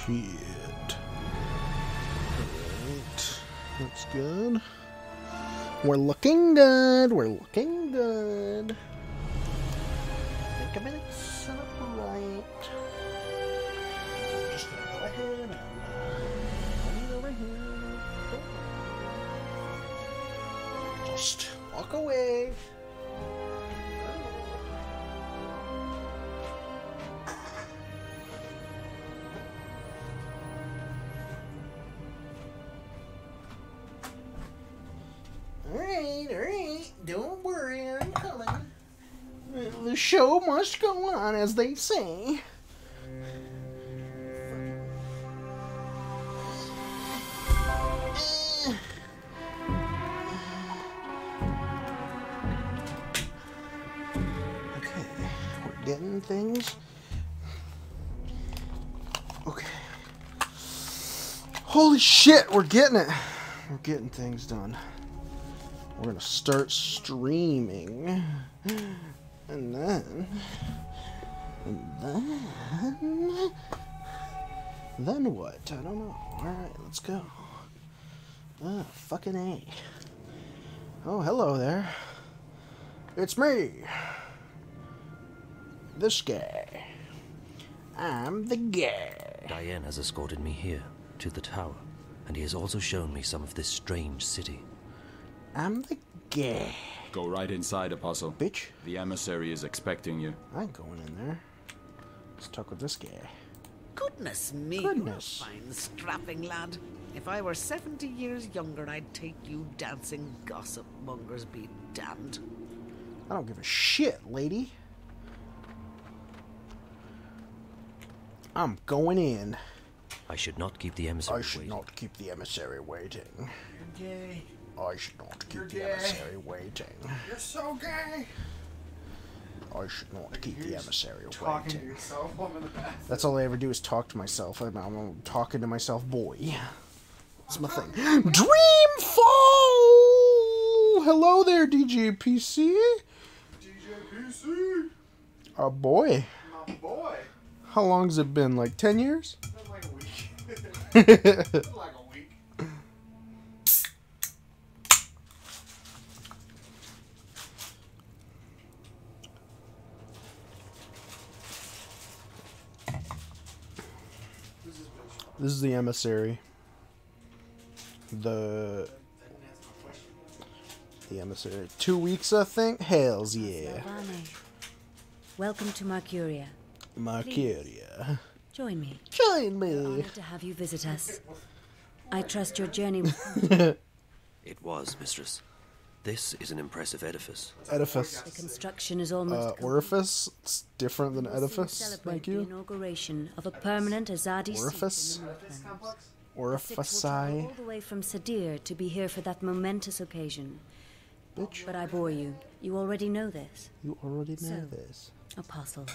shit. Alright. That's good. We're looking good. We're looking good. Think everything's set up right. I'm just gonna go ahead and over here. Just walk away. Alright, don't worry, I'm coming. The show must go on, as they say. Okay, we're getting things. Okay. Holy shit, we're getting it. We're getting things done. We're gonna start streaming, and then what? I don't know. All right, let's go. Ah, fucking A. Oh, hello there. It's me. This guy. I'm the guy. Diane has escorted me here to the tower, and he has also shown me some of this strange city. I'm the guy. Go right inside, Apostle. Bitch. The emissary is expecting you. I ain't going in there. Let's talk with this guy. Goodness me, Goodness. you're a fine strapping lad. If I were 70 years younger, I'd take you dancing. Gossip mongers be damned. I don't give a shit, lady. I'm going in. I should not keep the emissary I should waiting. not keep the emissary waiting. You're gay. I should not keep You're the gay. emissary waiting. You're so gay. I should not keep the emissary Talking to waiting. yourself while I'm in the bathroom. That's all I ever do is talk to myself. I'm talking to myself, boy. That's my thing. Dreamfall! Hello there, DJ PC. DJ PC. Oh boy. My boy. How long's it been? Like 10 years? It's been like a week. It's been like a week. This is the emissary. The emissary. 2 weeks, I think? Hells yeah. Welcome to Mercuria. Mercuria. Join me. Join We're me. honored to have you visit us. I trust your journey was It was, mistress. This is an impressive edifice. Edifice. The construction is almost complete. Orifice? It's different than We'll soon edifice. celebrate Thank the you. inauguration of a permanent Azadi Orifice? seat in the Northlands. Six will Orifice. travel all the way from Sadir to be here for that momentous occasion. Bitch. But I bore you. You already know this. You already know So- this. Apostle.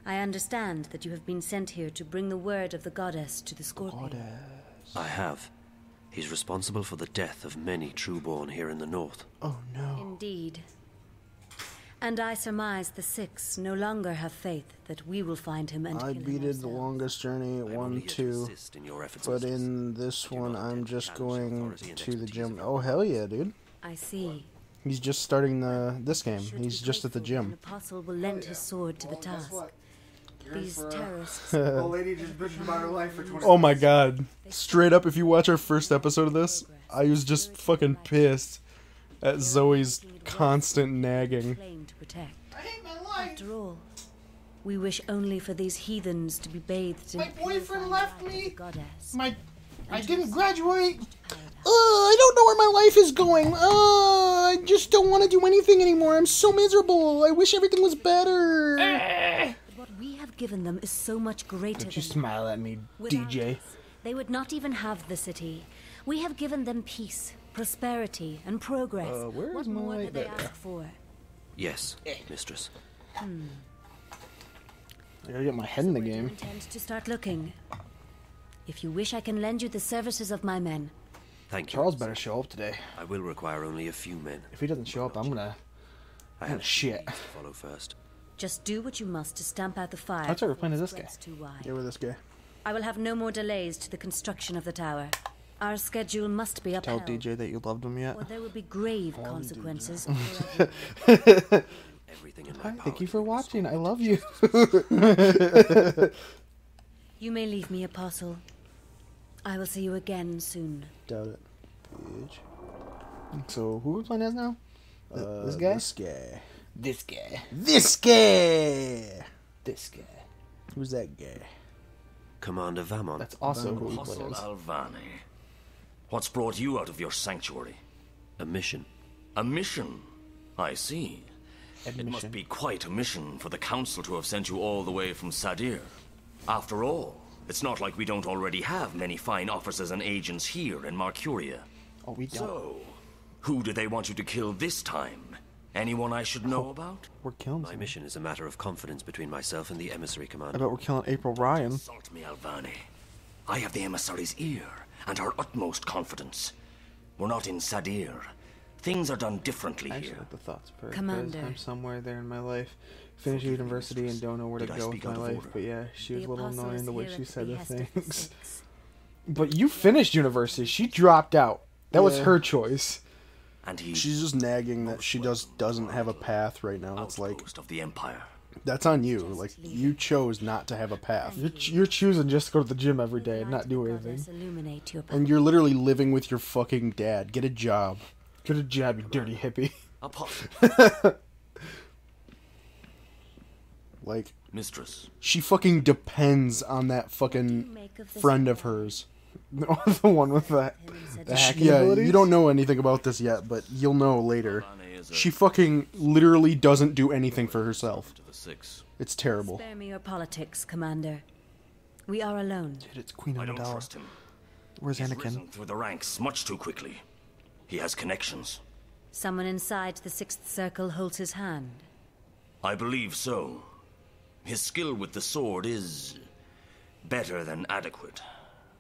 I understand that you have been sent here to bring the word of the goddess to the Scorpion. I have. He's responsible for the death of many trueborn here in the north. Oh no. Indeed. And I surmise the Six no longer have faith that we will find him and I kill him beat it the ourselves. longest journey, I am 1, only here to 2. assist in your efforts, But mistress. in this I do one, not I'm intend to just challenge the going authority and to the expertise gym. of your Oh hell yeah, dude! I see. He's just starting this game. Should He's be just at the grateful that gym. An apostle will lend his sword to the Well, guess task. what? You're in These for a- terrorists. A lady just bitching about her life for 20 Oh my god! Straight up, if you watch our first episode of this, I was just fucking pissed at Zoe's constant nagging. Claim to protect. I hate my life. After all, we wish only for these heathens to be bathed in My boyfriend purifying left light of me. the goddess. I didn't graduate. I don't know where my life is going. I just don't want to do anything anymore. I'm so miserable. I wish everything was better. But what we have given them is so much greater Don't you than smile at me, Without DJ. us, they would not even have the city. We have given them peace, prosperity, and progress. where What is my more light could they there? ask for? Yes, mistress. I gotta get my head in the Where do you game. intend to start looking? If you wish, I can lend you the services of my men. Thank you. Charles better show up today. I will require only a few men. If he doesn't show up, I'm gonna. I have shit. duties to follow first. Just do what you must to stamp out the fire. I thought we were before playing it as this guy. spreads too wide. Yeah, with this guy. I will have no more delays to the construction of the tower. Our schedule must be Tell upheld, DJ that you loved him yet. or there will be grave consequences. Everything in my Hi, power thank you to for bring this watching. I story love to you. justice. You may leave me, Apostle. I will see you again soon. Doubt it. Bitch. So, who are we playing as now? This guy? This guy. This guy. This guy. This guy. Who's that guy? Commander Vamon. That's also who we play Apostle as. Alvani. What's brought you out of your sanctuary? A mission. A mission? I see. It Admission. must be quite a mission for the Council to have sent you all the way from Sadir. After all, it's not like we don't already have many fine officers and agents here in Marcuria. Oh, we don't. So, who do they want you to kill this time? Anyone I should know about? We're killing My someone. mission is a matter of confidence between myself and the emissary I commander. bet we're killing April Ryan. Insult me, Alvani. I have the emissary's ear and our utmost confidence. We're not in Sadir. Things are done differently I actually here. like the thoughts part. Commander. I'm somewhere there in my life. Finished university and don't know where to Did I go with speak my out of life. order? But yeah, she was The a little Apostle annoying is the way here she at the said the behest of the things. Six. But you finished university. She dropped out. That was Yeah. her choice. And he She's just nagging that she doesn't have a path right now. It's like, outpost of the Empire. that's on you. Like, you chose not to have a path. You're choosing just to go to the gym every day and Light not of do the anything. goddess illuminate your And you're literally living with your fucking dad. Get a job. Get a job, you dirty hippie. Apostle. Like, Mistress. she fucking depends on that fucking make of this friend of hers. the one with the hacking Yeah, abilities? you don't know anything about this yet, but you'll know later. Alvani is a She fucking literally doesn't do anything for herself. to the Six. It's terrible. Spare me your politics, Commander. We are alone. Dude, it's Queen I don't Amidala. trust him. Where's He's Anakin? risen through the ranks much too quickly. He has connections. Someone inside the Sixth Circle holds his hand. I believe so. His skill with the sword is better than adequate.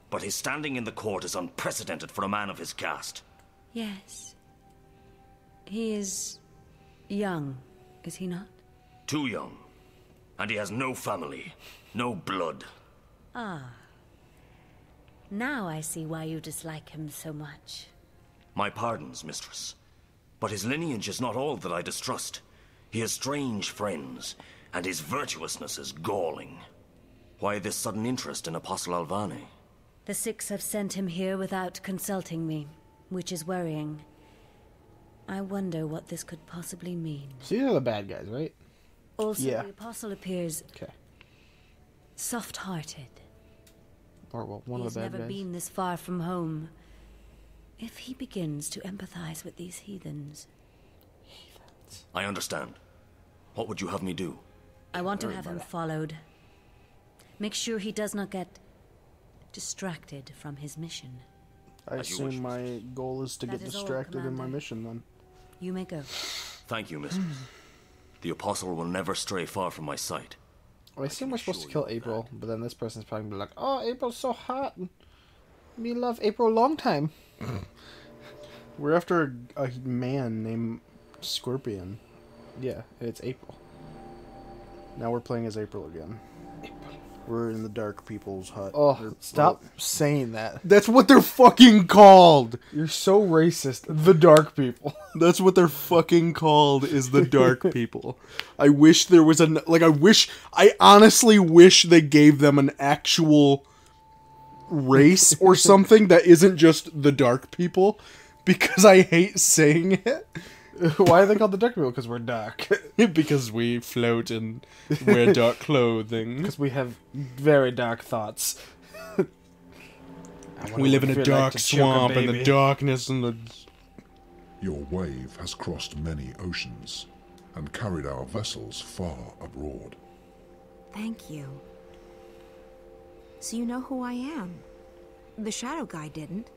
But his standing in the court is unprecedented for a man of his caste. Yes. He is young, is he not? Too young. And he has no family, no blood. Ah. Now I see why you dislike him so much. My pardons, mistress. But his lineage is not all that I distrust. He has strange friends, and his virtuousness is galling. Why this sudden interest in Apostle Alvani? The Six have sent him here without consulting me, which is worrying. I wonder what this could possibly mean. So these are the bad guys, right? Also, Yeah. the Apostle appears Okay. soft-hearted. Or, well, one He of has the bad never guys. been this far from home. If he begins to empathize with these heathens, I understand. What would you have me do? I want to have him followed. Make sure he does not get distracted from his mission. I As you wish. assume my goal is to That get is all, distracted in my Commander. mission then. You may go. Thank you, mistress. The Apostle will never stray far from my sight. I assume we're supposed to kill April, but then this person's probably gonna be like, "Oh, April's so hot. Me love April long time." We're after a man named Scorpion. Yeah, it's April. Now we're playing as April again. We're in the Dark People's hut. Oh, Or- stop well, saying that. that's what they're fucking called! You're so racist. The dark people. That's what they're fucking called, is the Dark People. I wish there was I honestly wish they gave them an actual race or something that isn't just the Dark People, because I hate saying it. Why are they called the dark people? Because we're dark. Because we float and wear dark clothing. Because we have very dark thoughts. We live in a Feel like dark to choke a swamp and the baby. darkness and the... Your wave has crossed many oceans and carried our vessels far abroad. Thank you. So you know who I am? The Shadow Guy didn't.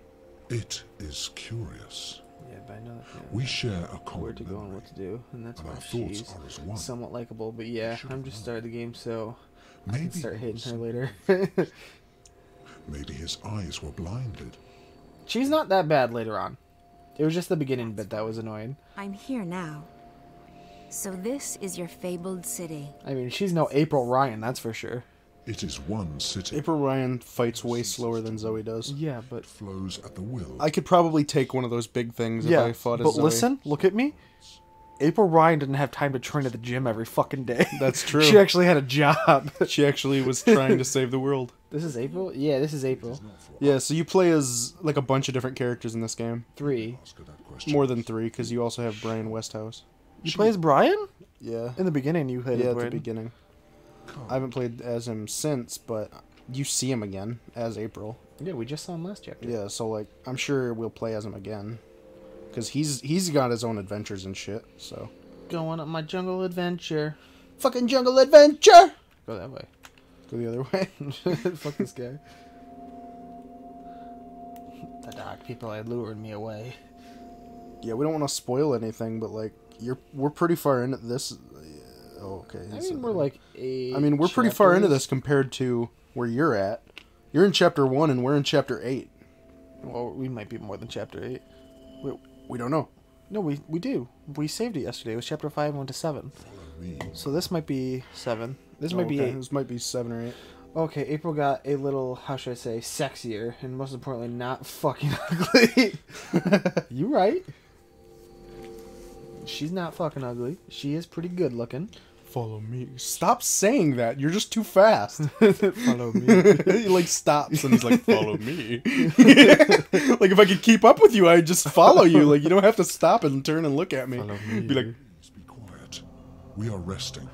It is curious. Yeah, but I know that. Yeah. We share a common Where to go and memory, what to do, and that's and why our thoughts she's are as one. somewhat likable. But yeah, I'm just starting the game, so I Maybe can start hating her Wilson. later. Maybe his eyes were blinded. She's not that bad later on. It was just the beginning bit that was annoying. I'm here now. So this is your fabled city. I mean, she's no April Ryan, that's for sure. It is one city. April Ryan fights way slower than Zoe does. Yeah, but Flows at the will. I could probably take one of those big things if I fought as but Zoe. listen, look at me. April Ryan didn't have time to train at the gym every fucking day. That's true. She actually had a job. She actually was trying to save the world. This is April? Yeah, this is April. Yeah, so you play as like a bunch of different characters in this game. 3. Ask her that question. More than 3, because you also have Brian Westhouse. You play as Brian? Yeah. In the beginning, you had Yeah, as at the Brian. beginning. I haven't played as him since, but you see him again as April. Yeah, we just saw him last chapter. Yeah, so like I'm sure we'll play as him again, because he's got his own adventures and shit. So Going on my jungle adventure. fucking jungle adventure. Go that way. Go the other way. Fuck this guy. The dark people are luring me away. Yeah, we don't want to spoil anything, but like we're pretty far into this. Oh, okay. I mean, we're like we're pretty far into this compared to where you're at. You're in chapter 1 and we're in chapter 8. Well, we might be more than chapter 8. We don't know. No, we do. We saved it yesterday. It was chapter 5 and went to 7. So this might be 7. This might be 8. This might be 7 or 8. Okay, April got a little, how should I say, sexier, and most importantly, not fucking ugly. You right. She's not fucking ugly. She is pretty good looking. Follow me. Stop saying that. You're just too fast. Follow me. He like stops and he's like, follow me. Like if I could keep up with you, I'd just follow you. Like you don't have to stop and turn and look at me. Follow me. Be like, Please be quiet. We are resting.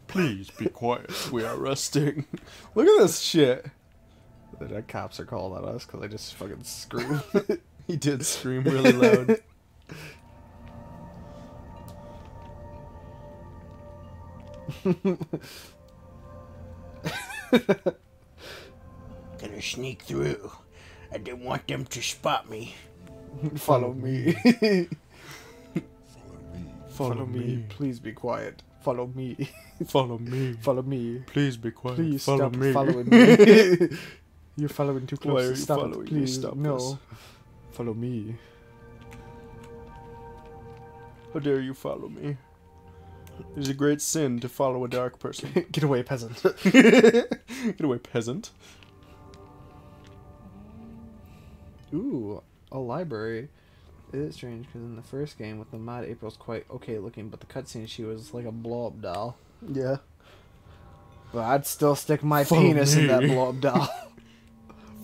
please be quiet. We are resting. Look at this shit. The cops are calling on us because I just fucking screamed. He did scream really loud. Gonna sneak through. I didn't want them to spot me. Follow me. Follow me. Please be quiet. Follow me. Follow me. Follow me. Please be quiet. Please follow stop me. following me. You're following too close. Why are you Stop following it, me? please. Stop no. this. Follow me. How dare you follow me? It is a great sin to follow a dark person. Get away, peasant. Get away, peasant. Ooh, a library. It is strange because in the first game with the mod, April's quite okay looking, but the cutscene she was like a blow-up doll. Yeah. But I'd still stick my Follow penis in me. that blow-up doll.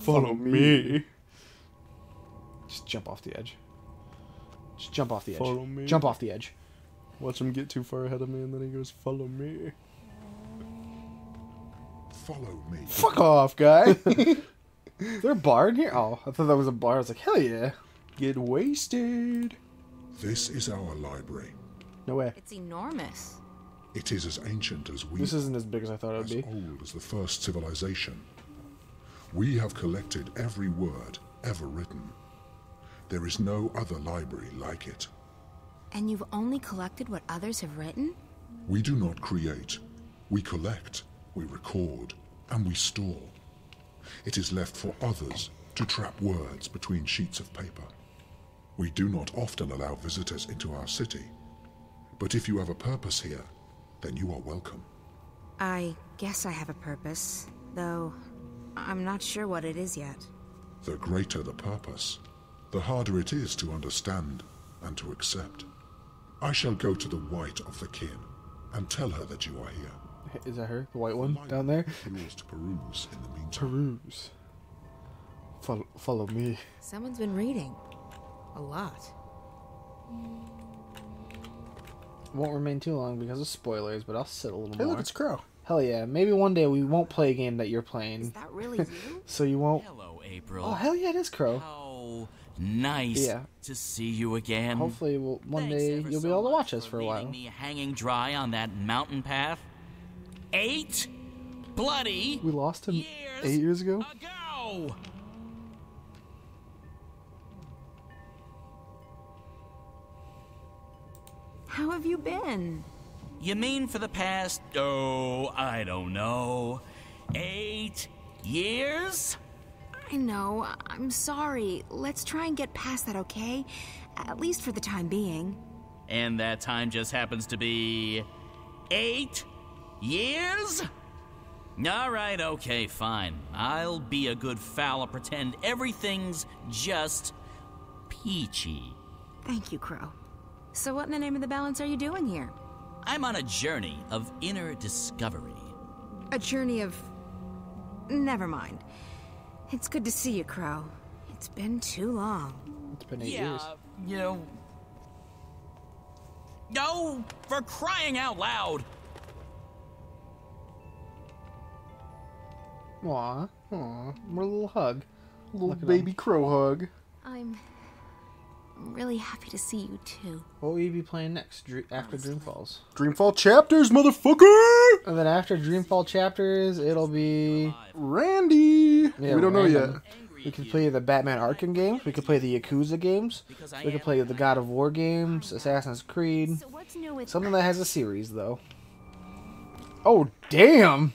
Follow me. Just jump off the edge. Just jump off the edge. Follow me. Jump off the edge. Watch him get too far ahead of me and then he goes, follow me. Follow me. Fuck off, guy. Is there a bar in here? Oh, I thought that was a bar. I was like, hell yeah. Get wasted. This is our library. No way. It's enormous. It is as ancient as we This isn't as big as I thought it would as be. old as the first civilization. We have collected every word ever written. There is no other library like it. And you've only collected what others have written? We do not create. We collect, we record, and we store. It is left for others to trap words between sheets of paper. We do not often allow visitors into our city, but if you have a purpose here, then you are welcome. I guess I have a purpose, though I'm not sure what it is yet. The greater the purpose, the harder it is to understand and to accept. I shall go to the White of the Kin and tell her that you are here. Is that her? The white one down there? Yours to peruse in the meantime. Peruse. Follow me. Someone's been reading. A lot. Won't remain too long because of spoilers, but I'll sit a little Hey, more. look, it's Crow. Hell yeah. Maybe one day we won't play a game that you're Is playing. that really you? So you won't... Hello, April. Oh, hell yeah, it is Crow. How nice Yeah. to see you again. Hopefully one Thanks day ever you'll be so able to much watch us for a leaving while. me hanging dry on that mountain path. 8 bloody We lost him years 8 years ago? ago. How have you been? You mean for the past, I don't know, 8 years? I know. I'm sorry. Let's try and get past that, okay? At least for the time being. And that time just happens to be 8 years? Alright, okay, fine. I'll be a good fowl and pretend everything's just peachy. Thank you, Crow. So what in the name of the balance are you doing here? I'm on a journey of inner discovery. A journey of... Never mind. It's good to see you, Crow. It's been too long. It's been 8 years. You know... No! For crying out loud! Aw. Aw. More little hug. Little baby crow hug. I'm really happy to see you, too. What will you be playing next after Dreamfalls? Dreamfall chapters, motherfucker! And then after Dreamfall chapters, it'll be... Randy! Yeah, we don't know yet. We could play the Batman Arkham games. We could play the Yakuza games. We could play the God of War games, Assassin's Creed. So what's new with Something that has a series, though. Oh, damn!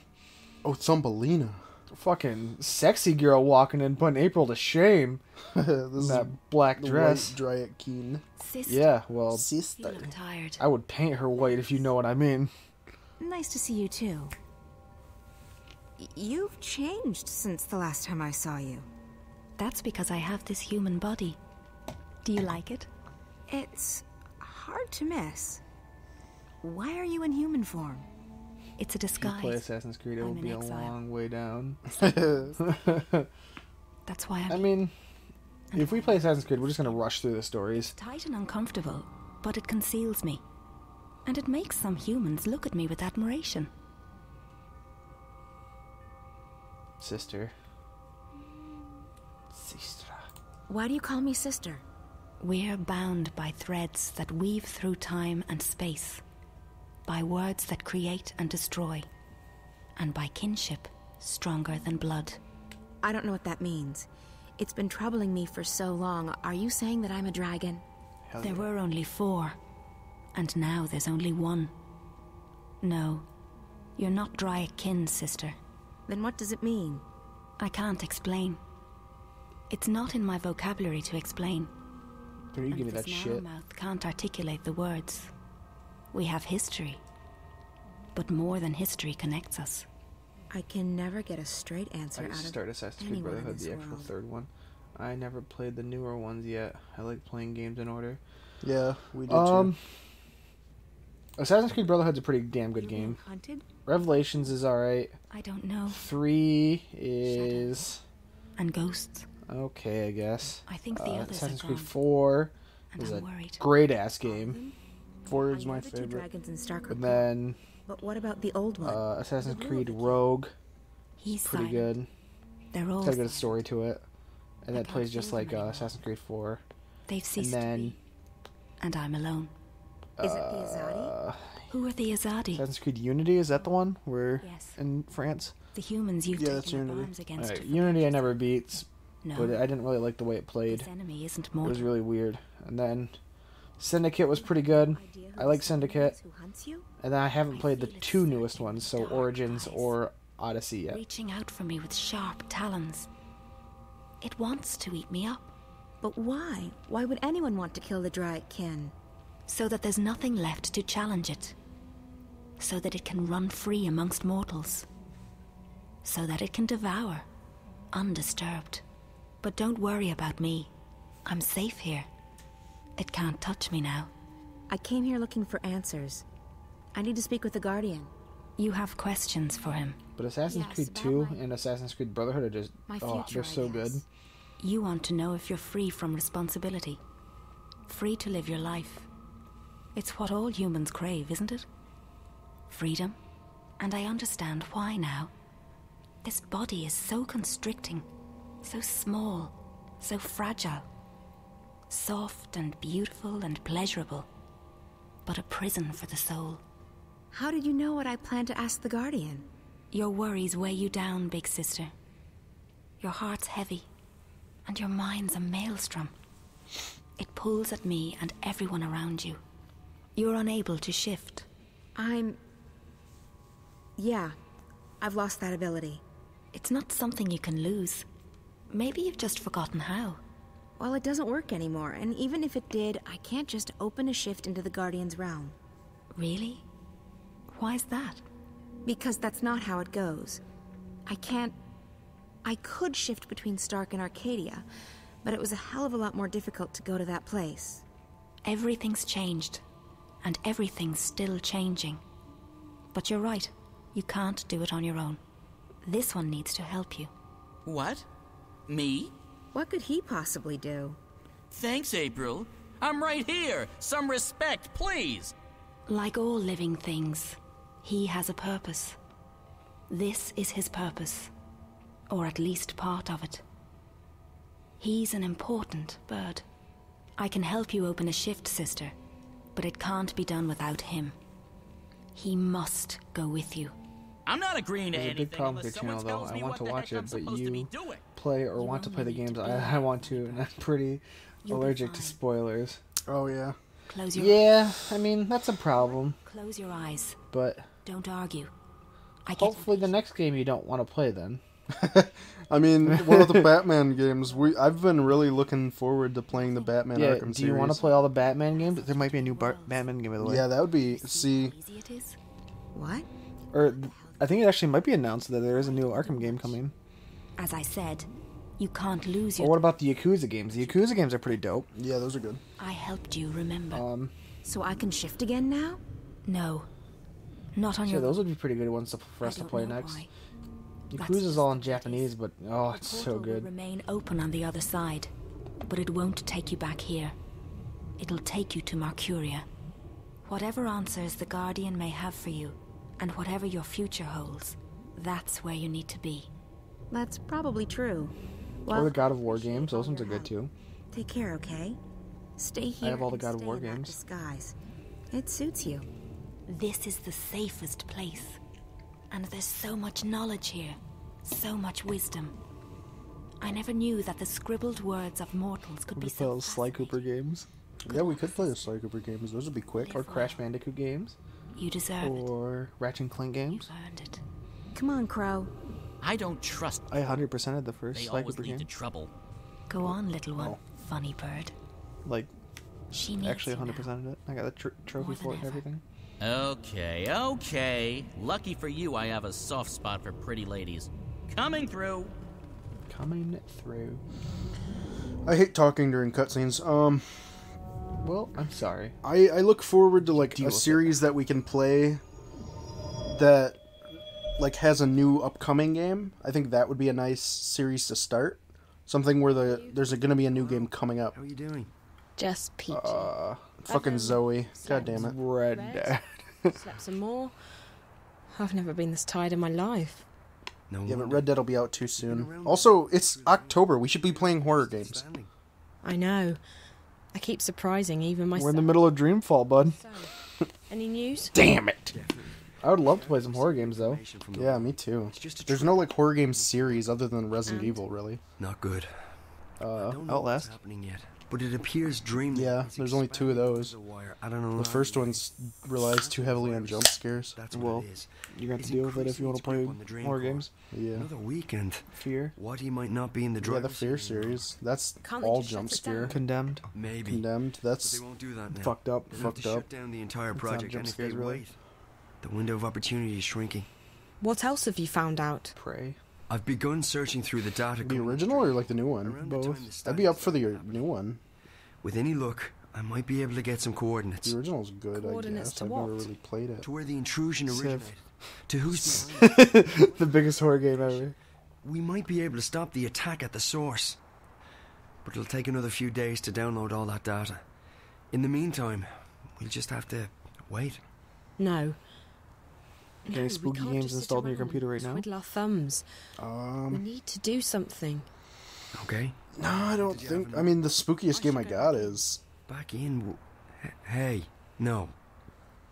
Oh, it's Thumbelina. Fucking sexy girl walking in, putting April to shame. This is that black the dress. white Dryad Keen. Sister? Yeah, well, Sister. You look tired. I would paint her white if you know what I mean. Nice to see you, too. You've changed since the last time I saw you. That's because I have this human body. Do you like it? It's hard to miss. Why are you in human form? It's a If you disguise. play Assassin's Creed, it will I'm in be a exile. long way down. That's why I'm I mean, if we play Assassin's Creed, we're just going to rush through the stories. tight and uncomfortable, but it conceals me. And it makes some humans look at me with admiration. Sister. Sister. Why do you call me sister? We're bound by threads that weave through time and space, by words that create and destroy, and by kinship stronger than blood. I don't know what that means. It's been troubling me for so long. Are you saying that I'm a dragon? There were only 4, and now there's only 1. No, you're not Dryakin, sister. Then what does it mean? I can't explain. It's not in my vocabulary to explain. Can you give me And that this shit? narrow mouth can't articulate the words. We have history, but more than history connects us. I can never get a straight answer I out just of started Assassin's Creed anyone in Brotherhood, this the actual world. third one. I never played the newer ones yet. I like playing games in order. Yeah, we did too. Assassin's Creed Brotherhood's a pretty damn good You being game. hunted? Revelations is alright. I don't know. 3 is And ghosts. okay, I guess. I think the others Assassin's are Creed gone. 4 And is I'm a worried. great ass game. 4 I is know my the two favorite. dragons in Stark are And cool, then but what about the old one? Assassin's The Creed Rogue. Rogue, He's pretty silent. good. They're all It's got a good silent. story to it. And I that can't plays just feel them like anymore. Assassin's Creed 4. They've ceased And to then be. And I'm alone. Is it the Azadi? Who are the Azadi? Assassin's Creed Unity, is that the one? We're Yes. in France? The humans you've Yeah, that's taken up Unity. arms against. Alright, to Unity I forget never beat, No. but I didn't really like the way it played. This enemy isn't It was mortal. really weird. And then Syndicate was pretty good. Idea I who like the someone Syndicate. is who hunts you? And then I haven't I played the feel its 2 newest ones, so dark Origins eyes. or Odyssey yet. Reaching out for me with sharp talons. It wants to eat me up, But why? Why would anyone want to kill the Dryakin? so that there's nothing left to challenge it. So that it can run free amongst mortals. So that it can devour, undisturbed. But don't worry about me. I'm safe here. It can't touch me now. I came here looking for answers. I need to speak with the Guardian. You have questions for him. But Assassin's Yes, Creed about 2 my- and Assassin's Creed Brotherhood are just, My oh, future, they're so I good. guess. You want to know if you're free from responsibility. Free to live your life. It's what all humans crave, isn't it? Freedom. And I understand why now. This body is so constricting, so small, so fragile. Soft and beautiful and pleasurable. But a prison for the soul. How did you know what I plan to ask the Guardian? Your worries weigh you down, big sister. Your heart's heavy, and your mind's a maelstrom. It pulls at me and everyone around you. You're unable to shift. Yeah, I've lost that ability. It's not something you can lose. Maybe you've just forgotten how. Well, it doesn't work anymore, and even if it did, I can't just open a shift into the Guardian's realm. Really? Why's that? Because that's not how it goes. I could shift between Stark and Arcadia, but it was a hell of a lot more difficult to go to that place. Everything's changed, and everything's still changing. But you're right, you can't do it on your own. This one needs to help you. What? Me? What could he possibly do? Thanks, April. I'm right here. Some respect, please. Like all living things, he has a purpose. This is his purpose, or at least part of it. He's an important bird. I can help you open a shift, sister, but it can't be done without him. He must go with you. I'm not agreeing to There's a anything big problem with unless your channel, someone though. tells I me want what to the watch heck I'm it, but supposed to be you doing. play or want to play the games I want to, and I'm pretty allergic to spoilers. Oh, yeah. Close your Yeah, I mean, that's a problem. Close your eyes. But Don't argue. hopefully the next game you don't want to play then. I mean, one of the Batman games. I've been really looking forward to playing the Batman Yeah, Arkham series. do you want to play all the Batman games? There might be a new Batman game, by the way. Yeah, that would be. See, Easy it is. What? Or I think it actually might be announced that there is a new Arkham game coming. As I said, you can't lose Or your... what about the Yakuza games? The Yakuza games are pretty dope. yeah, those are good. I helped you remember. So I can shift again now? No. Not on Yeah, your... those would be pretty good ones for us I to don't play know next. why. Yakuza's all in Japanese, but oh, it's so Portal will good. remain open on the other side, but it won't take you back here. It'll take you to Mercuria. Whatever answers the Guardian may have for you, and whatever your future holds, that's where you need to be. That's probably true. Or the God of War games, those ones are good too. Take care, okay? Stay here. have all the and God of stay War in that games. disguise. It suits you. This is the safest place. And there's so much knowledge here, so much wisdom. I never knew that the scribbled words of mortals could We be could play all so the Sly Cooper games. Yeah, we could play the Sly Cooper games. Those would be quick. Or Crash Bandicoot games. You deserve it. Or Ratchet and Clank games. You've earned it. Come on, Crow. I don't trust. I 100%ed the first They Sly always Cooper lead to game. trouble. Go on, little one. Oh. Funny bird. Like, She needs actually you now. 100%ed it. I got the trophy More for it than and ever. everything. Okay. Lucky for you, I have a soft spot for pretty ladies. Coming through. Coming through. I hate talking during cutscenes. Well, I'm sorry. I look forward to like Deal a with it. series that we can play that like has a new upcoming game. I think that would be a nice series to start. Something where there's going to be a new game coming up. How are you doing? Just peachy. Fucking Zoe. God damn it. Red Dead. Slept some more. I've never been this tired in my life. No Yeah, but wonder. Red Dead will be out too soon. Also, it's October. We should be playing horror games. I know. I keep surprising even myself. We're in the middle of Dreamfall, bud. So, any news? Damn it! I would love to play some horror games, though. Yeah, me too. There's no like horror game series other than Resident Evil, really. Not good. I don't know Outlast. what's happening yet, but it appears Dream. Yeah, is there's only 2 of those. expanding the wire. I don't know. The first one's relies too heavily on jump scares. That's what Well, it is. you're going to have It's to deal with it if you want to increasing its play grip on the dream horror core. games. Yeah. Another weekend. Fear. What he might not be in the Yeah, driver's the Fear seat anymore. series. That's Can't they all just shut jump it scare. down? Condemned. Maybe. Condemned. But That's they won't do that now. Fucked up. They'll have Fucked to up. shut down the entire It's not project, jump and if they scares, really. wait, the window of opportunity is shrinking. What else have you found out? Prey. I've begun searching through the data. the coming original or like the new one. around the time the I'd be studies up for the started new one. With any luck, I might be able to get some coordinates The original's good, I Coordinates guess. to I've never what? really played it. to where the intrusion Civ. originated. To who's behind it. The biggest horror game ever. We might be able to stop the attack at the source. But it'll take another few days to download all that data. In the meantime, we'll just have to wait. No. Any we spooky can't games just sit installed on your around computer and right now? Twiddle our thumbs. We need to do something. Okay? No, I don't Did you think. have I mean, the spookiest game I got is. Back in. Hey, no.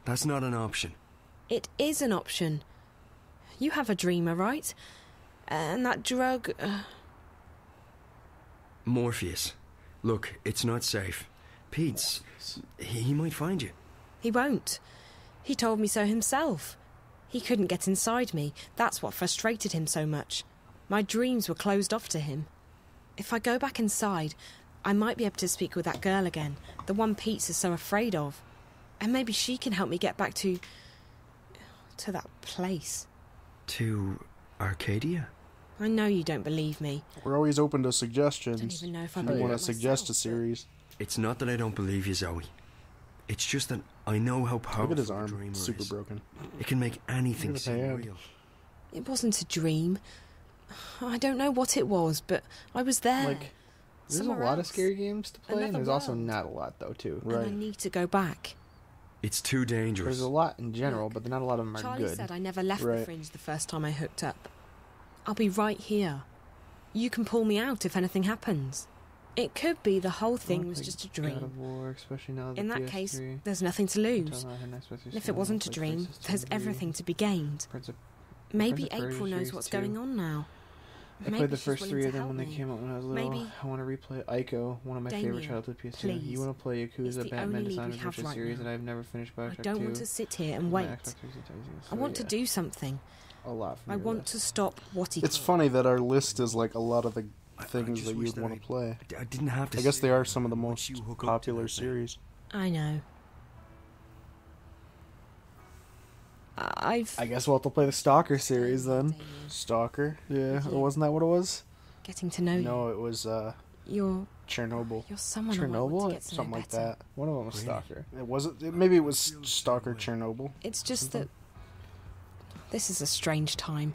That's not an option. It is an option. You have a dreamer, right? And that drug... Morpheus. Look, it's not safe. Pete's. He might find you. He won't. He told me so himself. He couldn't get inside me. That's what frustrated him so much. My dreams were closed off to him. If I go back inside, I might be able to speak with that girl again, the one Pete's is so afraid of. And maybe she can help me get back to that place. To Arcadia? I know you don't believe me. We're always open to suggestions. Don't even know if I you believe want it to suggest myself, a series. It's not that I don't believe you, Zoe. It's just that I know how powerful Look at his a arm, dreamer super is. broken. It can make anything Look at seem him. real. It wasn't a dream. I don't know what it was, but I was there. Like, there's Somewhere a lot of else. scary games to play, and Another there's also world. not a lot, though, too. And I need to go back. It's too dangerous. There's a lot in general, but not a lot of them are Charlie good. said I never left the Right. fringe the first time I hooked up. I'll be right here. You can pull me out if anything happens. It could be the whole thing was just a God dream. of War, especially now In that the case, PS3. there's nothing to lose. Until now, I hadn't expected And if to it wasn't a play dream, PlayStation there's 3, everything to be gained. Prince of Maybe Persia April knows series what's 2. going on now. I Maybe played the she's first willing three to of them help when they me. came out when I was little. Maybe I want to replay Ico, one of my favorite Damien, childhood PS2. please. You want to play It's Yakuza, the Batman only lead Design we have Adventure right series now. that I've never finished I Bioshock 2. don't want to sit here and My wait. Xbox 360, I want to do something. a lot from I your want list. to stop what he It's calls. funny that our list is like a lot of the things just that wish you'd that want to play. I didn't have to I guess say they are that some of the once most you hook up to popular that thing. series. I know. I guess we'll have to play the Stalker series then. Stalker? Yeah, wasn't that what it was? Getting to know you. No, it was You're Chernobyl. You're someone I want Chernobyl? to get to know Something like better. that. One of them was Stalker. It wasn't. Maybe it was Stalker Chernobyl. It's just that this is a strange time.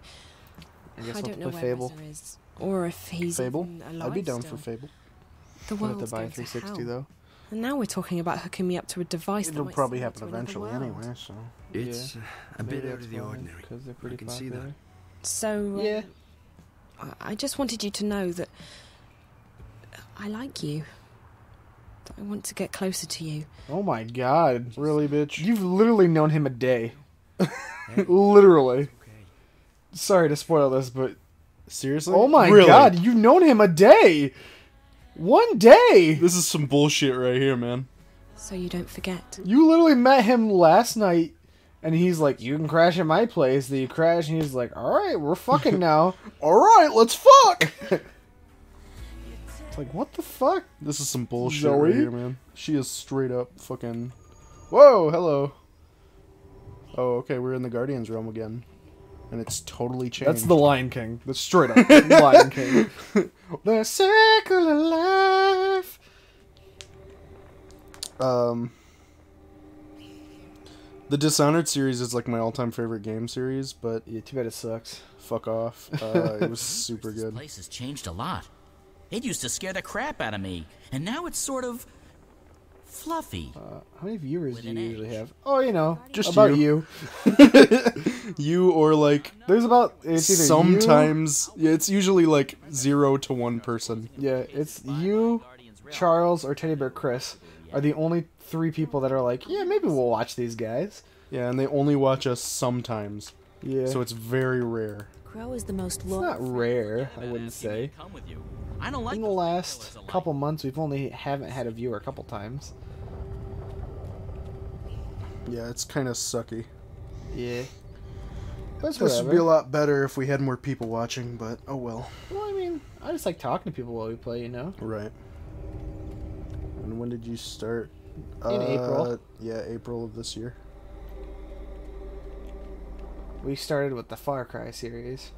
I guess I we'll don't know play where Fable. Reza is, or if he's Fable? even alive I'd be down still. for Fable. The We'll have world's to buy a going to 360 hell. though. And now we're talking about hooking me up to a device that It'll might probably send me happen to another eventually world. anyway, so. It's a bit out of the ordinary. Because they're pretty I can see that. popular. So, Yeah. I just wanted you to know that I like you. That I want to get closer to you. Oh my god. Really, bitch? You've literally known him a day. Literally. Sorry to spoil this, but... Seriously? Oh my Really? god, you've known him a day! One day! This is some bullshit right here, man. So you don't forget. You literally met him last night, and he's like, you can crash at my place. Then you crash, and he's like, alright, we're fucking now. Alright, let's fuck! It's like, what the fuck? This is some bullshit Zoe? right here, man. She is straight up fucking... Whoa, hello. Oh, okay, we're in the Guardians realm again. And it's totally changed. That's the Lion King. That's straight up Lion King. The circle of life. The Dishonored series is like my all-time favorite game series, but Yeah, too bad it sucks. fuck off. It was super This good. place has changed a lot. It used to scare the crap out of me, and now it's sort of fluffy. How many viewers With do an you edge. usually have? Oh, you know, Just about you. you. You or like There's about it's either sometimes yeah, it's usually like 0 to 1 person. you, yeah, it's you, Charles, or Teddy Bear Chris are the only 3 people that are like, yeah, maybe we'll watch these guys. Yeah, and they only watch us sometimes. Yeah, So it's very rare. Crow is the most it's loyal. not rare, I Bad wouldn't asking me say. to come with you. I don't like In the those last fellas alike. couple months, we've only haven't had a viewer a couple times. Yeah, it's kind of sucky. Yeah. But This would be a lot better if we had more people watching, but oh well. Well, I mean, I just like talking to people while we play, you know? Right. And when did you start? In April. Yeah, April of this year. We started with the Far Cry series,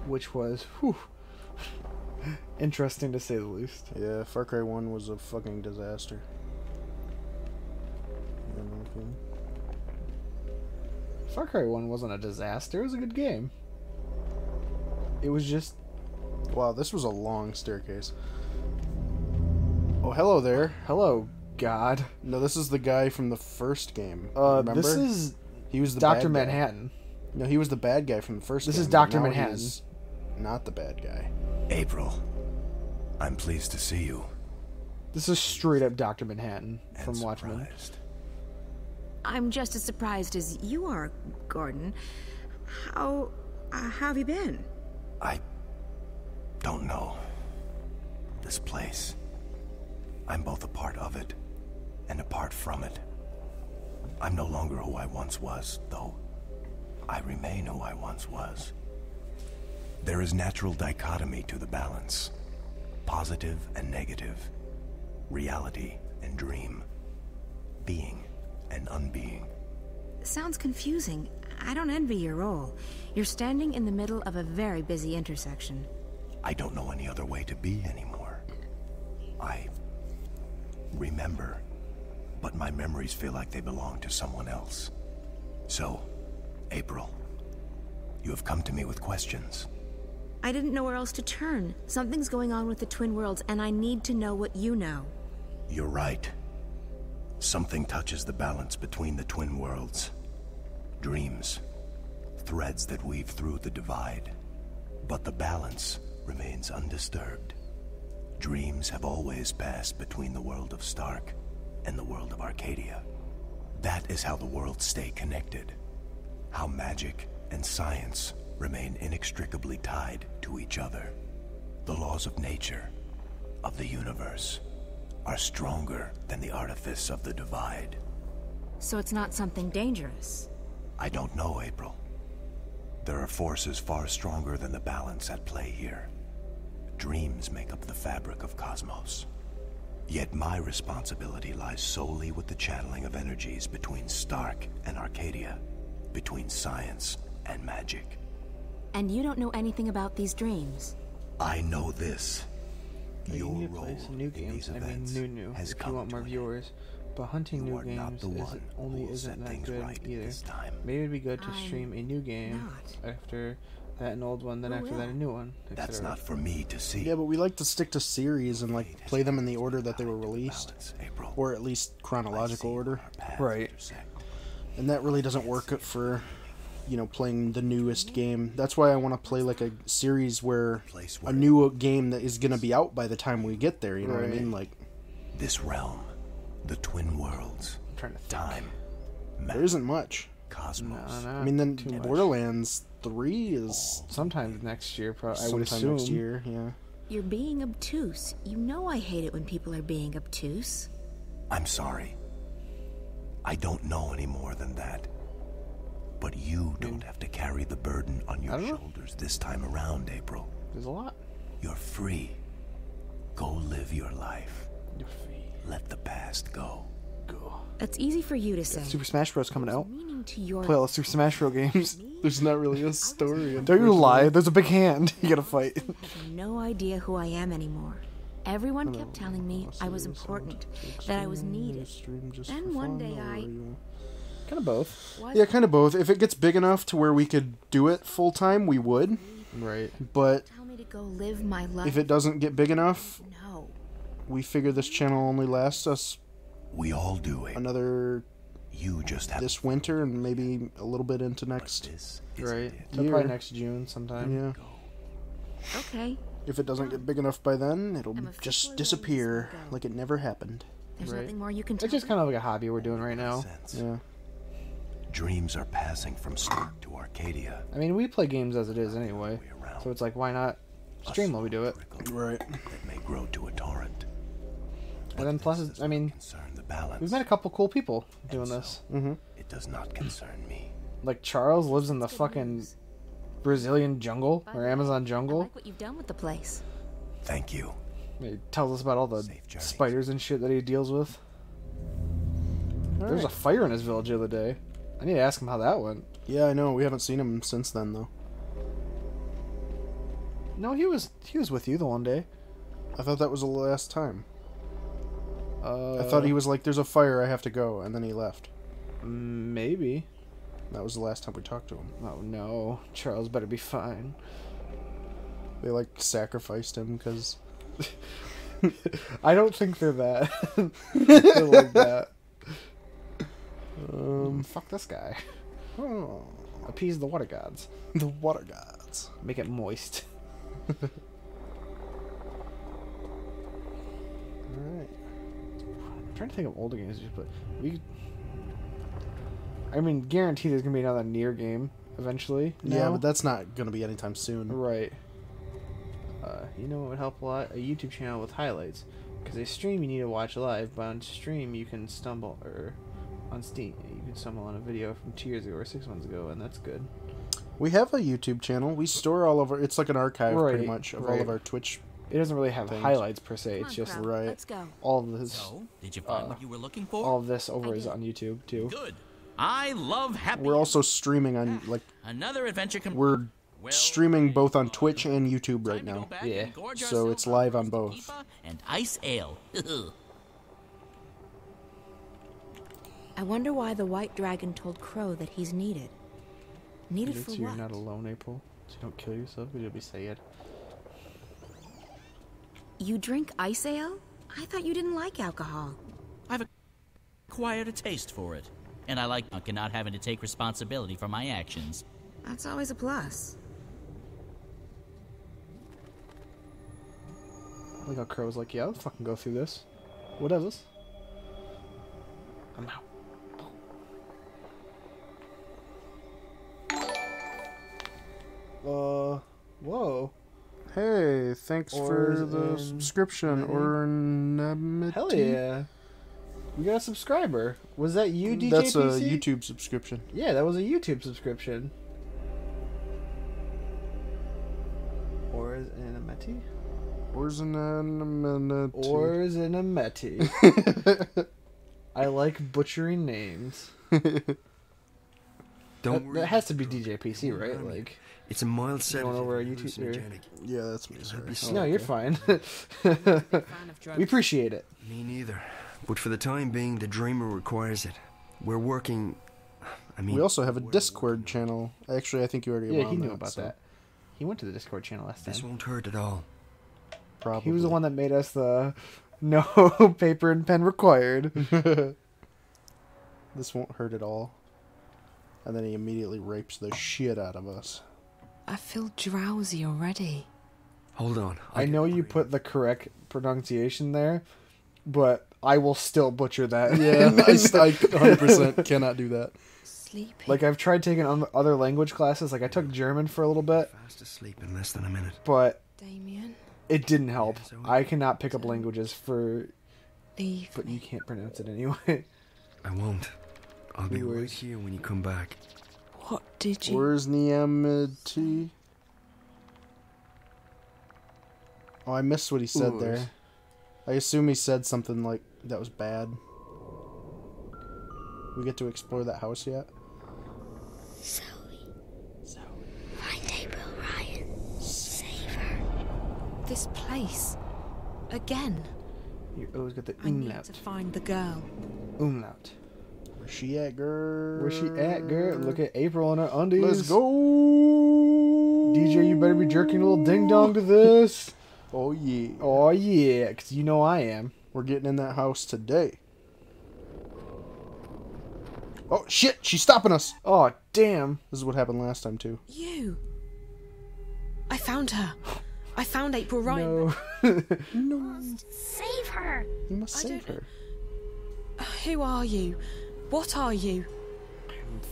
which was, whew, interesting to say the least. Yeah, Far Cry 1 was a fucking disaster. Yeah, no kidding. Far Cry 1 wasn't a disaster, it was a good game. It was just... Wow, this was a long staircase. Oh, hello there. Hello, God. No, this is the guy from the first game. Remember? This is he was the Dr. bad guy. Manhattan. No, he was the bad guy from the first This game. is but Dr. now Manhattan. he's not the bad guy. April, I'm pleased to see you. This is straight up Dr. Manhattan And from Watchmen. surprised. I'm just as surprised as you are, Gordon. How have you been? I don't know. This place. I'm both a part of it and apart from it. I'm no longer who I once was, though I remain who I once was. There is natural dichotomy to the balance. positive and negative, reality and dream, being and unbeing. Sounds confusing. I don't envy your role. You're standing in the middle of a very busy intersection. I don't know any other way to be anymore. I remember, but my memories feel like they belong to someone else. So, April, you have come to me with questions. I didn't know where else to turn. Something's going on with the Twin Worlds, and I need to know what you know. You're right. Something touches the balance between the Twin Worlds. Dreams. Threads that weave through the divide. But the balance remains undisturbed. Dreams have always passed between the world of Stark and the world of Arcadia. That is how the worlds stay connected. How magic and science remain inextricably tied to each other. The laws of nature, of the universe, are stronger than the artifice of the divide. So it's not something dangerous? I don't know, April. There are forces far stronger than the balance at play here. Dreams make up the fabric of cosmos. Yet my responsibility lies solely with the channeling of energies between Stark and Arcadia, between science and magic. And you don't know anything about these dreams? I know this. You need to play some new games. I mean, new. If you want more viewers. But hunting new games isn't that good either. Maybe it'd be good to stream a new game after that an old one, then after that a new one. That's not for me to see. Yeah, but we like to stick to series and like play them in the order that they were released, or at least chronological order. Right. And that really doesn't work for, you know, playing the newest game. That's why I want to play like a series where a new game that is going to be out by the time we get there. You know what I mean? Like this realm, the Twin Worlds, time. There isn't much. Cosmos. I mean, then Borderlands 3 is sometime next year. I would sometime assume. Next year, yeah. You're being obtuse. You know I hate it when people are being obtuse. I'm sorry. I don't know any more than that. But you don't have to carry the burden on your shoulders this time around, April. There's a lot. You're free. Go live your life. You're free. Let the past go. Go. That's easy for you to say. Super Smash Bros. Coming out. To your Play all the Super Smash Bros. games. There's not really a story. Don't you lie. There's a big hand. You gotta fight. I have no idea who I am anymore. Everyone kept telling me I was important, that I was needed. Then one day Kind of both. Yeah, kind of both. If it gets big enough to where we could do it full time, we would. Right. But tell me to go live my life. If it doesn't get big enough, no. We figure this channel only lasts us. We all do it. Another. You just have this winter and maybe a little bit into next. Right. Probably next June sometime. Yeah. Okay. If it doesn't get big enough by then, it'll just disappear like it never happened. There's nothing more you can tell It's just kind of like a hobby we're doing right now. Yeah. Dreams are passing from Stark to Arcadia. I mean, we play games as it is anyway, so it's like, why not stream while we do it? Right. That may grow to a torrent. And then plus, I mean, we've met a couple cool people doing this. Mm-hmm. It does not concern me. Like Charles lives in the fucking Brazilian jungle or Amazon jungle. I like what you've done with the place. Thank you. He tells us about all the spiders and shit that he deals with. There was a fire in his village the other day. I need to ask him how that went. Yeah, I know. We haven't seen him since then, though. No, he was with you the one day. I thought that was the last time. I thought he was like, "There's a fire, I have to go," and then he left. Maybe. That was the last time we talked to him. Oh no, Charles better be fine. They like sacrificed him because. I don't think they're that. They're like that. Fuck this guy. Oh. Appease the water gods. The water gods. Make it moist. Alright. I'm trying to think of older games but I mean, guaranteed there's gonna be another Nier game eventually. Yeah, but that's not gonna be anytime soon. Right. You know what would help a lot? A YouTube channel with highlights. Because a stream you need to watch live, but on stream you can stumble, or on Steam you can stumble on a video from 2 years ago or 6 months ago, and that's good. We have a YouTube channel. We store all of our. It's like an archive, pretty much, of all of our Twitch It doesn't really have highlights per se. It's just Let's go. all of this. So, did you find what you were looking for? All of this over is on YouTube too. Good. I love happy. We're also streaming on Another adventure. We're streaming both on Twitch and YouTube right now. Yeah. So it's live on both. And ice ale. I wonder why the White Dragon told Crow that he's needed. Needed for You're what? not alone, April. So you don't kill yourself, because you'll be sad. You drink ice ale? I thought you didn't like alcohol. I've acquired a taste for it, and I like not having to take responsibility for my actions. That's always a plus. Like how Crow's like, yeah, I'll fucking go through this. Whatever. I'm out. Whoa. Hey, thanks for the subscription, Ornamity. Hell yeah. We got a subscriber. Was that you, DJ That's a PC? YouTube subscription. Yeah, that was a YouTube subscription. Ornamity? Ornamity. I like butchering names. Don't worry. That has to be DJ PC, right? Like, it's a mild set. Going over our YouTube here. Yeah, that's me. Sorry. No, you're fine. We appreciate it. Me neither. But for the time being, the Dreamer requires it. We're working. I mean, we also have a Discord channel. Actually, I think you already. Yeah, he knew about that. He went to the Discord channel last time. This won't hurt at all. Probably. He was the one that made us the no paper and pen required. This won't hurt at all. And then he immediately rapes the shit out of us. I feel drowsy already. Hold on. I know you put the correct pronunciation there, but I will still butcher that. Yeah, I 100% cannot do that. Sleepy. Like, I've tried taking other language classes. Like, I took German for a little bit. Fast asleep in less than a minute. But Damien. It didn't help. I cannot pick up languages Leave but you can't pronounce it anyway. I won't. I'll be right here when you come back. What did you... Where's Niamity? Oh, I missed what he said there. I assume he said something like that was bad. We get to explore that house yet? Zoe. Find April Ryan. Save her. This place. Again. You always got the I need umlaut. to find the girl. Umlaut. Where's she at, girl? Where's she at, girl? Look at April in her undies. Let's go! DJ, you better be jerking a little ding-dong to this. Oh, yeah. Oh, yeah, because you know I am. We're getting in that house today. Oh, shit! She's stopping us! Oh, damn. This is what happened last time, too. You. I found her. I found April Ryan. No. No. Save her. You must save her. Who are you? What are you?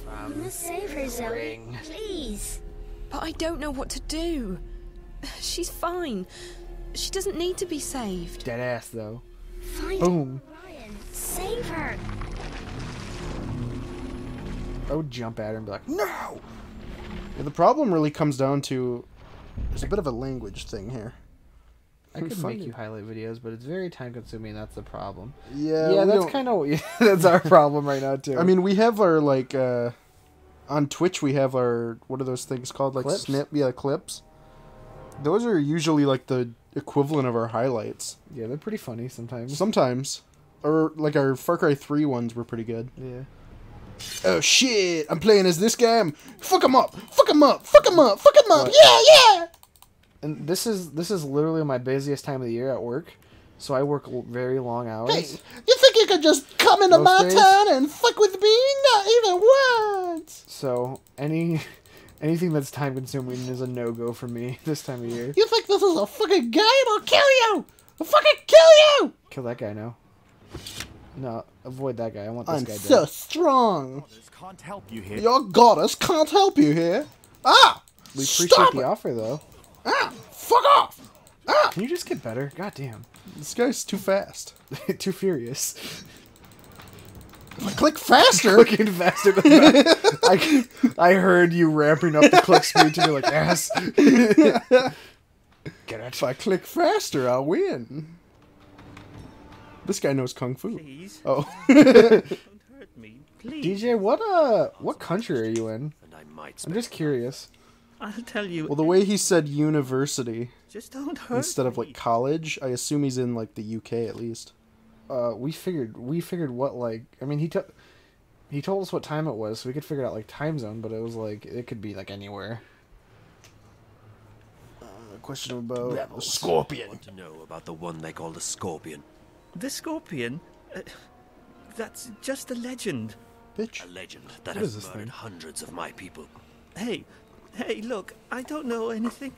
You must save her, Zoe. Please. But I don't know what to do. She's fine. She doesn't need to be saved. Dead ass, though. Find Boom. Ryan. Save her. I would jump at her and be like, no! Yeah, the problem really comes down to there's a bit of a language thing here. I could make you highlight videos, but it's very time consuming. That's the problem. Yeah, that's kind of that's our problem right now too. I mean, we have our on Twitch we have our what are those things called? Like clips? Clips. Those are usually like the equivalent of our highlights. Yeah, they're pretty funny sometimes. Sometimes, or like our Far Cry 3 ones were pretty good. Yeah. Oh shit! I'm playing as this guy. Fuck him up! Fuck him up! Fuck him up! Fuck him up! Yeah, yeah. And this is literally my busiest time of the year at work, so I work very long hours. Hey, you think you could just come into my town and fuck with me? Not even once. So anything that's time consuming is a no go for me this time of year. You think this is a fucking game? I'll kill you! I'll fucking kill you! Kill that guy now. No, avoid that guy. I want this guy dead. I'm so strong. Can't help you here. Your goddess can't help you here. Ah! We appreciate Stop the it. offer though. Ah! Fuck off! Ah! Can you just get better? God damn. This guy's too fast. Too furious. If I click faster. Clicking faster than that. I heard you ramping up the click speed to your like ass. If I click faster, I'll win. This guy knows kung fu. Please. Oh. Don't hurt me, please. DJ, what country are you in? I'm just curious. I'll tell you. Well, the way he said university Just don't hurt instead of like college, I assume he's in like the UK at least. We figured what, like, I mean, he told us what time it was, so we could figure out like time zone, but it was like it could be like anywhere. Question about Rebels. the Scorpion. I want to know about the one they call the Scorpion. The Scorpion? That's just a legend. Bitch. A legend that What is has this murdered thing? hundreds of my people. Hey, look, I don't know anything.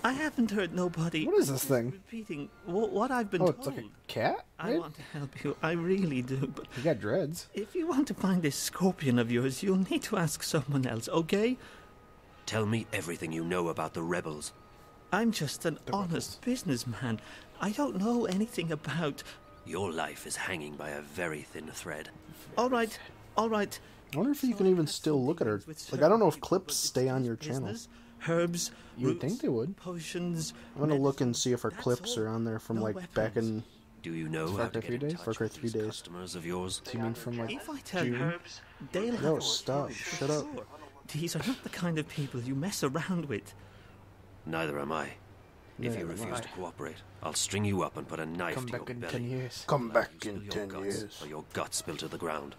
I haven't heard nobody. What is this thing? Repeating what I've been Oh, told. it's like a cat? I Right? want to help you. I really do. But You got dreads. if you want to find this Scorpion of yours, you'll need to ask someone else, okay? Tell me everything you know about the rebels. I'm just an honest businessman. I don't know anything about... Your life is hanging by a very thin thread. All right. I wonder if you can even still look at her. Like, I don't know if clips stay on your channel. Herbs, You would think they would. potions. I'm gonna look and see if her clips are on there from No like back in. Do you know Far how to Cry get 3 in days? touch Far Cry with 3 these days. customers of yours? Do you mean from like If I tell June? Herbs, they'll No, have stop. for Shut up. sure. These are not the kind of people you mess around with. Neither am I. If you Neither am refuse I. to cooperate, I'll string you up and put a knife Come to your back in belly. 10 years. Come back You in spill your 10 guts, years. or your guts spill to the ground.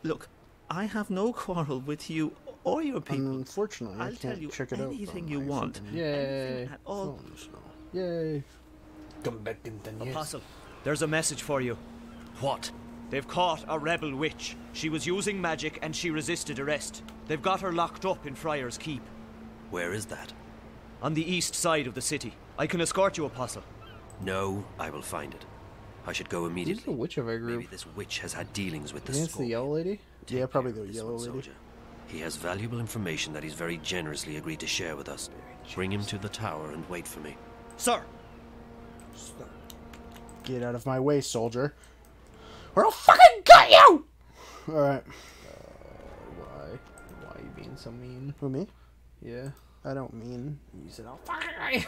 Look, I have no quarrel with you or your people. Unfortunately, I I'll tell can't you check it out. anything on you my want. fucking Yay. Anything at all. phone, so. Yay. Come back in 10 years. Apostle, there's a message for you. What? They've caught a rebel witch. She was using magic and she resisted arrest. They've got her locked up in Friar's Keep. Where is that? On the east side of the city. I can escort you, Apostle. No, I will find it. I should go Who's immediately. the witch of our group? Maybe this witch has had dealings with the Is it the Scorpion. yellow lady? Yeah, probably the This yellow one, lady. soldier. He has valuable information that he's very generously agreed to share with us. Bring him to the tower and wait for me. Sir! Get out of my way, soldier. Or I'll fucking cut you! Alright. Why? Why are you being so mean? Who, me? Yeah. I don't mean. You said I'll fucking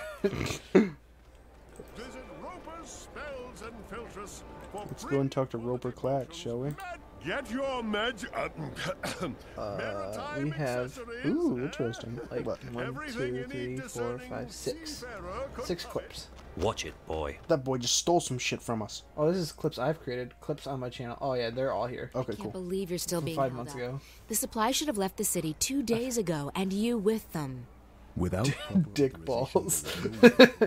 Visit Roper's Spells and Filters for Let's go and talk to Roper Clack, shall we? Get your we have Ooh, interesting. like What? 1, 2, 3, 4, 5, 6. 6 clips. Watch it, boy. That boy just stole some shit from us. Oh, this is clips I've created. Clips on my channel. Oh yeah, they're all here. Okay, Can't believe you're still From being 5 held months up. ago. The supply should have left the city 2 days ago, and you with them. Without Dick balls. to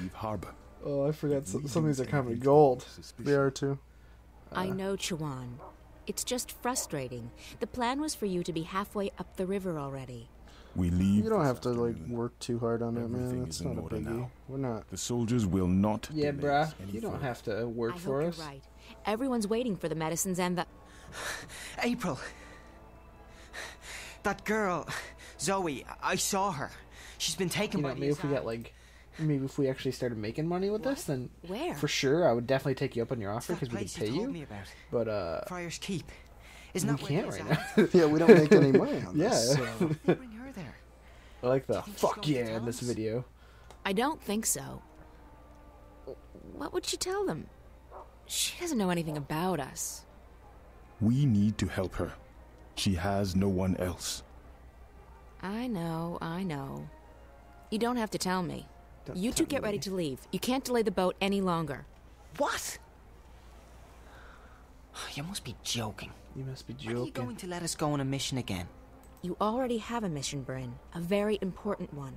leave harbor. Oh, I forgot some of these are comedy gold. They are too. I know, Chuan. It's just frustrating. The plan was for you to be halfway up the river already. We leave. You don't have to like work too hard on it, man. Everything It's is in not a order biggie. now. We're not. The soldiers will not. Yeah, delay bruh. us any You don't further. have to work I for hope us. you're right. Everyone's waiting for the medicines and the... April. That girl, Zoe, I saw her. She's been taken You know, by maybe if we got like, maybe if we actually started making money with this, then Where? for sure I would definitely take you up on your offer It's that because we could place pay you told you. me about. But Friar's Keep. Isn't we that can't where right it is now. Yeah, we don't make any money on Yeah. this. So. Bring her there. I like the think she's fuck going to yeah tell in this us? video. I don't think so. What would she tell them? She doesn't know anything about us. We need to help her. She has no one else. I know. You don't have to tell me. You two get ready to leave. You can't delay the boat any longer. What? You must be joking. You must be When are you joking. going to let us go on a mission again? You already have a mission, Bryn. A very important one.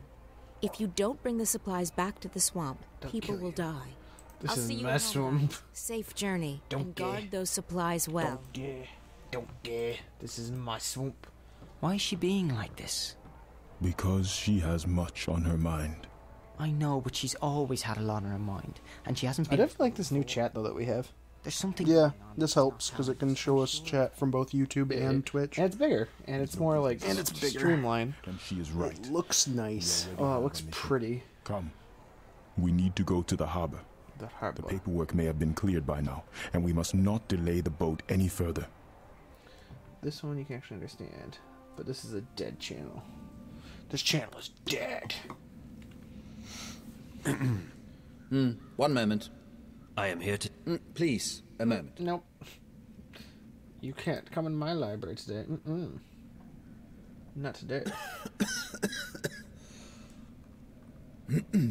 If you don't bring the supplies back to the swamp, people will die. This I'll is see you my at home, swamp. guys. Safe journey. Don't and dare. guard those supplies well. Don't dare. This is my swamp. Why is she being like this? Because she has much on her mind. I know, but she's always had a lot on her mind, and she hasn't I been. definitely like this new chat though that we have. There's something. Yeah, this helps because it can show us chat from both YouTube and Twitch. And it's bigger, and it's more like And it's bigger. streamlined. And she is right. It looks nice. Oh, it looks pretty. Come. We need to go to the harbor. The harbor. The paperwork may have been cleared by now, and we must not delay the boat any further. This one you can actually understand, but this is a dead channel. This channel is dead. One moment. I am here to... Please, a moment. Nope. You can't come in my library today. Not today.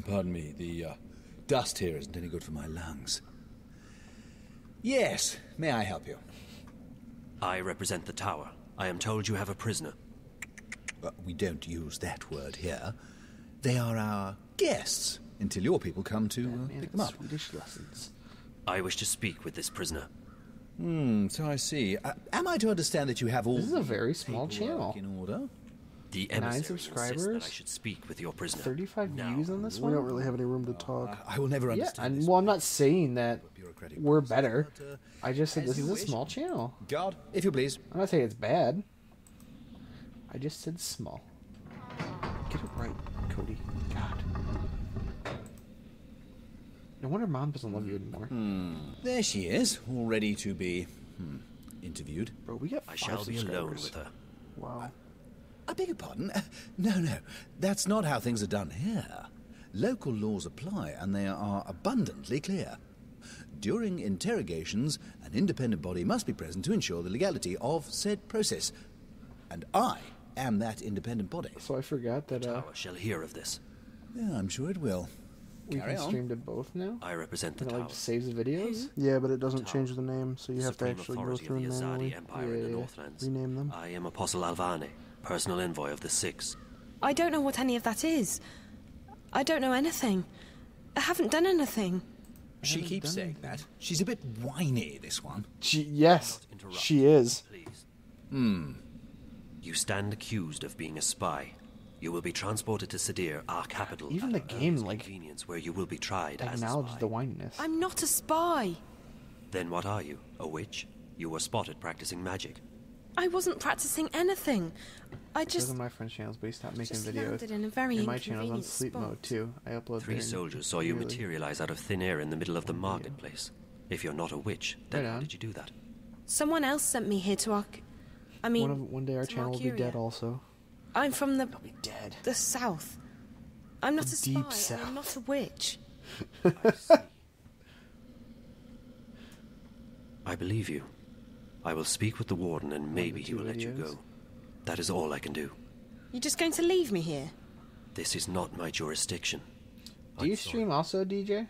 Pardon me, the dust here isn't any good for my lungs. Yes, may I help you? I represent the tower. I am told you have a prisoner. We don't use that word here. They are our guests, until your people come to pick them up. Swedish lessons. I wish to speak with this prisoner. So I see. Am I to understand that you have all... This is a very small channel. In order? The 9 subscribers. that I should speak with your prisoner. 35 views on this one. We don't really have any room to talk. I will never understand. Well, I'm not saying that we're better. I just said this is a small channel. God, if you please. I'm not saying it's bad. I just said small. Get it right, Cody. God. No wonder Mom doesn't love you anymore. There she is, all ready to be interviewed. Bro, we got 5 I shall be alone with her. Wow. I beg your pardon? No, that's not how things are done here. Local laws apply, and they are abundantly clear. During interrogations, an independent body must be present to ensure the legality of said process. And I am that independent body. So I forgot that, The tower shall hear of this. Yeah, I'm sure it will. we Carry can on. stream to both now? I represent the And it, tower. like, saves the videos? Yeah, but it doesn't change the name, so you have to Supreme actually go authority through of and the Azadi manually Empire in the Northlands. rename them. I am Apostle Alvane, personal envoy of the Six. I don't know what any of that is. I don't know anything. I haven't done anything. She keeps saying that. She's a bit whiny, this one. Yes, she is. You stand accused of being a spy. You will be transported to Sadir, our capital. Even the game, like, convenience where you will be tried as a acknowledges spy. the whininess. I'm not a spy. Then what are you? A witch? You were spotted practicing magic. I wasn't practicing anything. I Those just... are my friend's channels, but he stopped making just videos. landed in a very And my channel's on inconvenient sleep spot. mode too. I upload 3 there soldiers saw you really- materialize out of thin air in the middle of the marketplace. If you're not a witch, then Right how on. did you do that? Someone else sent me here to Ark... I mean... One day our to channel will be Arcuria. dead also. I'm from the... dead. The south. I'm not The a spy, deep and south. I'm not a witch. I believe you. I will speak with the warden and maybe he will let you go. That is all I can do. You're just going to leave me here? This is not my jurisdiction. Do you stream also, DJ?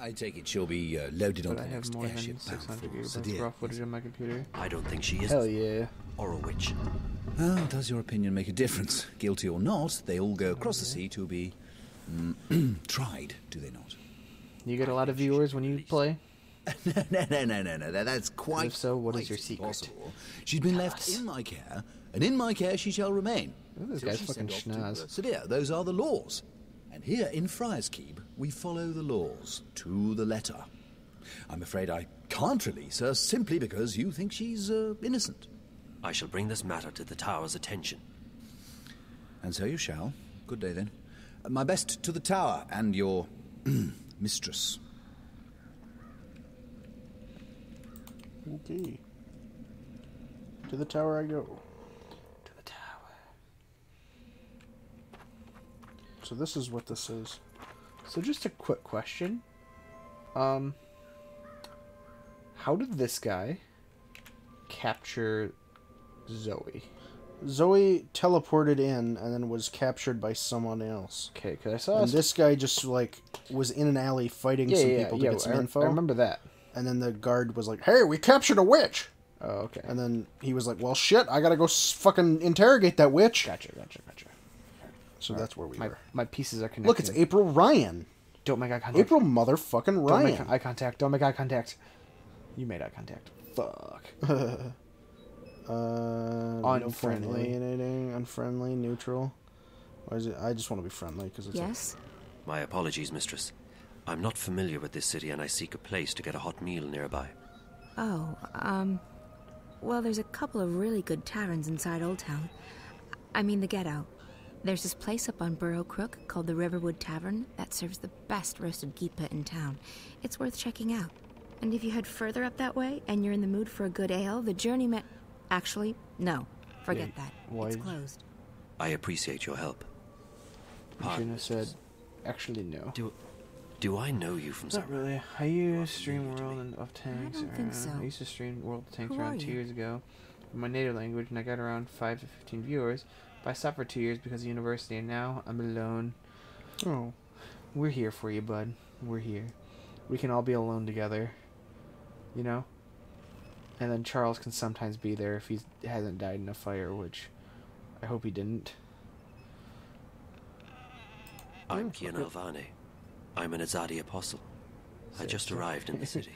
I take it she'll be loaded But onto I the have next more than airship bound 600 for gigabytes Sadir. of raw footage on my computer. I don't think she is. Hell yeah. Or a witch. Well, does your opinion make a difference? Guilty or not, they all go across the sea to be tried, do they not? You get a lot of viewers when you play? No. That's quite. If so, what is quite your secret? impossible. She's been left in my care, and in my care she shall remain. Ooh, this till guy's she's fucking sent off to, schnoz. Sadir. Those are the laws. And here in Friar's Keep, we follow the laws to the letter. I'm afraid I can't release her simply because you think she's innocent. I shall bring this matter to the tower's attention. And so you shall. Good day, then. My best to the tower and your mistress. Okay. To the tower I go. To the tower. So this is what this is. So just a quick question. How did this guy capture Zoe? Zoe teleported in and then was captured by someone else. Okay, because I saw and this guy just like was in an alley fighting some people to get some info. I remember that. And then the guard was like, "Hey, we captured a witch." Oh, okay. And then he was like, "Well, shit, I gotta go fucking interrogate that witch." Gotcha. So that's where we were. My pieces are connected. Look, it's April Ryan. Don't make eye contact. April motherfucking Ryan. Don't make eye contact. Don't make eye contact. You made eye contact. Fuck. Unfriendly. Unfriendly, neutral. Why is it? I just want to be friendly because it's. Yes? My apologies, mistress. I'm not familiar with this city and I seek a place to get a hot meal nearby. Oh, well, there's a couple of really good taverns inside Old Town. I mean, the Ghetto. There's this place up on Burrow Crook called the Riverwood Tavern that serves the best roasted geepa in town. It's worth checking out. And if you head further up that way and you're in the mood for a good ale, the journeyman... Actually, no. Forget that. Why It's did you- closed. I appreciate your help. You shouldn't have said, actually, no. Do I know you from Not somewhere? really. I used Stream World of Tanks. I don't think so. I used to stream World of Tanks Who are around 2 you? years ago in my native language, and I got around 5 to 15 viewers. But I stopped for 2 years because of university, and now I'm alone. Oh. We're here for you, bud. We're here. We can all be alone together. You know? And then Charles can sometimes be there if he hasn't died in a fire, which I hope he didn't. I'm Kian Alvane. I'm an Azadi apostle. I just arrived in the city.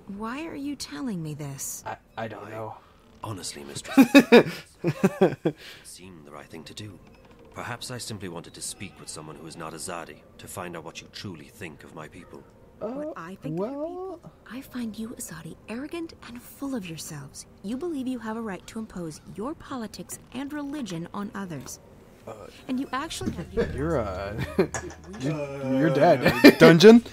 Why are you telling me this? I don't know. Honestly, mistress, it seemed the right thing to do. Perhaps I simply wanted to speak with someone who is not Azadi to find out what you truly think of my people. What I think of your people? I find you, Azadi, arrogant and full of yourselves. You believe you have a right to impose your politics and religion on others. And you actually have You're You're dead. Dungeon?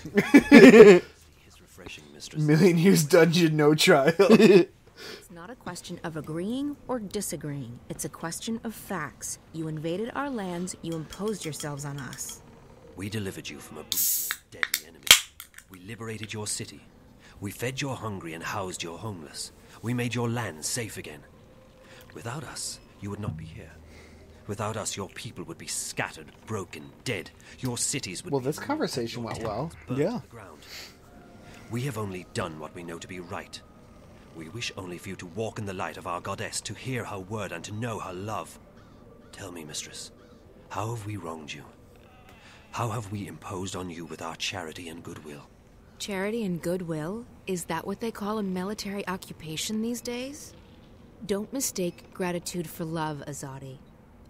Million Years Dungeon, no trial. It's not a question of agreeing or disagreeing. It's a question of facts. You invaded our lands, you imposed yourselves on us. We delivered you from a brutal, deadly enemy. We liberated your city. We fed your hungry and housed your homeless. We made your land safe again. Without us, you would not be here. Without us, your people would be scattered, broken, dead. Your cities would Well, be this conversation went well. burned Yeah. to the ground. We have only done what we know to be right. We wish only for you to walk in the light of our goddess, to hear her word and to know her love. Tell me, mistress, how have we wronged you? How have we imposed on you with our charity and goodwill? Charity and goodwill? Is that what they call a military occupation these days? Don't mistake gratitude for love, Azadi.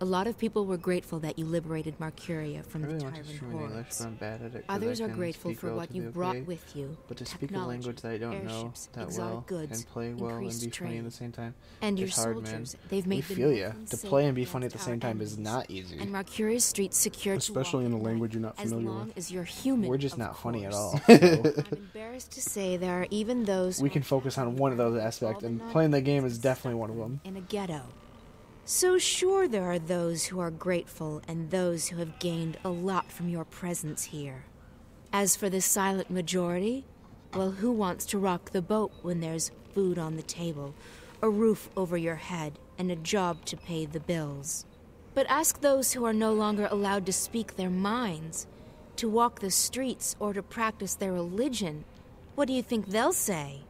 A lot of people were grateful that you liberated Marcuria from I really the want to tyrant stream in English, hordes. but I'm bad at it. 'cause Others I are can grateful speak for what relatively you brought okay, with you. But to speak a Technology, language that I don't know airships, that exotic well goods, and play well and be increased funny at the trade. same time, And your it's hard, soldiers, man. they've made We the feel ya. north and To south play and be against funny at the our same time is enemies. not easy. And Marcuria's streets secure Especially to in walk a language you're not as familiar long with. as you're human. We're just of not funny at course. all. I'm embarrassed to say there are even those We can focus on one of those aspects, and playing the game is definitely one of them. in a ghetto. So sure, there are those who are grateful and those who have gained a lot from your presence here. As for the silent majority, well, who wants to rock the boat when there's food on the table, a roof over your head, and a job to pay the bills? But ask those who are no longer allowed to speak their minds, to walk the streets, or to practice their religion. What do you think they'll say?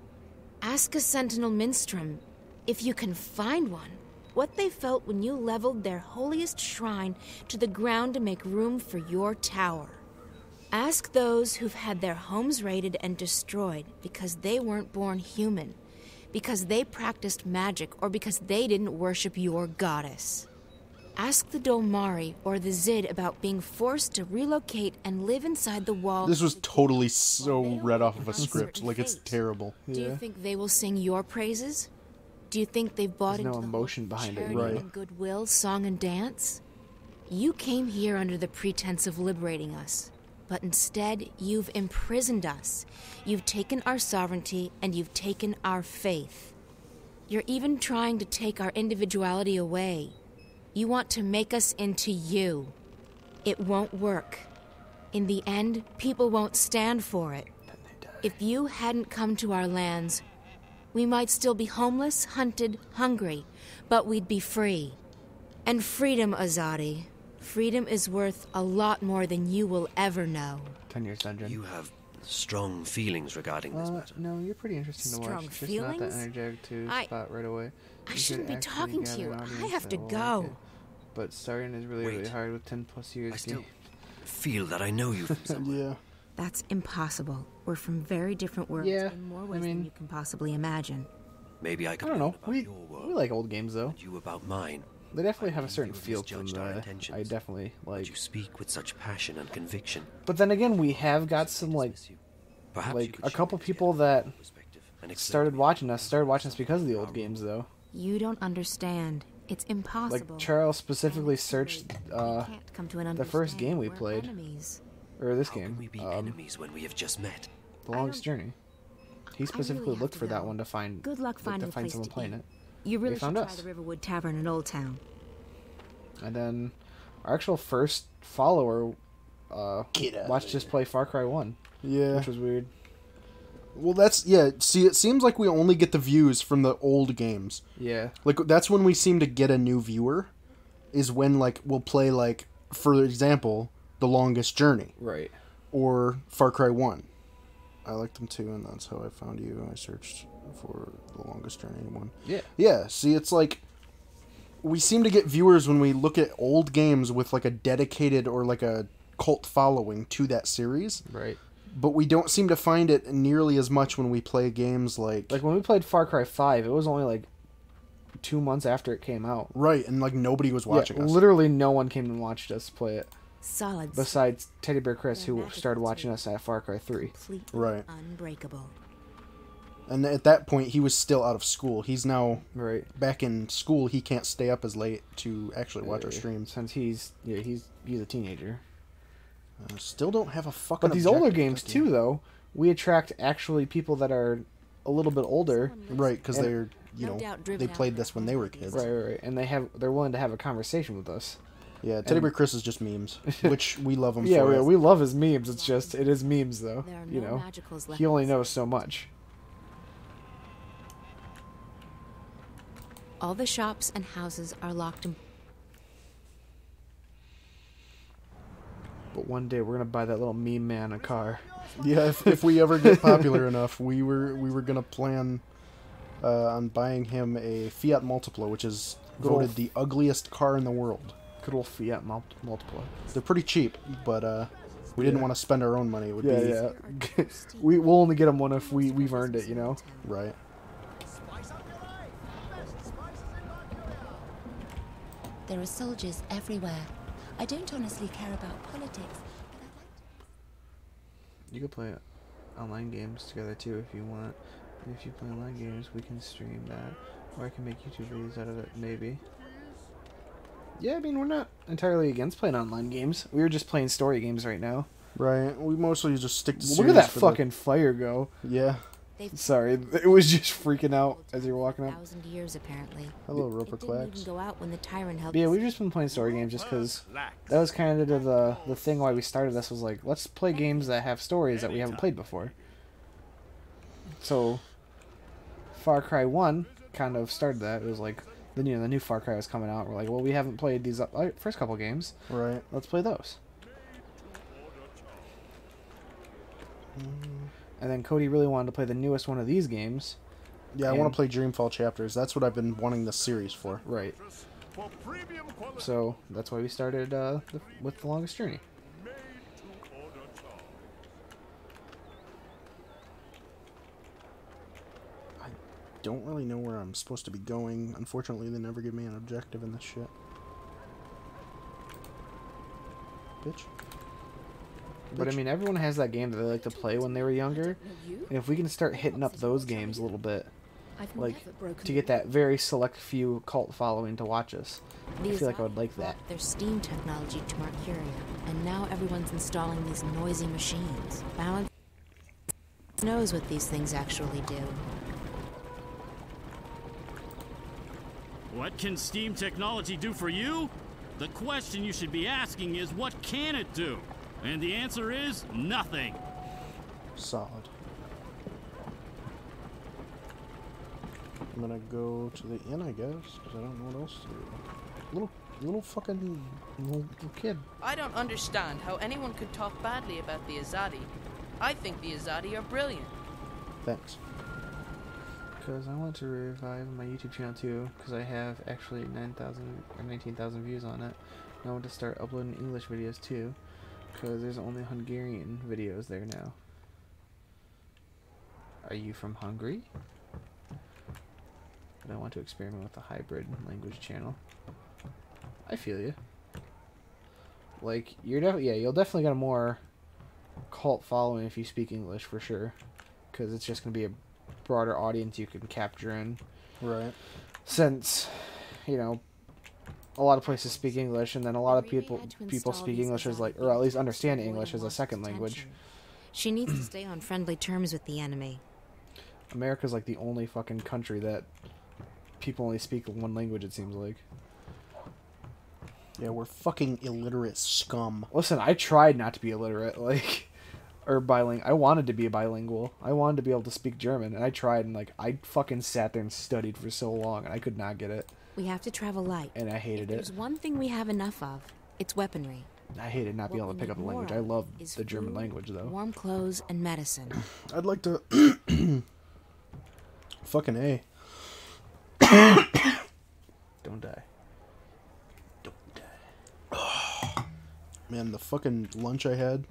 Ask a sentinel minstrel, if you can find one, what they felt when you leveled their holiest shrine to the ground to make room for your tower. Ask those who've had their homes raided and destroyed because they weren't born human, because they practiced magic, or because they didn't worship your goddess. Ask the Dolmari or the Zid about being forced to relocate and live inside the walls. This was totally so read off of a script. Like, it's terrible. Do you think they will sing your praises? Do you think they've bought There's no into emotion behind it, charity right? and goodwill, song and dance? You came here under the pretense of liberating us, but instead you've imprisoned us. You've taken our sovereignty and you've taken our faith. You're even trying to take our individuality away. You want to make us into you. It won't work. In the end, people won't stand for it. If you hadn't come to our lands, we might still be homeless, hunted, hungry, but we'd be free. And freedom, Azadi. Freedom is worth a lot more than you will ever know. 10 years dungeon. You have strong feelings regarding this matter. No, you're pretty interesting to watch. Strong Just not feelings? that energetic to spot right away. I You shouldn't could be actually talking to gather you. an I audience have to that will go. like it. But starting is really, really hard with 10 plus years. I still feel that I know you from somewhere. Yeah. That's impossible. We're from very different worlds in more ways than you can possibly imagine. Maybe I could I don't know. learn about your world, We like old games though. and you about mine. They definitely have a certain you have feel to them misjudged our that intentions. I definitely like. You speak with such passion and conviction. But then again, we have got some like a couple people that started watching us because of the old games though. You don't understand. It's impossible. Like Charles specifically searched come to an the first game we We're played, enemies. or this How can game, we be enemies when we have just met? The Longest Journey. He specifically have looked to for that go. one to find. Good luck finding a place someone to playing eat. it. You really They should found try us. the Riverwood Tavern in Old Town. And then our actual first follower watched us play Far Cry 1. Yeah. Which was weird. Well, see, it seems like we only get the views from the old games. Yeah. Like, that's when we seem to get a new viewer, is when, like, we'll play, like, for example, The Longest Journey. Right. Or Far Cry 1. I like them too, and that's how I found you. I searched for The Longest Journey 1. Yeah. Yeah, see, it's like, we seem to get viewers when we look at old games with, like, a dedicated or, like, a cult following to that series. Right. But we don't seem to find it nearly as much when we play games like... Like, when we played Far Cry 5, it was only, like, 2 months after it came out. Right, and, like, nobody was watching us. Literally no one came and watched us play it. Solids. Besides Teddy Bear Chris, who started watching us at Far Cry 3. Right. Unbreakable. And at that point, he was still out of school. He's now back in school. He can't stay up as late to actually watch our streams. Since he's a teenager. Still don't have a fucking. But these older games too, though, we attract actually people that are a little bit older, right? Because they're they played this when they were kids, right, and they're willing to have a conversation with us. Yeah, Teddy Bear Chris is just memes, which we love him for. Yeah, we love his memes. It's just it is memes though. You know, he only knows so much. All the shops and houses are locked in. But one day we're gonna buy that little meme man a car. Yeah, if we ever get popular enough, we were gonna plan on buying him a Fiat Multipla, which is voted the ugliest car in the world. Good old Fiat Multipla. They're pretty cheap, but we didn't want to spend our own money. It would be we'll only get him one if we've earned it, you know. Right. There are soldiers everywhere. I don't honestly care about politics. You could play online games together too if you want. If you play online games, we can stream that, or I can make YouTube videos out of it, maybe. Yeah, I mean, we're not entirely against playing online games. We were just playing story games right now. Right. We mostly just stick to. Look at that fucking fire go. Yeah. Sorry, it was just freaking out as you were walking up. 1,000 years apparently. Hello, Roper It didn't even Clacks. go out when the tyrant helped. Yeah, we've just been playing story games just because that was kind of the thing why we started this, was like, let's play games that have stories that we haven't played before. So, Far Cry 1 kind of started that. It was like, the new Far Cry was coming out. We're like, well, we haven't played these first couple games. Right. Let's play those. And then Cody really wanted to play the newest one of these games. Yeah, I want to play Dreamfall Chapters. That's what I've been wanting this series for. Right. So that's why we started with The Longest Journey. I don't really know where I'm supposed to be going. Unfortunately, they never give me an objective in this shit. Bitch. But I mean, everyone has that game that they like to play when they were younger. And if we can start hitting up those games a little bit, like to get that very select few cult following to watch us, I feel like I would like that. Their steam technology to Mercuria, and now everyone's installing these noisy machines. Balance knows what these things actually do. What can steam technology do for you? The question you should be asking is, what can it do? And the answer is nothing. Solid. I'm gonna go to the inn, I guess, because I don't know what else to do. Little fucking little kid. I don't understand how anyone could talk badly about the Azadi. I think the Azadi are brilliant. Thanks. Because I want to revive my YouTube channel too, because I have actually 9,000 or 19,000 views on it. And I want to start uploading English videos too, because there's only Hungarian videos there now. Are you from Hungary? But I want to experiment with a hybrid language channel. I feel you. Like, you'll definitely get a more cult following if you speak English for sure, because it's just gonna be a broader audience you can capture in. Right. Since, you know, a lot of places speak English, and then a lot of people speak English as like, or at least understand English as a second language. She needs to stay on friendly terms with the enemy. America's like the only fucking country that people only speak one language, it seems like. Yeah, we're fucking illiterate scum. Listen, I tried not to be illiterate, like, or bilingual. I wanted to be bilingual. I wanted to be able to speak German, and I tried, and, like, I fucking sat there and studied for so long, and I could not get it. We have to travel light. And I hated it. There's one thing we have enough of. It's weaponry. I hated not being able to pick up the language. I love the German language, though. Warm clothes and medicine. I'd like to... Fucking A. Don't die. Man, the fucking lunch I had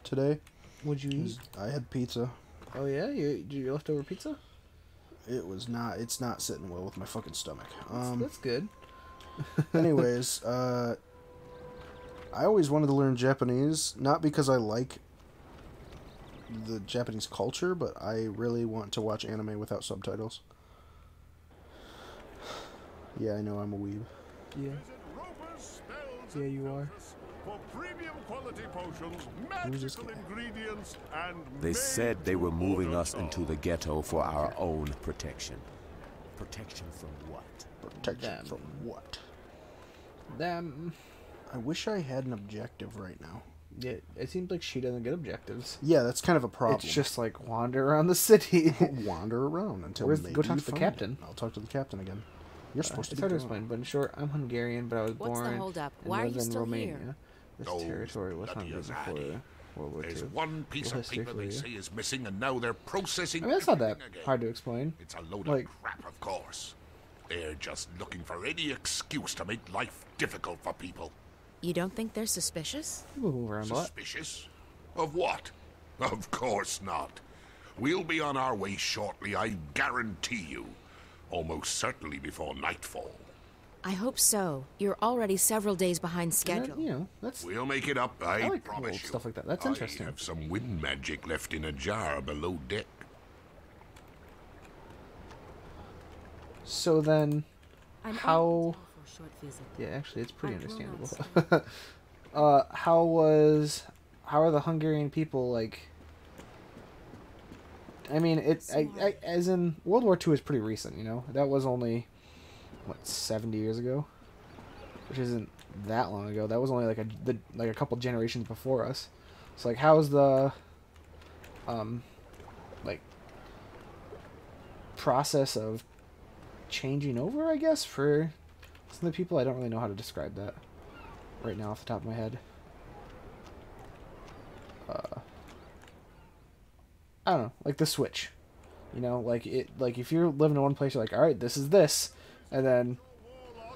today. What'd you eat? I had pizza. Oh yeah, you leftover pizza? It was not. It's not sitting well with my fucking stomach. That's good. Anyways, I always wanted to learn Japanese, not because I like the Japanese culture, but I really want to watch anime without subtitles. Yeah, I know I'm a weeb. Yeah. Yeah, you are. For premium quality potions, magical ingredients, and They said they were moving us into the ghetto for our own protection. Protection from what? Protection from what? Them. I wish I had an objective right now. Yeah, it seems like she doesn't get objectives. Yeah, that's kind of a problem. It's just like wander around the city. Wander around until Where's, maybe go talk you to the find captain. it. I'll talk to the captain again. You're supposed to It's be hard to gone. explain, but in short, I'm Hungarian, but I was What's the born holdup? and Why are live you in still Romania. here? This Those territory was bloody hungry before Azadi. World War II. There's one piece Little of paper history they for say you. is missing, and now they're processing. I mean, that's not that everything again. hard to explain. It's a load Like- of crap, of course. They're just looking for any excuse to make life difficult for people. You don't think they're suspicious? People move around a lot. Suspicious? Of what? Of course not. We'll be on our way shortly, I guarantee you. Almost certainly before nightfall. I hope so. You're already several days behind schedule. You know, that's... We'll make it up, I like promise old you. stuff like that. That's interesting. I have some wind magic left in a jar below deck. So then, how... For a short visit. Yeah, actually, it's pretty understandable. understandable. How are the Hungarian people, like... I mean, as in, World War II is pretty recent, you know? That was only, what, 70 years ago? Which isn't that long ago. That was only, like, a couple generations before us. So, like, how's the, like, process of changing over, I guess, for some of the people? I don't really know how to describe that right now off the top of my head. I don't know, like the Switch, you know, like if you're living in one place, you're like, all right, this is this, and then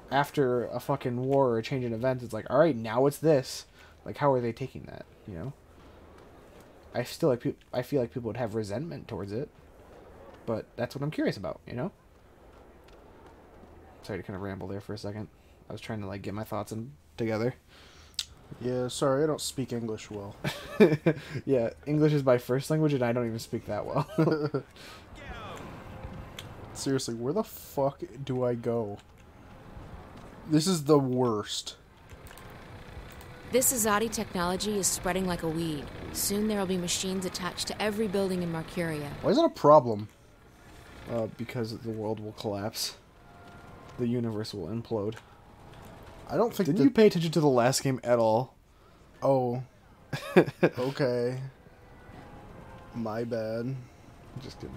after a fucking war or a change in events, it's like, all right, now it's this. Like, how are they taking that? You know, I feel like people would have resentment towards it, but that's what I'm curious about. You know. Sorry to kind of ramble there for a second. I was trying to like get my thoughts together. Yeah, sorry, I don't speak English well. Yeah, English is my first language, and I don't even speak that well. Seriously, where the fuck do I go? This is the worst. This Azadi technology is spreading like a weed. Soon there will be machines attached to every building in Mercuria. Why is that a problem? Because the world will collapse. The universe will implode. I don't think. Didn't you pay attention to the last game at all? Oh. Okay. My bad. Just kidding.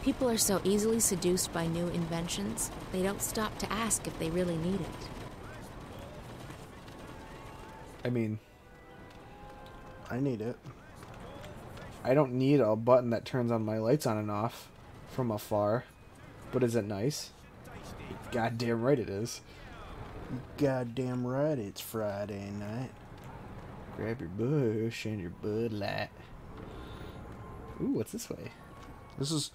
People are so easily seduced by new inventions, they don't stop to ask if they really need it. I mean, I need it. I don't need a button that turns on my lights on and off from afar. But is it nice? Goddamn right it is. Goddamn right it's Friday night. Grab your bush and your Bud Light. Ooh, what's this way? This is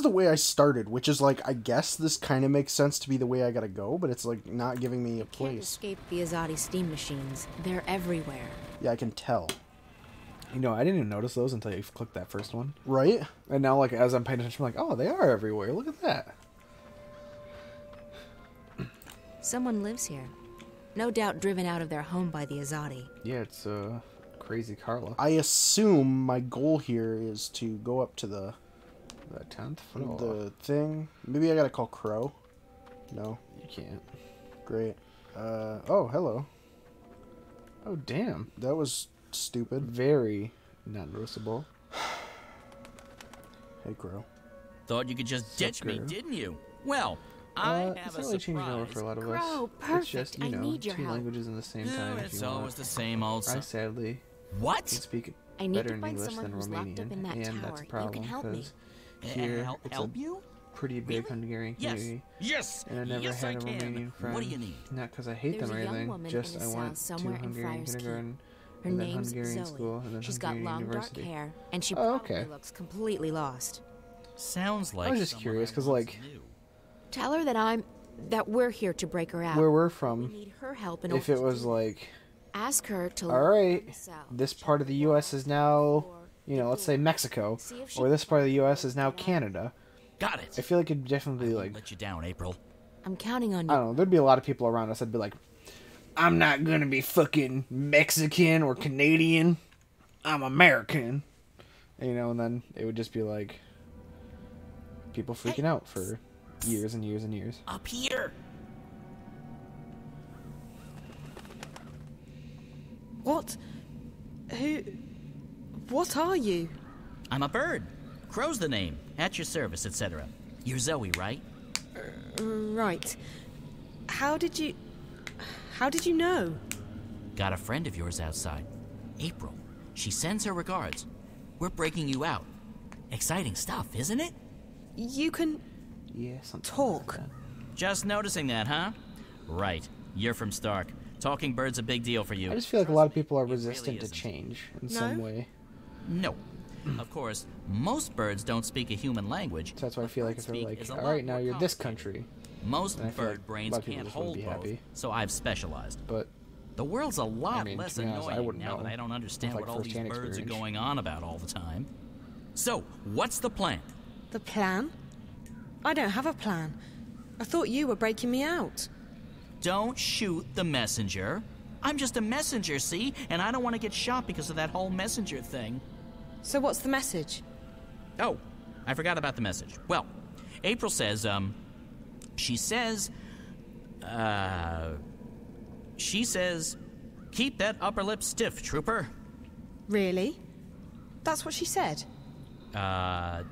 the way I started, which is like, I guess this kind of makes sense to be the way I gotta go, but it's like not giving me a Can't place. escape the Azadi steam machines. They're everywhere. Yeah, I can tell. You know, I didn't even notice those until you clicked that first one. Right? And now, like, as I'm paying attention, I'm like, oh, they are everywhere. Look at that. Someone lives here. No doubt driven out of their home by the Azadi. Yeah, it's crazy Carla. I assume my goal here is to go up to the 10th floor. the thing. Maybe I gotta call Crow. No. You can't. Great. Oh, hello. Oh, damn. That was stupid. Very not noticeable. Hey, Crow. Thought you could just ditch me, didn't you? Well, I have it's a not really surprise. changing over for a lot of us. Crow, It's perfect. just, I you know, need your two help. languages in the same time. if It's you always want. the same old. I sadly What? can speak I need better to in find English someone than who's locked up Romanian, in that and tower. that's a You problem can help me. because here it's help a you? pretty big Hungarian Yes. community. Yes. And I never Yes, had I a can. Romanian friend. What do you need? Not because I hate There's them or a young anything. woman Just in a I cell went to somewhere in Hungarian Friar's Keep. kindergarten, Her and then name's Hungarian Zoe. school, and then She's got Hungarian long university. dark hair, and she Oh, probably okay. looks completely lost. Sounds like I was just curious because, like, Tell her that we're here to break her out. where we're We from, need her help in if order it to was do it. like, Ask her to all right, this part of the U.S. is now, you know, let's say Mexico, or this part of the U.S. is now Canada. Got it. I feel like it'd definitely like. Let you down, April. I'm counting on you. I don't know. There'd be a lot of people around us that'd be like, I'm not gonna be fucking Mexican or Canadian. I'm American. You know, and then it would just be like people freaking out for years and years and years. Up here. What? What are you? I'm a bird. Crow's the name. At your service, etc. You're Zoe, right? Right. How did you know? Got a friend of yours outside. April. She sends her regards. We're breaking you out. Exciting stuff, isn't it? You can talk. Just noticing that, huh? Right. You're from Stark. Talking bird's a big deal for you. I just feel like a lot of people are resistant to change in some way. No. Of course, most birds don't speak a human language. So that's why I feel like if they're Speak like, is a all lot right, now more you're this country. Most then I feel bird like a brains lot of people can't just wouldn't hold be both, happy. so I've specialized. But the world's a lot mean, less to be honest, I annoying wouldn't now that know. I don't understand With, like, what all these first-hand birds are experience. going on about all the time. So, what's the plan? The plan? I don't have a plan. I thought you were breaking me out. Don't shoot the messenger. I'm just a messenger, see? And I don't want to get shot because of that whole messenger thing. So what's the message? Oh, I forgot about the message. Well, April says, she says, keep that upper lip stiff, trooper. Really? That's what she said? No.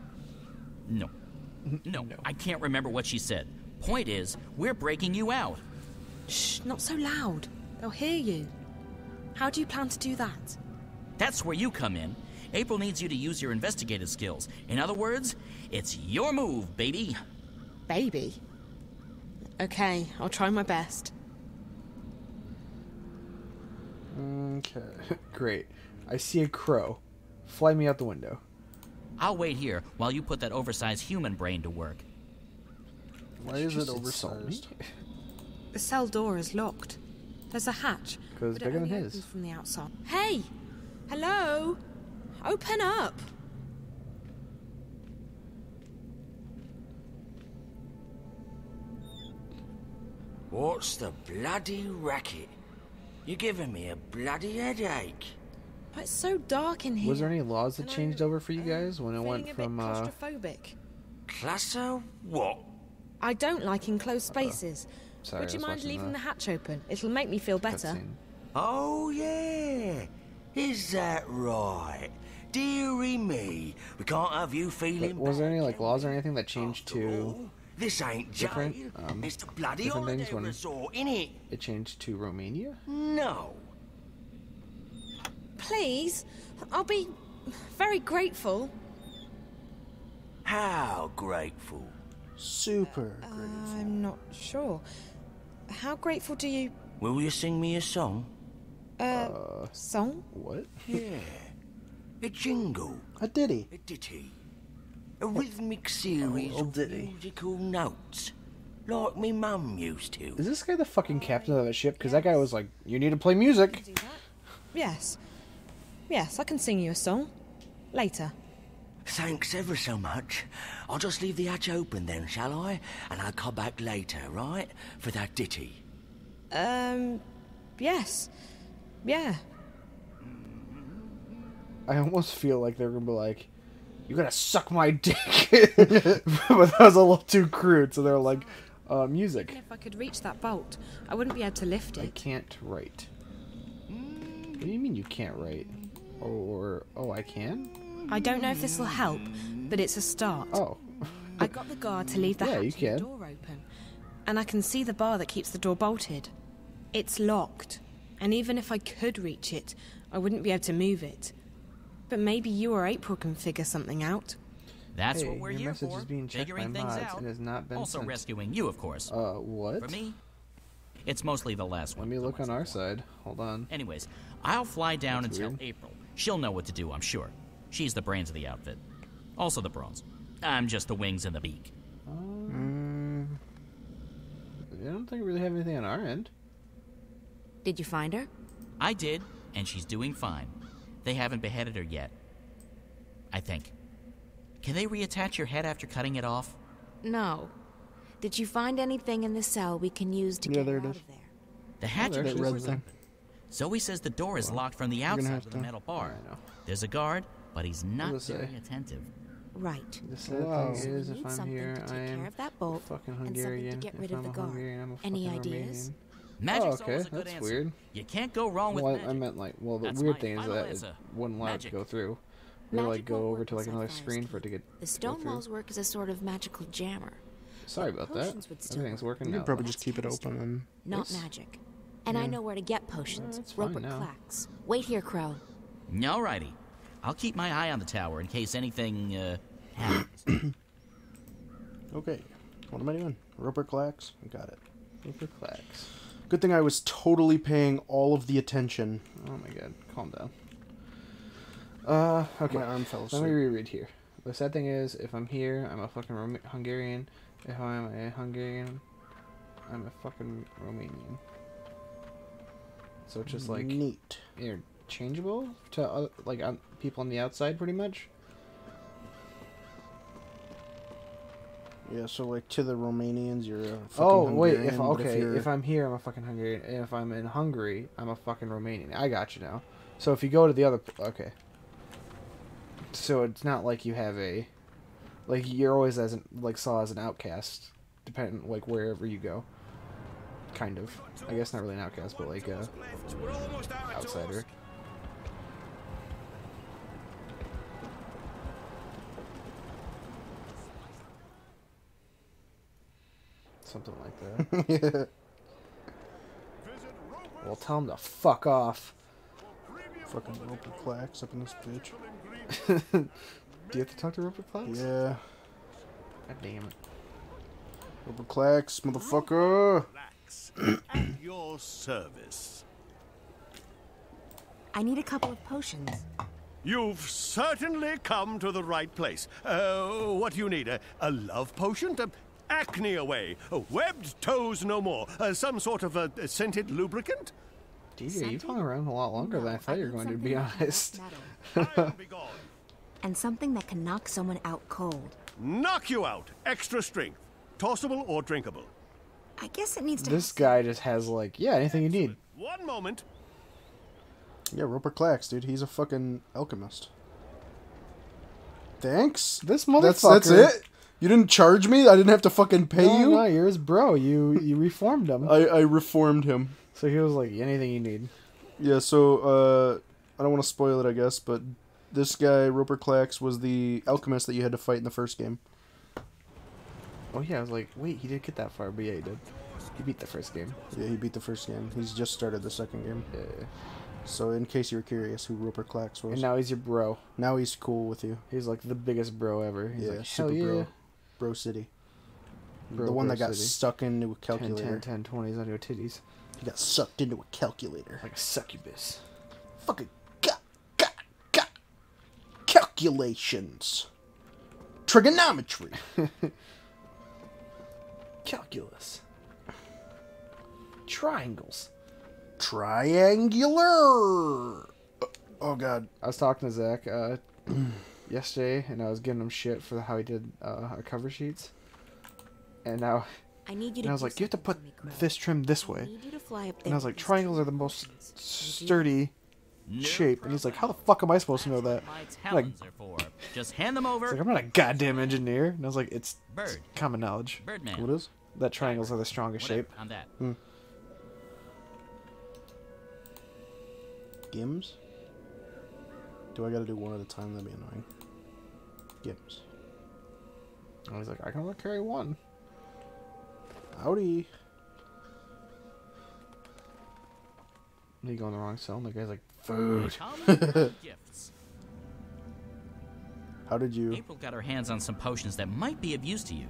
No, I can't remember what she said. Point is, we're breaking you out. Shh, not so loud. They'll hear you. How do you plan to do that? That's where you come in. April needs you to use your investigative skills. In other words, it's your move, baby. Baby? Okay, I'll try my best. Okay, great. I see a crow. Fly me out the window. I'll wait here while you put that oversized human brain to work. Why is it Just insult me? oversized? The cell door is locked. There's a hatch. 'Cause it's but it bigger than only his. opens from the outside. Hey! Hello? Open up! What's the bloody racket? You're giving me a bloody headache. It's so dark in here. Was there any laws that changed over for you guys when it Feeling went a from bit claustrophobic. Classo what? I don't like enclosed spaces. Sorry, Would you I was mind watching leaving the the hatch open? It'll make me feel better. cutscene. Oh yeah. Is that right? Dearie me, we can't have you But feeling was there bad. any like laws or anything that changed to This ain't different, jail. um, It's the bloody different holiday things when resort, innit? it changed to Romania? No. Please, I'll be very grateful. How grateful. Super. I'm not sure. How grateful do you... Will you sing me a song? Song? What? Yeah. A jingle. A ditty. A ditty. A rhythmic series of musical notes. Like me mum used to. Is this guy the fucking captain of the ship? Because that guy was like, you need to play music. Yes. Yes, I can sing you a song. Later. Thanks ever so much. I'll just leave the hatch open then, shall I? And I'll come back later, right? For that ditty. Yes. Yeah. I almost feel like they're gonna be like, "You gotta suck my dick," but that was a little too crude. So they're like, Music. Even if I could reach that bolt, I wouldn't be able to lift it. I can't write. What do you mean you can't write? Oh, I can? I don't know if this will help, but it's a start. Oh. I got the guard to leave the Yeah, hatch you and the can. door open, and I can see the bar that keeps the door bolted. It's locked, and even if I could reach it, I wouldn't be able to move it. But maybe you or April can figure something out. That's Hey, what we're your here message for. is being checked Figuring by things mods out. and has not been Also sent. rescuing you, of course. What? For me, it's mostly the last one. Let me look on our side. Hold on. Anyways, I'll fly down That's and weird. tell April. She'll know what to do, I'm sure. She's the brains of the outfit. Also the bronze. I'm just the wings and the beak. I don't think we really have anything on our end. Did you find her? I did, and she's doing fine. They haven't beheaded her yet. I think. Can they reattach your head after cutting it off? No. Did you find anything in the cell we can use to Yeah, get there her it out is. of there? The hatch That is red open. thing. Zoe says the door is locked from the gonna outside have with a to- metal bar. I know. There's a guard, but he's not does it very say? attentive. Right. The sad Wow. thing is, We if need I'm something here, to take I care am of that bolt fucking and something to Hungarian. get If rid of I'm the a guard. Hungarian, I'm a Any fucking ideas? Romanian. Magic's okay, always a good that's answer. weird. You can't go wrong with Well, magic. I meant like, well, the That's weird my thing is final that it answer. wouldn't allow it to Magic. go through. They like Magic go won't over work to like on another Fire's screen key. for it to get The go stone through. walls work as a sort of magical jammer. Sorry about that. Potions would still Everything's work. working You now. could probably That's just keep it chemistry, open and Not Yes. magic. And I Yeah. know where to get potions. That's fine Roper now. Clacks. Wait here, Crow. Alrighty. I'll keep my eye on the tower in case anything, happens. Okay. What am I doing? Roper Clacks? Got it. Paper clacks. Good thing I was totally paying all of the attention. Oh my god, calm down. Okay. My arm fell Let me asleep. reread here. The sad thing is, if I'm here, I'm a fucking Hungarian. If I'm a Hungarian, I'm a fucking Romanian. So it's just like Neat. interchangeable to like people on the outside, pretty much. Yeah, so like to the Romanians, you're a fucking Oh wait, Hungarian, but if I'm here, I'm a fucking Hungarian. And if I'm in Hungary, I'm a fucking Romanian. I got you now. So if you go to the other, okay. So it's not like you have a, like you're always saw as an outcast, depending like wherever you go. Kind of. I guess not really an outcast, but like outsider. Something like that. Yeah. Well, tell him to fuck off. Fucking Roper Clacks up in this bitch. Do you have to talk to Roper Clacks? Yeah. God damn it. Roper Clacks, motherfucker. At your service. I need a couple of potions. You've certainly come to the right place. What do you need? A love potion? Acne away. Webbed toes no more. Some sort of a scented lubricant? DJ, you've hung around a lot longer than I thought you were going to, be honest. And something that can knock someone out cold. Knock you out. Extra strength. Tossable or drinkable? I guess it needs to This guy just has like, yeah, anything you need. One moment. Yeah, Roper Clacks, dude. He's a fucking alchemist. Thanks. This motherfucker. That's it. You didn't charge me. I didn't have to fucking pay you. No, you're his bro. You reformed him. I reformed him. So he was like, anything you need. Yeah. So I don't want to spoil it, I guess, but this guy Roper Clacks was the alchemist that you had to fight in the first game. Oh yeah, I was like, wait, he didn't get that far, but yeah, he did. He beat the first game. Yeah, he beat the first game. He's just started the second game. Yeah. So in case you were curious who Roper Clacks was. And now he's your bro. Now he's cool with you. He's like the biggest bro ever. He's yeah, like, super hell yeah. bro. Bro City. Bro, the one bro that got city. stuck into a calculator. 10, 20s on your titties. He got sucked into a calculator. Like a succubus. Fucking got calculations. Trigonometry. Calculus. Triangles. Triangular. Oh god. I was talking to Zach yesterday, and I was giving him shit for how he did our cover sheets. And now, I need you and to I was do like, you have to something put for me, Crow. this trim this I way. need you to fly up And there I was like, with these triangles are the most sturdy shape. And he's like, how the fuck am I supposed to know that? My I'm like, talons are for. Just hand them over. he's like, I'm not a goddamn engineer. And I was like, it's Bird. common knowledge. Birdman. What is? That triangles are the strongest Whatever, shape. on that. Gims? Do I gotta do one at a time? That'd be annoying. Gims. I was like, I can only carry one. Howdy. You go in the wrong cell, and the guy's like, food. Gifts. How did you... April got her hands on some potions that might be of use to you.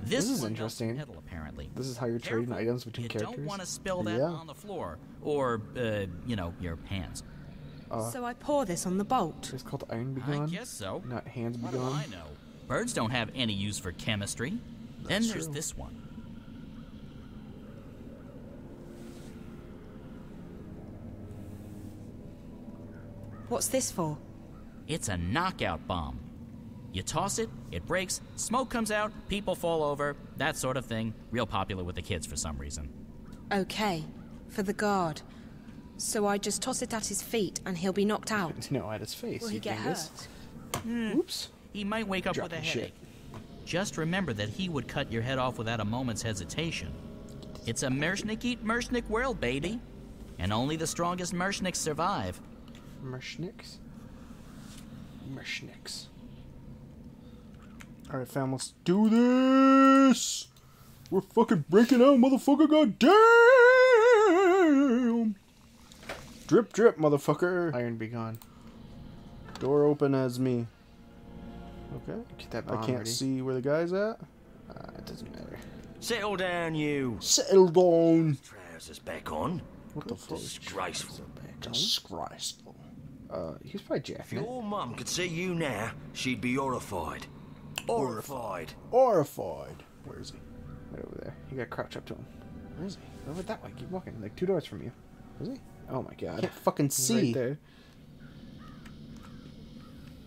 This is one interesting. Metal, apparently. This is how you're trading items between You characters. don't want to spill that on the floor, or you know, your hands. So I pour this on the bolt. It's called Iron Be Gone. I guess so. Not Hands Be What do Gone. I know? Birds don't have any use for chemistry. Then there's true. this one. What's this for? It's a knockout bomb. You toss it, it breaks, smoke comes out, people fall over, that sort of thing. Real popular with the kids for some reason. Okay, for the guard. So I just toss it at his feet and he'll be knocked out. No, at his face. Will he you get dingus. hurt? Oops. He might wake up with a Dropping headache. shit. Just remember that he would cut your head off without a moment's hesitation. It's a Mershnik eat Mershnik world, baby. And only the strongest Mershniks survive. Mershniks? Mershniks. Alright, fam, let's do this! We're fucking breaking out, motherfucker, goddamn! Drip, drip, motherfucker. Iron Be Gone. Door open as me. Okay. Get that I bomb can't ready. see where the guy's at. It doesn't matter. Settle down, you. Settle down. Trousers back on. What the fuck? Disgraceful. Disgraceful. He's probably If jacking it. your mum could see you now, she'd be horrified. Horrified. Horrified. Where is he? Right over there. You gotta crouch up to him. Where is he? Over that way. Keep walking. Like 2 doors from you. Is he? Oh my god. I can't fucking He's see. right there.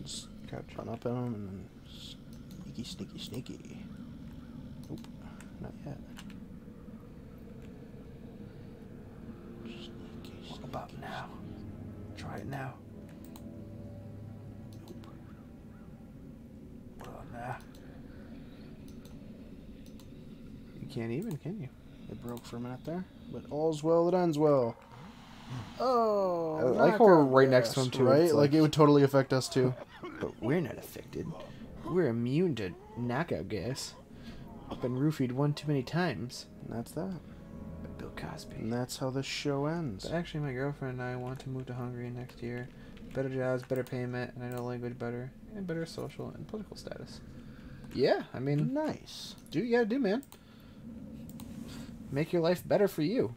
Just run up on him and then sneaky, sneaky, sneaky. Nope, not yet. Sneaky, What about now? Try it now. Nope. What about now? You can't even, can you? It broke for a minute there, but all's well that ends well. Oh, I like how we're right next to him, too. Right? It's Like it would totally affect us too. But we're not affected. We're immune to knockout gas. Been roofied one too many times. And that's that. By Bill Cosby. And that's how this show ends. But actually, my girlfriend and I want to move to Hungary next year. Better jobs, better payment, and I know language better, and better social and political status. Yeah, I mean... Nice. Do what you gotta do, man. Make your life better for you.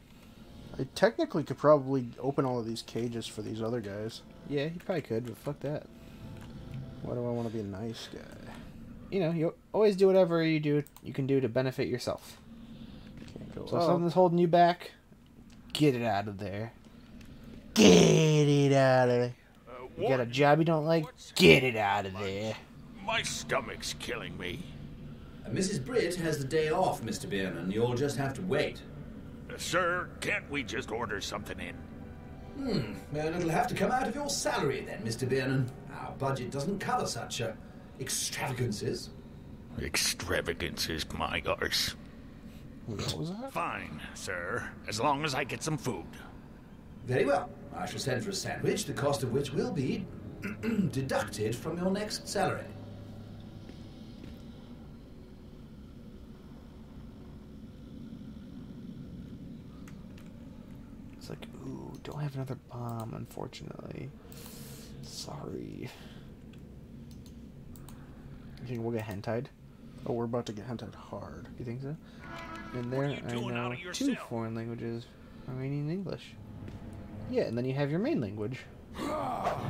I technically could probably open all of these cages for these other guys. Yeah, you probably could, but fuck that. Why do I want to be a nice guy? You know, you always do whatever you can do to benefit yourself. Can't go So if up. something's holding you back, get it out of there. Get it out of there. You got a job you don't like, get it out of there. My stomach's killing me. Mrs. Britt has the day off, Mr. Bierman. You'll just have to wait. Sir, can't we just order something in? Well, it'll have to come out of your salary then, Mr. Bierman. Our budget doesn't cover such extravagances. Extravagances, my arse. What was that? Fine, sir, as long as I get some food. Very well. I shall send for a sandwich, the cost of which will be deducted from your next salary. It's like, ooh, don't have another bomb, unfortunately. Sorry. You think we'll get hentied? Oh, we're about to get hunted hard. You think so? In there, I know 2 foreign languages, Armenian and English. Yeah, and then you have your main language.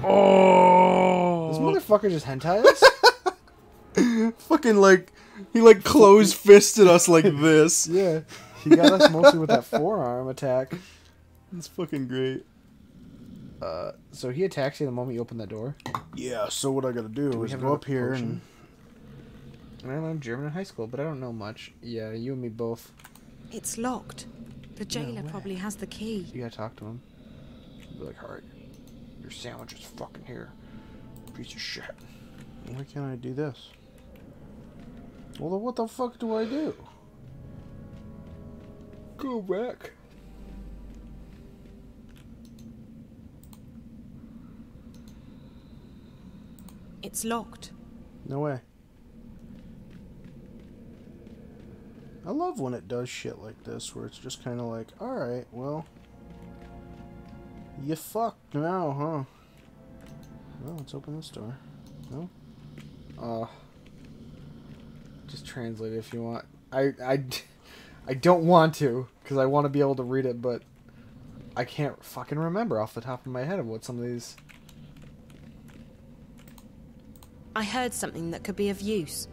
Oh! This motherfucker just hentai us? Fucking like, he like closed fisted us like this. Yeah, he got us mostly with that forearm attack. It's fucking great. So he attacks you the moment you open that door? Yeah, so what I gotta do is go up here and... I'm German in high school, but I don't know much. Yeah, you and me both. It's locked. The jailer probably has the key. You gotta talk to him. Be like, alright, your sandwich is fucking here. Piece of shit. Why can't I do this? Well, then what the fuck do I do? Go back. It's locked. No way. I love when it does shit like this, where it's just kind of like, alright, well, you fucked now, huh? Well, let's open this door. No? Just translate it if you want. I don't want to, because I want to be able to read it, but I can't fucking remember off the top of my head of what some of these... I heard something that could be of use.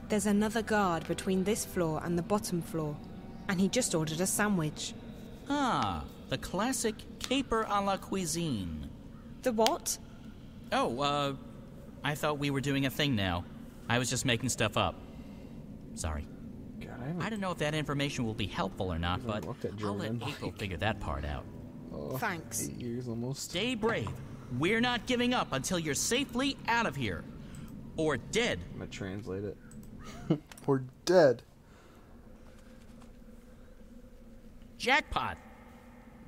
There's another guard between this floor and the bottom floor, and he just ordered a sandwich. Ah, the classic caper a la cuisine. The what? Oh, I thought we were doing a thing now. I was just making stuff up. Sorry. God, I don't know if that information will be helpful or not, but I'll let April figure that part out. Oh, thanks. 8 years almost. Stay brave. We're not giving up until you're safely out of here. Or dead. I'm gonna translate it. Or dead. Jackpot.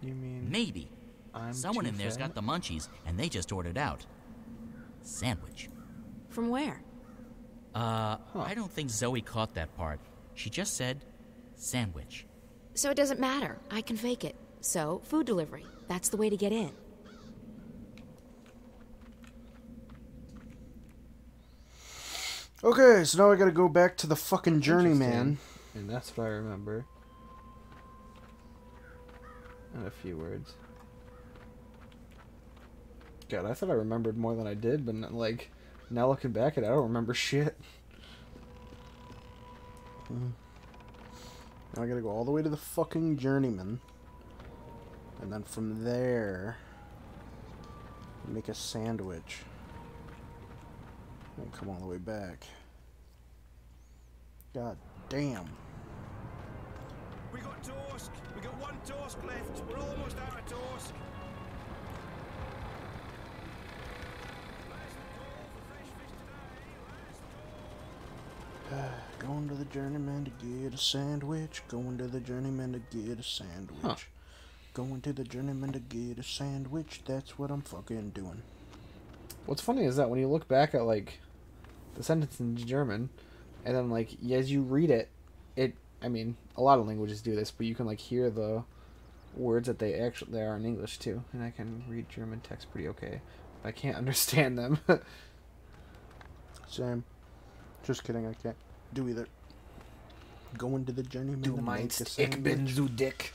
You mean... Maybe. I'm Someone too in there's fat? got the munchies, and they just ordered out. Sandwich. From where? I don't think Zoe caught that part. She just said sandwich. So it doesn't matter. I can fake it. So, food delivery. That's the way to get in. Okay, so now I gotta go back to the fucking journeyman. And that's what I remember. And a few words. God, I thought I remembered more than I did, but like, now looking back at it, I don't remember shit. Now I gotta go all the way to the fucking journeyman. And then from there, make a sandwich. And come all the way back. God damn. We got toast. We got one toast left. We're almost out of toast. Going to the journeyman to get a sandwich. Going to the journeyman to get a sandwich. Huh. Going to the journeyman to get a sandwich. That's what I'm fucking doing. What's funny is that when you look back at like the sentence in German, and then like as you read it, I mean, a lot of languages do this, but you can like hear the words that they are in English too, and I can read German text pretty okay, but I can't understand them. Same. Just kidding, I can't do either. Going to the journeyman Du to make a meinst, ich bin sandwich. so dick.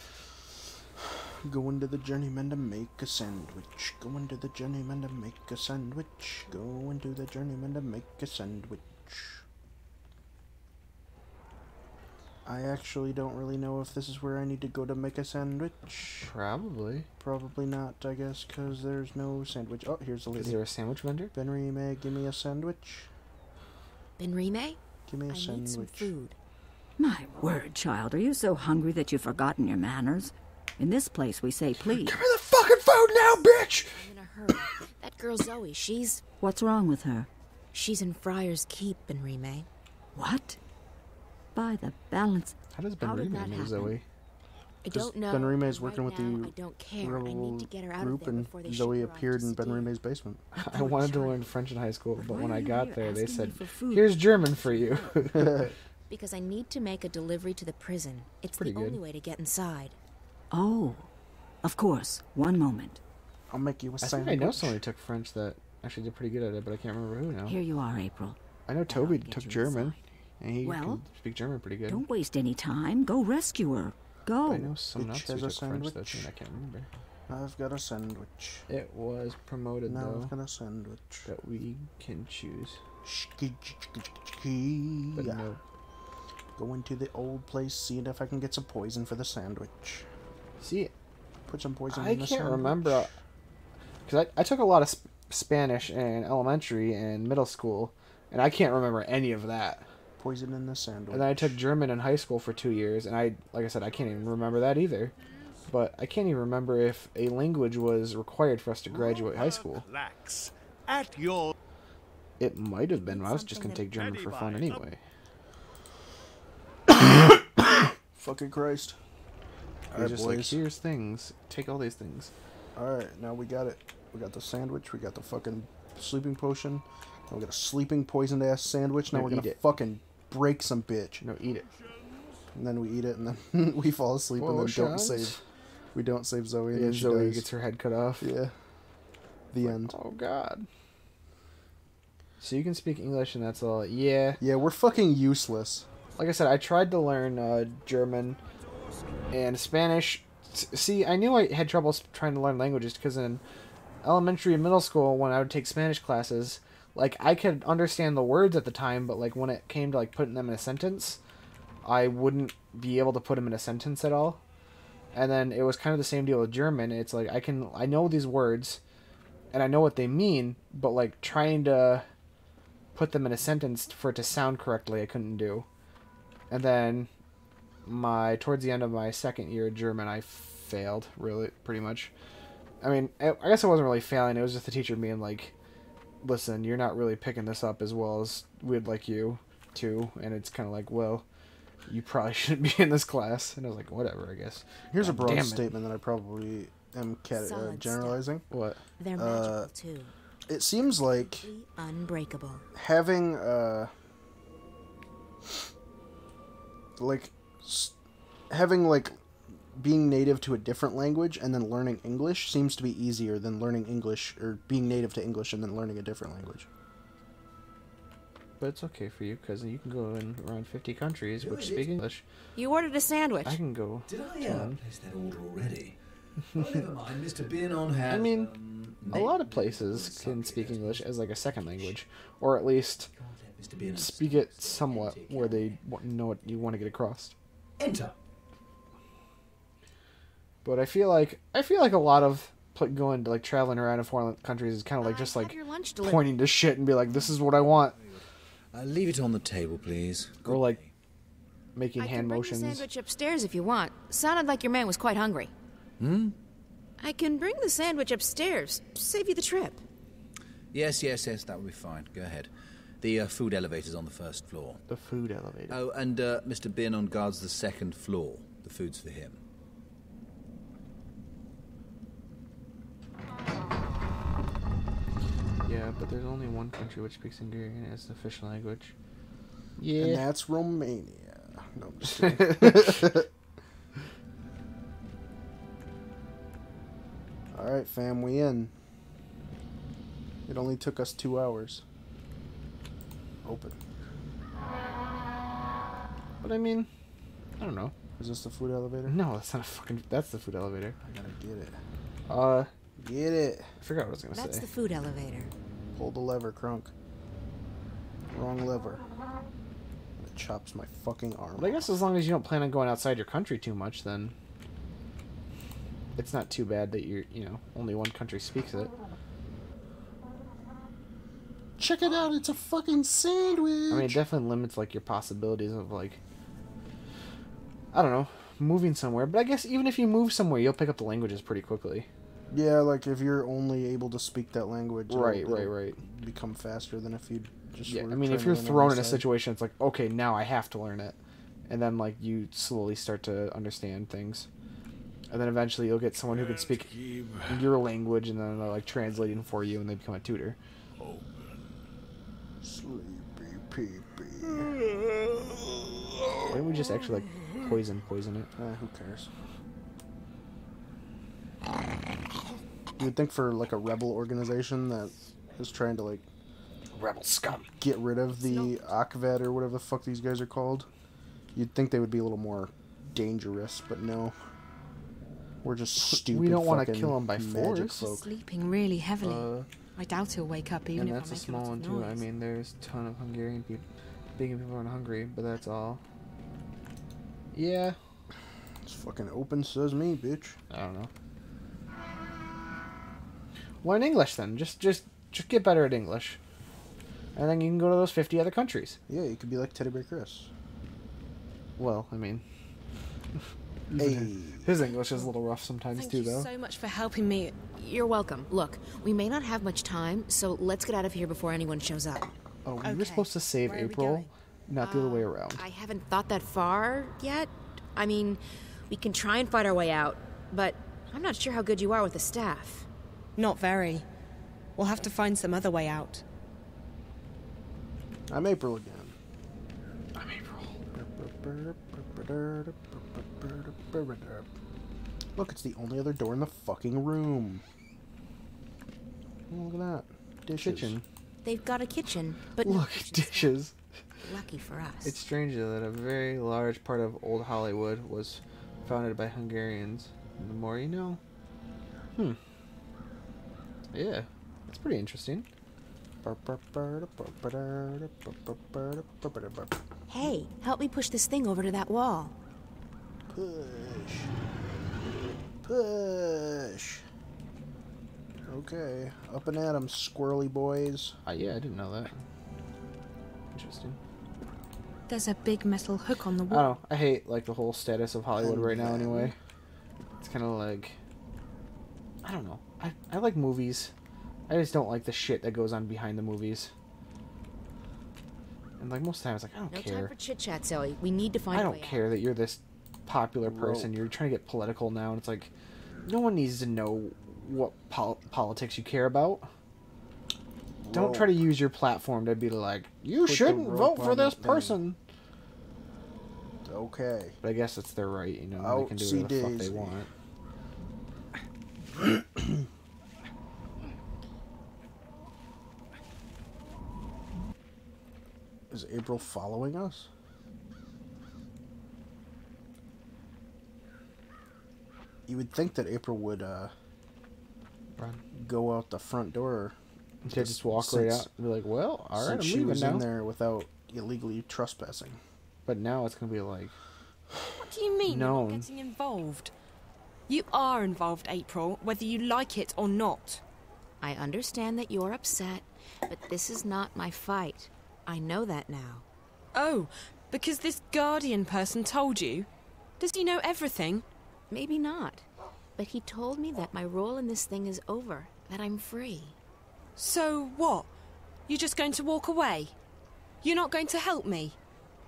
Going to the journeyman to make a sandwich. Going to the journeyman to make a sandwich. Going to the journeyman to make a sandwich. I actually don't really know if this is where I need to go to make a sandwich. Probably. Probably not, I guess, because there's no sandwich. Oh, here's the lady. Is there a sandwich vendor? Ben Rime, give me a sandwich. Ben Rime? Give me a I sandwich. need some food. My word, child, are you so hungry that you've forgotten your manners? In this place, we say please. Give me the fucking food now, bitch! I'm in a hurry. That girl Zoe, she's... What's wrong with her? She's in Friar's Keep, Ben Rime. What? By the balance. How does Ben How did Rime that know happen? Zoe? I don't know. Ben Rime is Right working with now, the I don't care. I rebel need to get her out group, of there and before they Zoe ship her off appeared to in Ben sea. Rime's basement. I wanted to learn French in high school, but when why I are got you there, they asking said, me for food? "Here's German for you." Because I need to make a delivery to the prison. It's Pretty the good. only way to get inside. Oh, of course. One moment. I'll make you a I think sandwich. I know somebody who took French that actually did pretty good at it, but I can't remember who now. Here you are, April. I know Toby took you German, and he Well, can speak German pretty good. Don't waste any time. Go rescue her. Go. I know someone Bitch else who has a took French though, sandwich. too, and I can't remember. I've got a sandwich. It was promoted Now though I've got a sandwich. that we can choose. But Yeah. no. Going to the old place, seeing if I can get some poison for the sandwich. See, Put some poison I in the can't sandwich. remember because I took a lot of Spanish in elementary and middle school, and I can't remember any of that. Poison in the sandwich. And then I took German in high school for 2 years, and like I said, I can't even remember that either. But I can't even remember if a language was required for us to graduate high school. Lax. At your... It might have been. I was just gonna take German for fun anyway. Fucking Christ. He's just like, boys. here's things. Take all these things. Alright, now we got it. We got the sandwich. We got the fucking sleeping potion. Now we got a sleeping poisoned ass sandwich. Now No, we're gonna eat it. fucking break some bitch. No, eat it. And then we eat it, and then we fall asleep, and then don't Potions. save. We don't save Zoe, and Yeah, then she Zoe dies. gets her head cut off. Yeah. The end. Oh god. So you can speak English and that's all. Yeah. Yeah, we're fucking useless. Like I said, I tried to learn German and Spanish. See, I knew I had trouble trying to learn languages because in elementary and middle school, when I would take Spanish classes, like I could understand the words at the time, but like when it came to like putting them in a sentence, I wouldn't be able to put them in a sentence at all. And then it was kind of the same deal with German. It's like I know these words, and I know what they mean, but like trying to put them in a sentence for it to sound correctly, I couldn't do. And then towards the end of my second year of German, I failed, really, pretty much. I mean, I guess I wasn't really failing. It was just the teacher being like, listen, you're not really picking this up as well as we'd like you to. And it's kind of like, well, you probably shouldn't be in this class. And I was like, whatever, I guess. Here's a God broad damn it. statement that I probably am Solid generalizing. What? They're magical too. It seems like Unbreakable. having being native to a different language and then learning English seems to be easier than learning English or being native to English and then learning a different language. But it's okay for you because you can go in around 50 countries which speak English. You ordered a sandwich. I can go. Did I place that order already? Well, never mind. Mr. Biernon has. I mean, a lot of places can speak English as like a second language, or at least speak it somewhat where they know what you want to get across. Enter. But I feel like a lot of going to like traveling around in foreign countries is kind of like just like your lunch delivered. pointing to shit and be like, this is what I want, Leave it on the table, please. or like making I hand can bring motions. the sandwich upstairs if you want. Sounded like your man was quite hungry. Hmm? I can bring the sandwich upstairs. Save you the trip. Yes, that will be fine. Go ahead. The food elevator's on the first floor. The food elevator. Oh, and Mr. Biernon guards the second floor. The food's for him. Yeah, but there's only one country which speaks Hungarian as the official language. Yeah. And that's Romania. No, I'm just kidding. Alright, fam, we in. It only took us 2 hours. Open. But I mean, I don't know. Is this the food elevator? No, that's not a fucking. That's the food elevator. I gotta get it. Get it. I forgot what I was gonna That's say. the food elevator. Pull the lever, Crunk. Wrong lever. It chops my fucking arm. But I guess as long as you don't plan on going outside your country too much, then it's not too bad that only one country speaks it. Check it out, it's a fucking sandwich! I mean, it definitely limits like your possibilities of like, I don't know, moving somewhere. But I guess even if you move somewhere, you'll pick up the languages pretty quickly. Yeah, like if you're only able to speak that language, Right. become faster than if you just. Yeah, were I mean, trying if to you're learn on thrown the in a side. situation, it's like, okay, now I have to learn it, and then like you slowly start to understand things, and then eventually you'll get someone who can speak your language, and then they're like translating for you, and they become a tutor. Sleepy peepee. Why don't we just actually like poison it? Who cares? You would think for like a rebel organization that is trying to like rebel scum get rid of the Akvad or whatever the fuck these guys are called, you'd think they would be a little more dangerous, but no. We're just stupid. We don't want to fucking kill them by magic force. folk. Sleeping really heavily. I doubt he'll wake up even And if that's I a make small a lot one of too. noise. I mean, there's a ton of Hungarian people, speaking people in Hungary, but that's all. Yeah. It's fucking open sesame, bitch. I don't know. Learn English then. Just get better at English, and then you can go to those 50 other countries. Yeah, you could be like Teddy Bear Chris. Well, I mean, hey. His English is a little rough sometimes Thank too, you though. so much for helping me. You're welcome. Look, we may not have much time, so let's get out of here before anyone shows up. Oh, we were supposed to save Where are we April, going? not the other way around. I haven't thought that far yet. I mean, We can try and fight our way out, but I'm not sure how good you are with the staff. Not very. We'll have to find some other way out. I'm April again. I'm April. Look, it's the only other door in the fucking room. Oh, look at that. Dishes. Kitchen. They've got a kitchen, but look, dishes. Lucky for us. It's strange though that a very large part of old Hollywood was founded by Hungarians. The more you know. Yeah, that's pretty interesting. Hey, help me push this thing over to that wall. Push. Okay, up and at 'em, squirrely boys. Yeah, I didn't know that. Interesting. There's a big metal hook on the I wall. don't know. I hate like the whole status of Hollywood right now. Anyway, it's kind of like I don't know. I like movies. I just don't like the shit that goes on behind the movies. And like most times, like I don't care. No time for chit chat, Zoe. We need to find. I don't care that you're this popular person. You're trying to get political now, and it's like no one needs to know what politics you care about. Don't try to use your platform to be like, you shouldn't vote for this person. Okay. But I guess it's their right, you know. They can do whatever the fuck they want. Is April following us? You would think that April would go out the front door. Just walk right out and be like, well, all right, I'm she leaving was now. in there without illegally trespassing. But now it's going to be like... What do you mean you're not getting involved? You are involved, April, whether you like it or not. I understand that you're upset, but this is not my fight. I know that now. Oh, because this Guardian person told you? Does he know everything? Maybe not. But he told me that my role in this thing is over, that I'm free. So what? You're just going to walk away? You're not going to help me?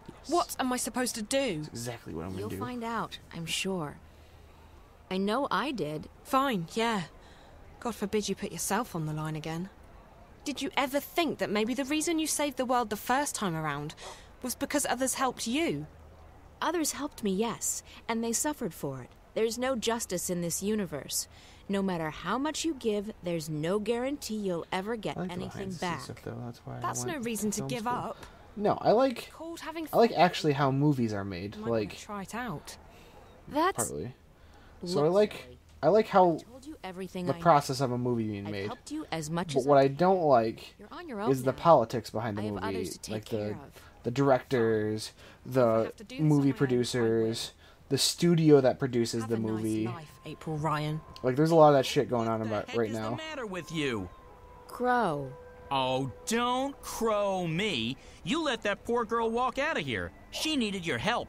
Yes. What am I supposed to do? That's exactly what I'm going to do. You'll find out, I'm sure. I know I did. Fine, yeah. God forbid you put yourself on the line again. Did you ever think that maybe the reason you saved the world the first time around was because others helped you? Others helped me, yes, and they suffered for it. There's no justice in this universe. No matter how much you give, there's no guarantee you'll ever get anything back. Stuff, though. That's why that's no reason to give up. No, I like actually how movies are made. Like try it out. That's partly. So I like how everything the process of a movie being made. Helped you as much but as what I don't like is the now. politics behind the movie, like the directors, the movie producers, the studio that produces the movie. Nice life, April Ryan. Like there's a lot of that shit going on about right now. What's the matter with you? Crow. Oh, don't crow me. You let that poor girl walk out of here. She needed your help.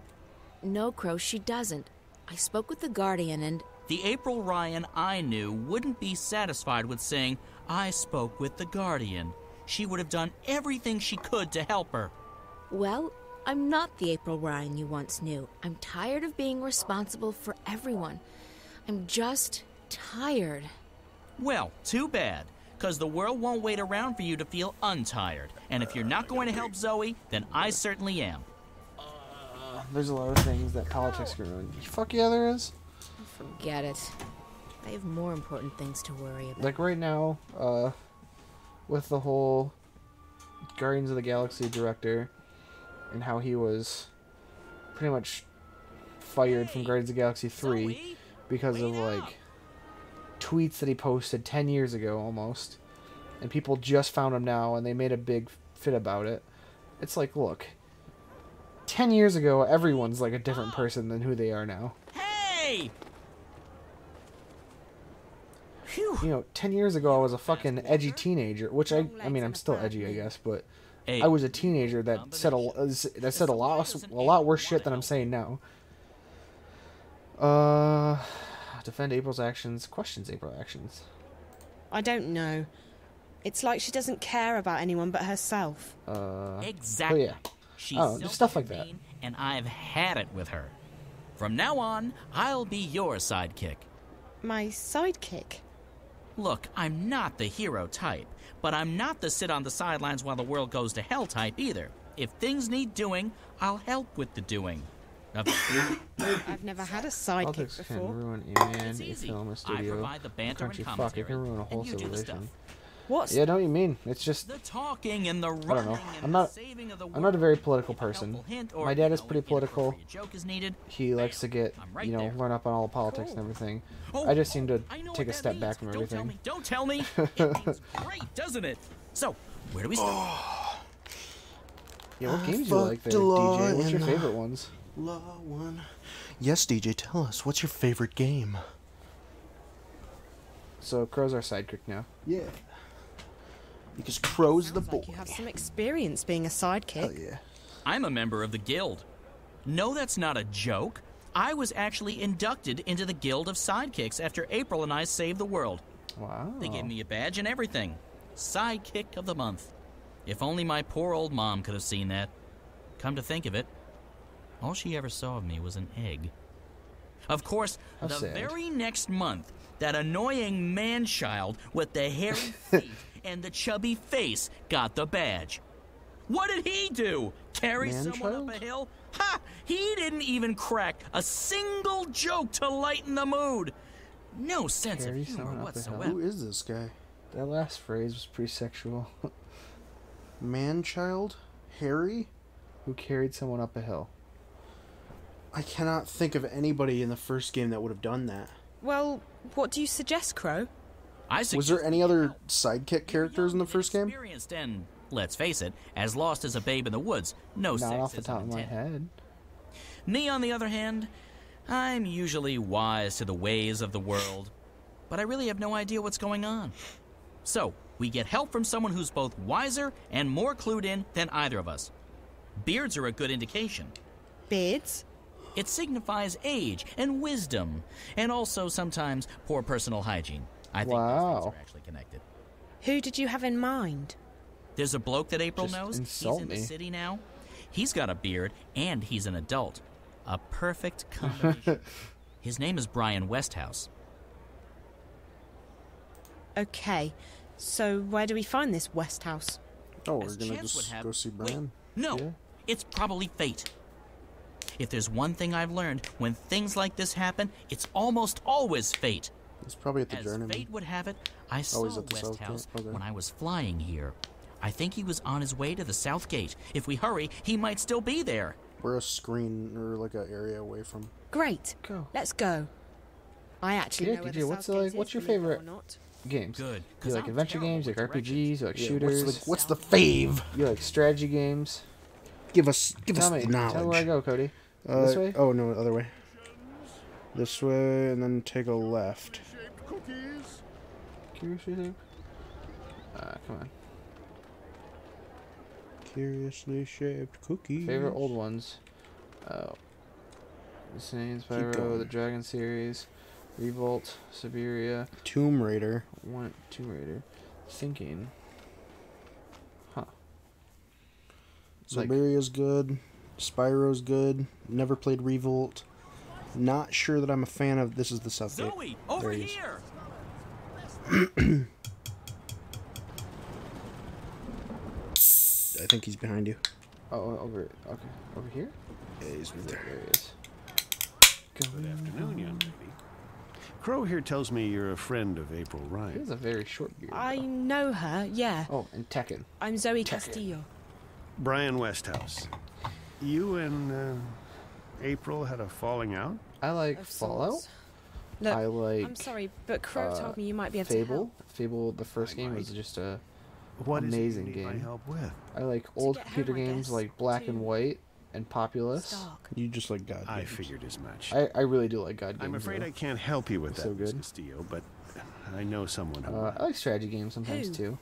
No, Crow, she doesn't. I spoke with the Guardian and... The April Ryan I knew wouldn't be satisfied with saying, I spoke with the Guardian. She would have done everything she could to help her. Well, I'm not the April Ryan you once knew. I'm tired of being responsible for everyone. I'm just tired. Well, too bad, because the world won't wait around for you to feel untired. And if you're not going to help Zoe, then I certainly am. There's a lot of things that politics can ruin. Fuck yeah, there is. Forget it. I have more important things to worry about. Like right now, with the whole Guardians of the Galaxy director and how he was pretty much fired from Guardians of the Galaxy 3 because of like tweets that he posted 10 years ago almost, and people just found him now and they made a big fit about it. It's like, look, 10 years ago everyone's like a different person than who they are now. Hey! You know, 10 years ago I was a fucking edgy teenager, which I mean I'm still edgy I guess, but I was a teenager that said a lot worse shit than I'm saying now. Defend April's actions, questions April's actions. I don't know. It's like she doesn't care about anyone but herself. Exactly. But yeah. She's just stuff like that. And I've had it with her. From now on, I'll be your sidekick. My sidekick? Look, I'm not the hero type, but I'm not the sit on the sidelines while the world goes to hell type either. If things need doing, I'll help with the doing. I've never had a sidekick Politics before. can ruin a man, a film, a studio, provide the banter and country. Fuck, commentary, it can ruin a whole and you do the civilization. What? Yeah, I know what you mean. It's just the talking and the I don't running know. and I'm the not. saving of the I'm not a very political person. hint or, My dad is pretty political. joke is needed. He likes to get, right you know, there. learn up on all the politics and everything. Oh, I just seem to I know take a what that step means. back from everything. Don't tell me. It means great, doesn't it? So, where do we start? Yeah, what games do you like there, DJ? What's your favorite ones? Law one. Yes, DJ, tell us. What's your favorite game? So, Crow's our sidekick now. Yeah. Because Crow's the Sounds boy. like you have some experience being a sidekick. Hell yeah. I'm a member of the Guild. No, that's not a joke. I was actually inducted into the Guild of Sidekicks after April and I saved the world. Wow. They gave me a badge and everything. Sidekick of the month. If only my poor old mom could have seen that. Come to think of it, all she ever saw of me was an egg. Of course, How the sad. very next month, that annoying man-child with the hairy feet and the chubby face got the badge. What did he do? Carry someone up a hill? Ha! He didn't even crack a single joke to lighten the mood. No sense Carry of humor someone up a hill? whatsoever. Who is this guy? That last phrase was pretty sexual. Man-child? Harry? Who carried someone up a hill? I cannot think of anybody in the first game that would have done that. Well, what do you suggest, Crow? Was there any other sidekick characters in the first game? Experienced and, let's face it, as lost as a babe in the woods. No Not sexism off the top of my intended. head. Me, on the other hand, I'm usually wise to the ways of the world, but I really have no idea what's going on. So, we get help from someone who's both wiser and more clued in than either of us. Beards are a good indication. Beards? It signifies age and wisdom, and also sometimes poor personal hygiene. I think those things are actually connected. Who did you have in mind? There's a bloke that April Just knows. insult He's in me. the city now. He's got a beard, and he's an adult. A perfect combination. His name is Brian Westhouse. Okay, so where do we find this Westhouse? Oh, we're As gonna chance would just have- go see Brian? No, Yeah. it's probably fate. If there's one thing I've learned, when things like this happen, it's almost always fate. He's probably at the As journeyman. fate would have it, I saw he's at the South Westhouse Gate. Okay. when I was flying here. I think he was on his way to the South Gate. If we hurry, he might still be there. We're a screen or like an area away from. Great. Go. Let's go. I actually Yeah, know where DJ, the what's South like? Gate What's is, your believe it or favorite not. games? Good, You 'cause like I'm adventure terrible games? You with like RPGs? You like shooters? What's the fave? You like strategy games? Give us Tell the me. knowledge. Tell me where I go, Cody. This way? Oh no, other way. This way, and then take a left. Curiously shaped? Come on. Curiously shaped cookies. Favorite old ones? Oh. Insane Spyro, going. the Dragon series, Revolt, Siberia, Tomb Raider. Tomb Raider. Thinking. Huh. Like- Siberia's good. Spyro's good. Never played Revolt. Not sure that I'm a fan of. This is the South Gate. Zoe, over There he is. here! I think he's behind you. Oh, over. Okay. Over here? Yeah, he's right there. There he is. Good afternoon, young lady. Crow here tells me you're a friend of April He Ryan. has a very short beard. I know her, yeah. Oh, and Tekken. I'm Zoe Castillo. Brian Westhouse. You and April had a falling out? I like Of Fallout. sorts. Look, I like. I'm sorry, but Crow told me you might be able to Fable. help. Fable, the first game was just a What is it you amazing need my game. help with? I like old get computer home, I games guess, like Black to and White and Populous. Stark. You just like God. I games. figured as much. I really do like God games. I'm afraid though. I can't help you with So that, Miss good. Castillo, but I know someone who I like strategy games sometimes Who? too.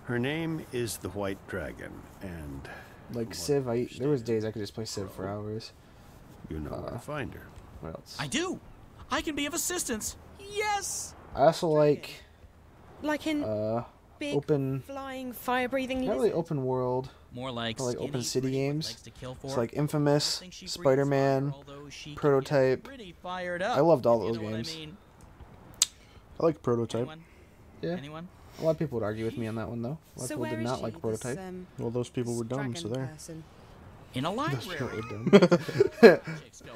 Her name is the White Dragon, and Like Civ, there was days I could just play Civ for hours. you know where to find her. What else? I do! I can be of assistance! Yes! I also like Like in big, open, flying, fire-breathing not really lizard. open world, More like I like skinny, open city pretty, games. likes to kill for. It's like Infamous, Thinks she breathes Spider-Man, fire, although she can get Prototype. pretty fired up, I loved all if you those know what I games. mean. I like Prototype. Anyone? Yeah. Anyone? A lot of people would argue with me on that one, though. A lot of people did not like Prototype. Well, those people were dumb, so there. In a Those people library. were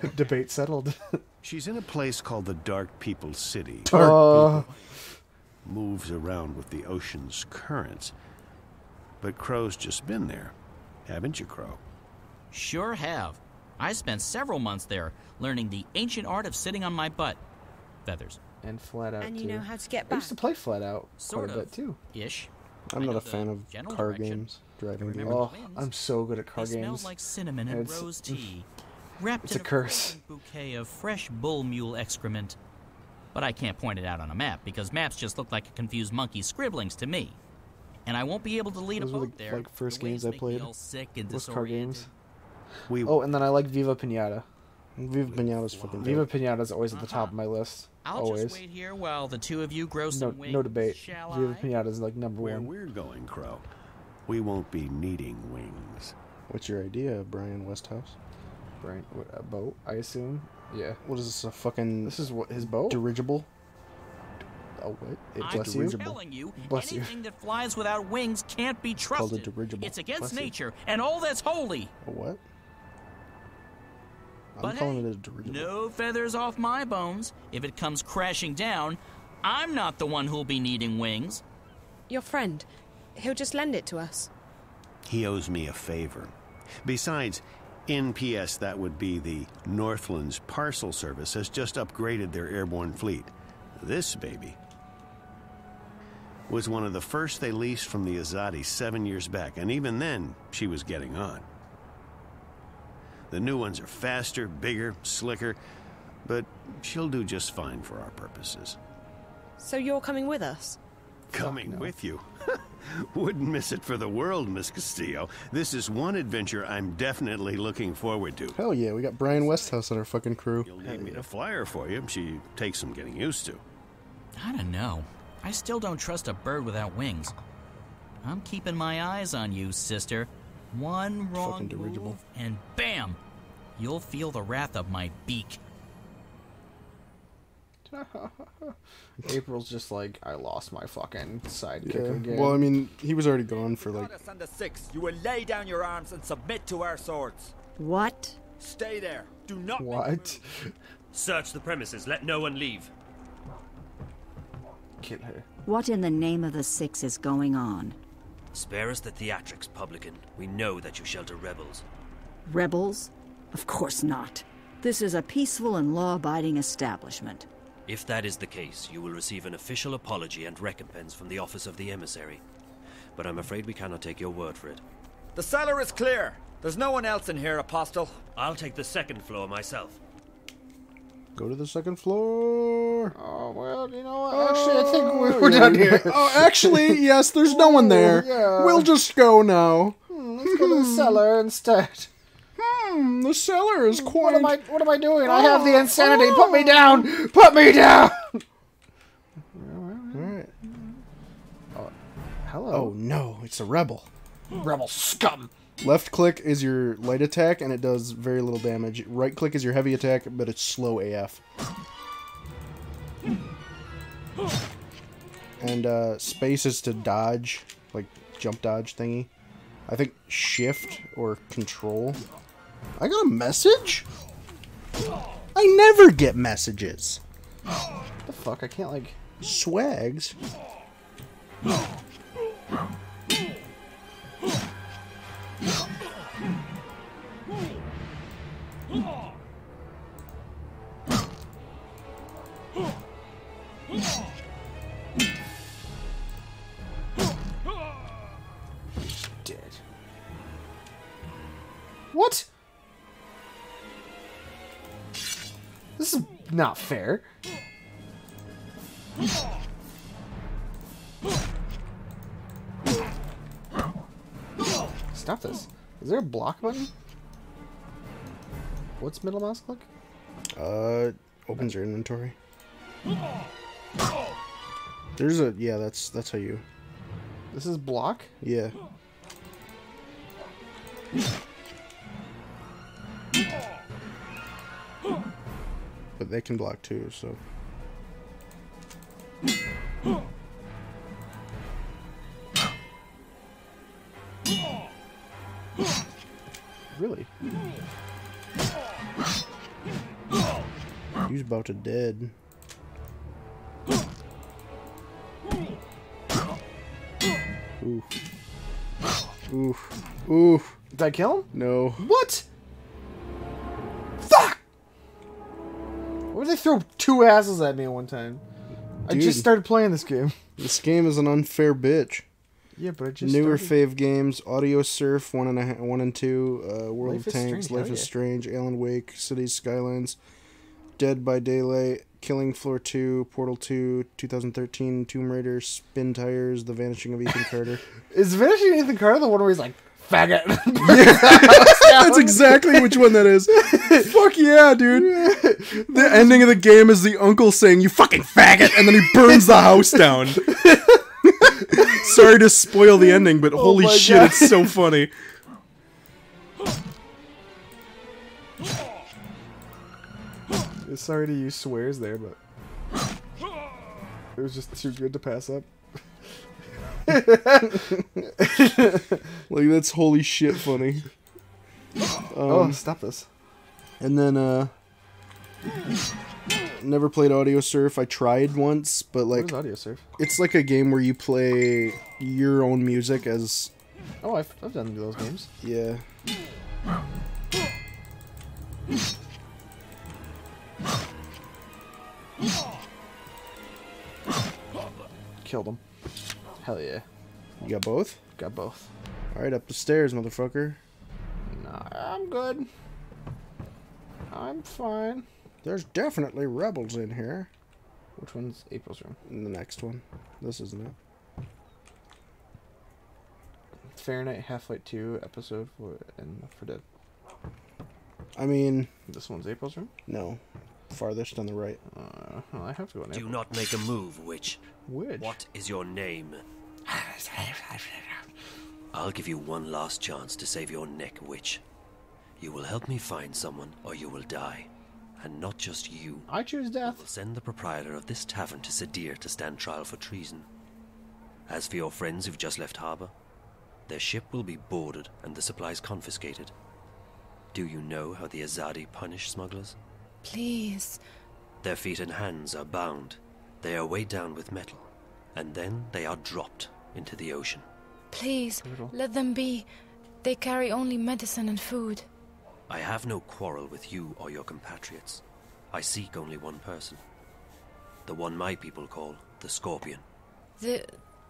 dumb. Debate settled. She's in a place called the Dark People's City. Dark People. Moves around with the ocean's currents. But Crow's just been there. Haven't you, Crow? Sure have. I spent several months there, learning the ancient art of sitting on my butt. Feathers. And Flat Out, And you too. know how to get I back. used to play Flat Out Sort quite a of. bit, too. Ish. I'm I not know a fan the of general car direction. games, driving games. Remember the Oh, winds? I'm so good at car They games. smell like cinnamon and It's- rose tea, wrapped it's in a curse. fragrant bouquet of fresh bull mule excrement. But I can't point it out on a map because maps just look like a confused monkey's scribblings to me. And I won't be able to lead Those a were boat the there. like first The waves games I make me played. all sick and Those car disoriented. games. Oh, and then I like Viva Pinata. Viva Pinata's fucking Viva dope. Pinata's always at the top of my list. I'll always. just wait here while the two of you grow No, some wings. no debate. Shall Viva I? Pinata's like number Where one. we're going, Crow, we won't be needing wings. What's your idea, Brian Westhouse? Brian, a boat, I assume. Yeah. What is this? A fucking? This is what his boat. Dirigible. Oh wait, I'm bless you. telling you, Bless you. anything that flies without wings can't be Called a trusted. dirigible. It's against Bless you. nature and all that's holy. A what? I'm But calling hey, it a dirigible. no feathers off my bones. If it comes crashing down, I'm not the one who'll be needing wings. Your friend, he'll just lend it to us. He owes me a favor. Besides, NPS, that would be the Northlands Parcel Service, has just upgraded their airborne fleet. This baby was one of the first they leased from the Azadi 7 years back, and even then, she was getting on. The new ones are faster, bigger, slicker, but she'll do just fine for our purposes. So you're coming with us? Coming with you? Wouldn't miss it for the world, Miss Castillo. This is one adventure I'm definitely looking forward to. Hell yeah, we got Brian Westhouse on our fucking crew. You'll need me to fly her for you. She takes some getting used to. I don't know. I still don't trust a bird without wings. I'm keeping my eyes on you, sister. One wrong Fucking dirigible. move, and bam! You'll feel the wrath of my beak. April's just like, I lost my fucking sidekick again. Well, I mean, he was already gone for like. And the six, you will lay down your arms and submit to our swords. What? Stay there. Do not. What? Search the premises. Let no one leave. Kill her. What in the name of the Six is going on? Spare us the theatrics, publican. We know that you shelter rebels. Rebels? Of course not. This is a peaceful and law-abiding establishment. If that is the case, you will receive an official apology and recompense from the Office of the Emissary. But I'm afraid we cannot take your word for it. The cellar is clear. There's no one else in here, Apostle. I'll take the second floor myself. Go to the second floor. Oh, well, you know what? Actually, I think We're done here. Oh, actually, yes, there's no one there. yeah. We'll just go now. Let's go to the cellar instead. The cellar is quite. What am I doing? I have the insanity. Put me down. Put me down. Alright. Oh, hello. Oh no, it's a rebel. Rebel scum. Left click is your light attack, and it does very little damage. Right click is your heavy attack, but it's slow AF. And space is to dodge, like jump dodge thingy. I think shift or control. I got a message? I never get messages. What the fuck? I can't like swags. dead. What? This is not fair. Stop this. Is there a block button? What's middle mouse click? Opens your inventory. There's a, yeah, that's how you. This is block? Yeah. But they can block too, so. Really? He's about to dead. Oof. Oof. Oof. Did I kill him? No. What? Fuck! Why did they throw 2 asses at me at one time? Dude, I just started playing this game. This game is an unfair bitch. Yeah, but I just Newer started. fave games: Audio Surf 1 and 2, World Life of is Tanks, Strange, Life hell is yeah. Strange, Alan Wake, Cities Skylines, Dead by Daylight, Killing Floor 2, Portal 2, 2013, Tomb Raider, Spin Tires, The Vanishing of Ethan Carter. Is Vanishing Ethan Carter the one where he's like, faggot? That's exactly which one that is. Fuck yeah, dude. The ending of the game is the uncle saying, "You fucking faggot," and then he burns the house down. Sorry to spoil the ending, but holy my shit, God. it's so funny. Sorry to use swears there, but it was just too good to pass up. Like, that's holy shit funny. Oh, stop this. And then, never played Audio Surf. I tried once, but like, What is Audio Surf? it's like a game where you play your own music as. Oh, I've done those games. Yeah. Killed him. Hell yeah. You got both? Got both. Alright, up the stairs, motherfucker. Nah, I'm good. I'm fine. There's definitely rebels in here. Which one's April's room? In the next one. This isn't it. Fahrenheit Half-Life 2 episode for Dead. I mean... This one's April's room? No. Farthest on the right. Well, I have to go in Do April. not make a move, witch. Witch? What is your name? I'll give you one last chance to save your neck, witch. You will help me find someone, or you will die. And not just you. I choose death. We will send the proprietor of this tavern to Sadir to stand trial for treason. As for your friends who've just left harbor, their ship will be boarded and the supplies confiscated. Do you know how the Azadi punish smugglers? Please. Their feet and hands are bound. They are weighed down with metal, and then they are dropped into the ocean. Please, let them be. They carry only medicine and food. I have no quarrel with you or your compatriots. I seek only one person. The one my people call the Scorpion. The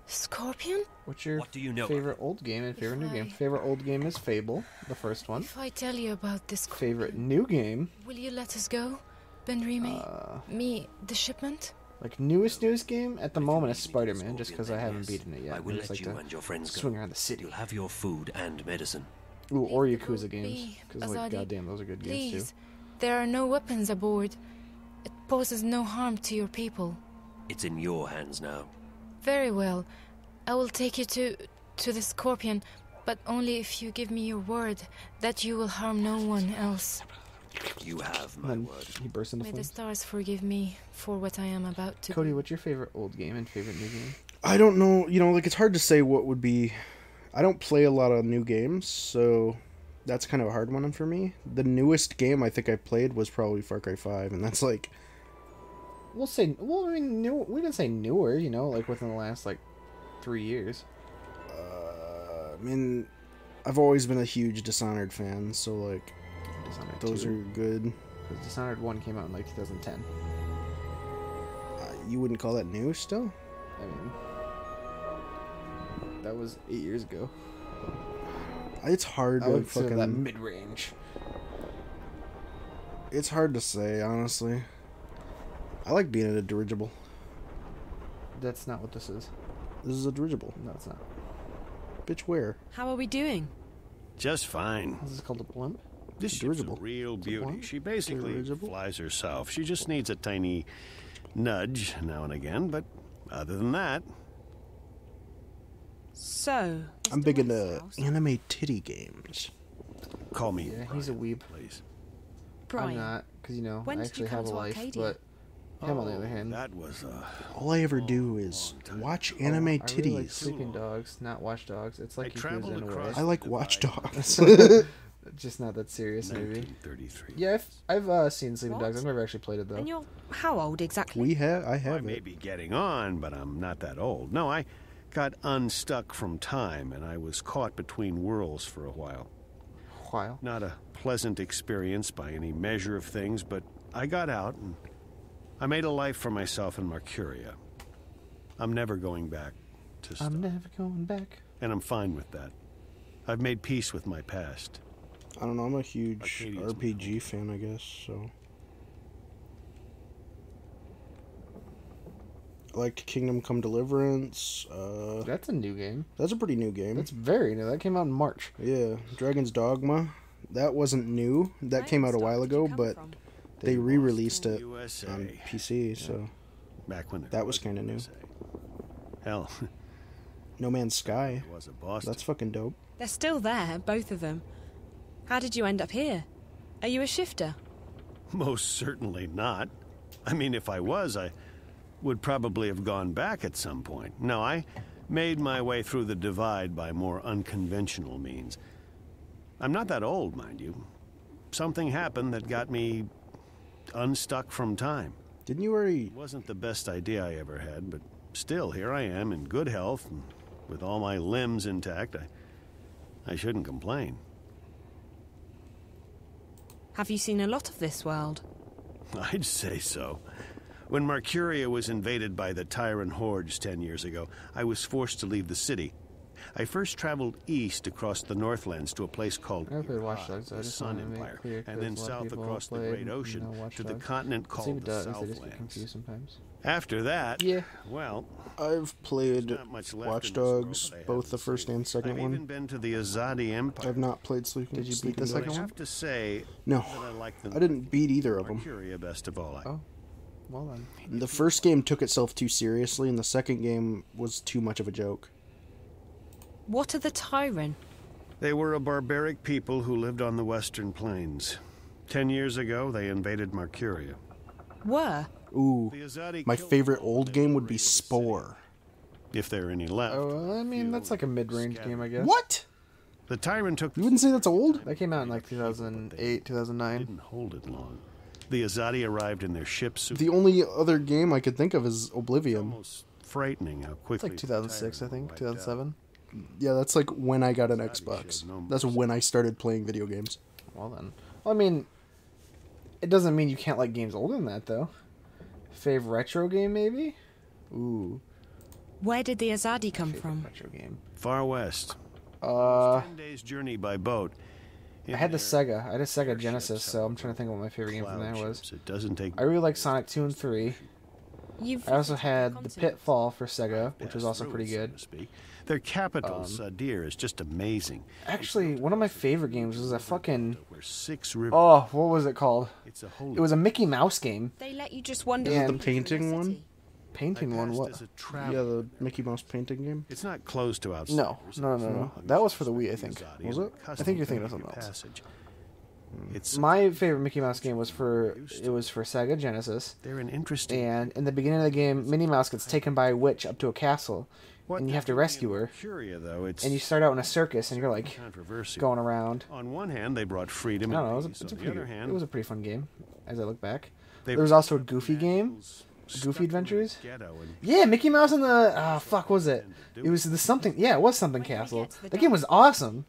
Scorpion? What's your What do you know favorite old game and favorite new game? Favorite old game is Fable, the first one. If I tell you about this Scorpion, Favorite new game? will you let us go, Ben Remy? Me, the shipment? Like newest game at the moment is Spider-Man, just because I haven't beaten it yet. I will It's let like you to and your friends go. swing around the city. You'll have your food and medicine. Ooh, or Yakuza games, Be, because like Azadi, goddamn, those are good games please. too. There are no weapons aboard. It poses no harm to your people. It's in your hands now. Very well. I will take you to the Scorpion, but only if you give me your word that you will harm no one else. You have my And then word. he bursts into May the flames. stars forgive me for what I am about to Cody, do. what's your favorite old game and favorite new game? I don't know, you know, like, it's hard to say what would be... I don't play a lot of new games, so that's kind of a hard one for me. The newest game I think I played was probably Far Cry 5, and that's like... We'll say, well, I mean, new. We can say newer, you know, like within the last like 3 years. I mean, I've always been a huge Dishonored fan, so like, Dishonored those 2. are good. Because Dishonored 1 came out in like 2010. You wouldn't call that new still? I mean, that was 8 years ago. It's hard I to would consider that fucking... mid-range. It's hard to say, honestly. I like being at a dirigible. That's not what this is. This is a dirigible. No, it's not. Bitch, where? How are we doing? Just fine. This is called a blimp. This ship's a real beauty. She basically flies herself. She just needs a tiny nudge now and again, but other than that... So... I'm big into anime titty games. Call me. Yeah, he's a weeb. Please. Brian, I'm not, because, you know, when I did you actually come have a to life, Arcadia? but him, on the other hand... That was, All I ever do is watch anime I really titties. like Sleeping Dogs, not Watch Dogs. It's like Yakuza in a way. I like Watch Dogs. Just not that serious, maybe. 1933. Yeah, I've seen Sleeping Dogs. I've never actually played it, though. And you're how old exactly? I have I may be getting on, but I'm not that old. No, I got unstuck from time, and I was caught between worlds for a while. Not a pleasant experience by any measure of things, but I got out, and I made a life for myself in Mercuria. I'm never going back to stuff. I'm never going back. And I'm fine with that. I've made peace with my past. I don't know, I'm a huge RPG fan, I guess, so... I liked Kingdom Come Deliverance. That's a new game. That's a pretty new game. That's very new. That came out in March. Yeah. Dragon's Dogma. That wasn't new. That came out a while ago, but they re-released it on PC, so... Back when that was kind of new. Hell. No Man's Sky. Was a Boston. That's fucking dope. They're still there, both of them. How did you end up here? Are you a shifter? Most certainly not. I mean, if I was, I would probably have gone back at some point. No, I made my way through the divide by more unconventional means. I'm not that old, mind you. Something happened that got me unstuck from time. Didn't you already... It wasn't the best idea I ever had, but still, here I am in good health, and with all my limbs intact. I shouldn't complain. Have you seen a lot of this world? I'd say so. When Mercuria was invaded by the Tyrant hordes 10 years ago, I was forced to leave the city. I first traveled east across the Northlands to a place called the Sun Empire, and then south across the Great Ocean to the continent called the Southlands. After that, well, I've played Watch Dogs, both the first and second I've one. even been to the Azadi Empire. I've not played Sleeping. Did you beat the second I one? have to say, No, that I like the I didn't beat either of them. Mercuria best of all. Oh, well then. The first game took itself too seriously, and the second game was too much of a joke. What are the Tyrant? They were a barbaric people who lived on the western plains. 10 years ago, they invaded Mercuria. Were? Ooh, my favorite old game would be Spore. If there are any left. Oh, I mean, that's like a mid-range game, I guess. What? The Tyrant took... You wouldn't say that's old? That came out in like 2008, 2009. Didn't hold it long. The Azadi arrived in their ships. The only other game I could think of is Oblivion. Almost frightening how It's quickly... like 2006, I think, 2007. Yeah, that's like when I got an Xbox. That's when I started playing video games. Well then. Well, I mean, it doesn't mean you can't like games older than that, though. Fave retro game, maybe? Ooh. Where did the Azadi come from? Retro game. Far west. 10 days journey by boat. I had the Sega. I had a Sega Genesis, so I'm trying to think of what my favorite game from there was. It doesn't take... I really like Sonic 2 and 3. I also had the Pitfall for Sega, which was also pretty good. Their capital, Sadir, is just amazing. Actually, one of my favorite games was a fucking... What was it called? It was a Mickey Mouse game. They let you just wander... The painting one? Painting one? What? Yeah, the Mickey Mouse painting game? It's not closed to outsiders. No. That was for the Wii, I think. Was it? I think you're thinking of something else. It's my favorite Mickey Mouse game was for Sega Genesis. They're an interesting... And in the beginning of the game, Minnie Mouse gets taken by a witch up to a castle. And you have to rescue her. And you start out in a circus, and you're like going around. On one hand, they brought freedom. I don't know. It was a pretty fun game, as I look back. There was also a Goofy game, Goofy Adventures. Yeah, Mickey Mouse and the what was it? It was the something. Yeah, it was something castle. That game was awesome.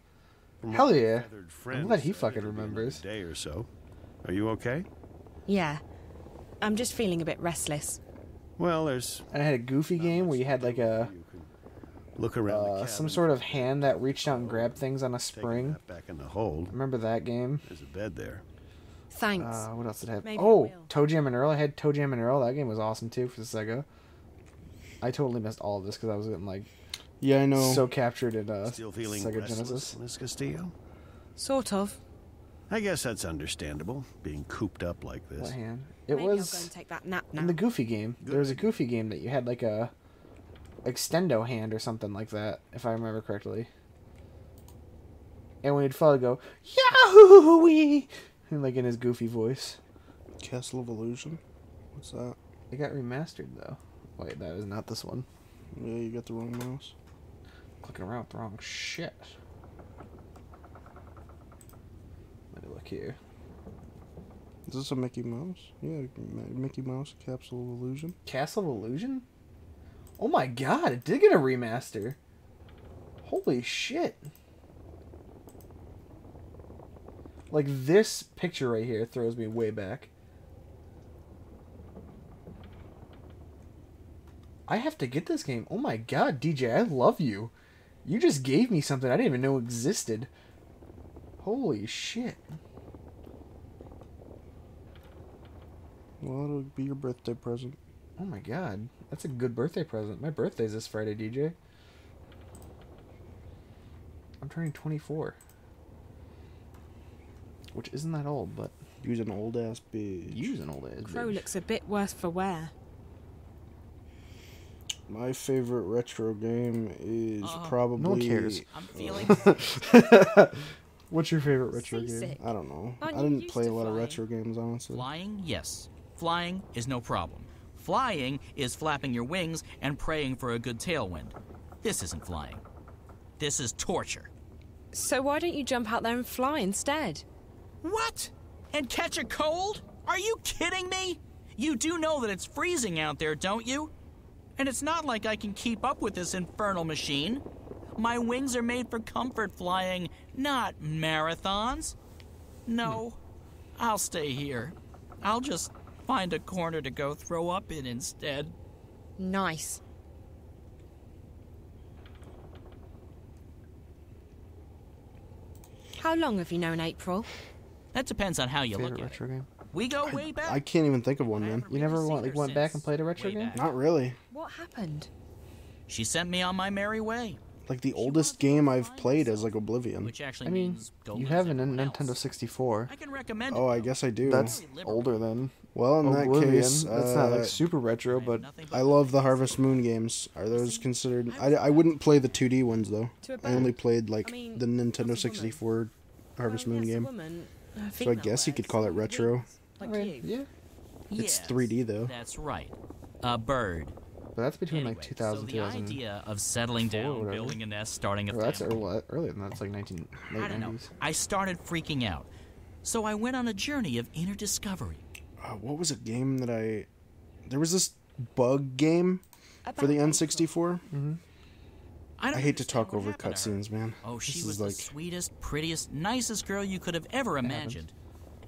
Hell yeah! I'm glad he fucking remembers. Day or so. Are you okay? Yeah, I'm just feeling a bit restless. Well, there's... And I had a Goofy game where you had like a... Look around some sort of hand that reached out and grabbed things on a spring. Back in the hold. Remember that game? There's a bed there. Thanks. What else did I have? Maybe Toe Jam and Earl. I had Toe Jam and Earl. That game was awesome too for the Sega. I totally missed all of this because I was getting like... Yeah, I know. So captured in Still feeling Sega Genesis. Miss Castillo? Sort of. I guess that's understandable, being cooped up like this. What hand? It Maybe I'll was go and take that nap now. in the Goofy game. There was a Goofy game that you had like a extendo hand or something like that, if I remember correctly. And when he'd fall, he'd go, Yahoo-wee! Like in his goofy voice. Castle of Illusion? What's that? It got remastered, though. Wait, that is not this one. Yeah, you got the wrong mouse. Clicking around with the wrong shit. Let me look here. Is this a Mickey Mouse? Yeah, Mickey Mouse, Castle of Illusion. Castle of Illusion? Oh my god, it did get a remaster. Holy shit. Like, this picture right here throws me way back. I have to get this game. Oh my god, DJ, I love you. You just gave me something I didn't even know existed. Holy shit. Well, it'll be your birthday present. Oh my god, that's a good birthday present. My birthday's this Friday, DJ. I'm turning 24. Which isn't that old, but... Use an old-ass bitch. Use an old-ass Crow bitch. looks a bit worse for wear. My favorite retro game is probably... No one cares. I'm feeling... What's your favorite retro Seasick. game? I don't know. Aren't I you didn't used play a to lot of flying? retro games, honestly. Flying? Yes. Flying is no problem. Flying is flapping your wings and praying for a good tailwind. This isn't flying. This is torture. So why don't you jump out there and fly instead? What? And catch a cold? Are you kidding me? You do know that it's freezing out there, don't you? And it's not like I can keep up with this infernal machine. My wings are made for comfort flying, not marathons. No, I'll stay here. I'll just find a corner to go throw up in instead. Nice. How long have you known April? That depends on how you Favorite look at retro it. game? We go way back. I can't even think of one, man. You never went back and played a retro game? Not really. What happened? She sent me on my merry way. Like, the oldest game I've played is, like, Oblivion. Which actually I mean, means go you live have a everyone Nintendo else. 64. I can recommend Oh, it. I guess I do. That's older than Well, in that Oblivion. case, That's not like super retro, but I love the Harvest Moon games. Are those considered... I wouldn't play the 2D ones, though. I only played, like, the Nintendo 64 Harvest Moon game. So I guess you could call it retro. Like you. yeah. It's Yes, 3D, though. That's right. A bird. But that's between Anyway, like 2000 so the 2000. idea of settling or down, whatever. building a nest, starting a Well, that's family. earlier than that. It's like late I don't know. 90s. I started freaking out. So I went on a journey of inner discovery. What was a game that I... There was this bug game for the N64. I don't I hate to understand talk what over happened to her. cutscenes, man. Oh, she This was is the like... sweetest, prettiest, nicest girl you could have ever imagined.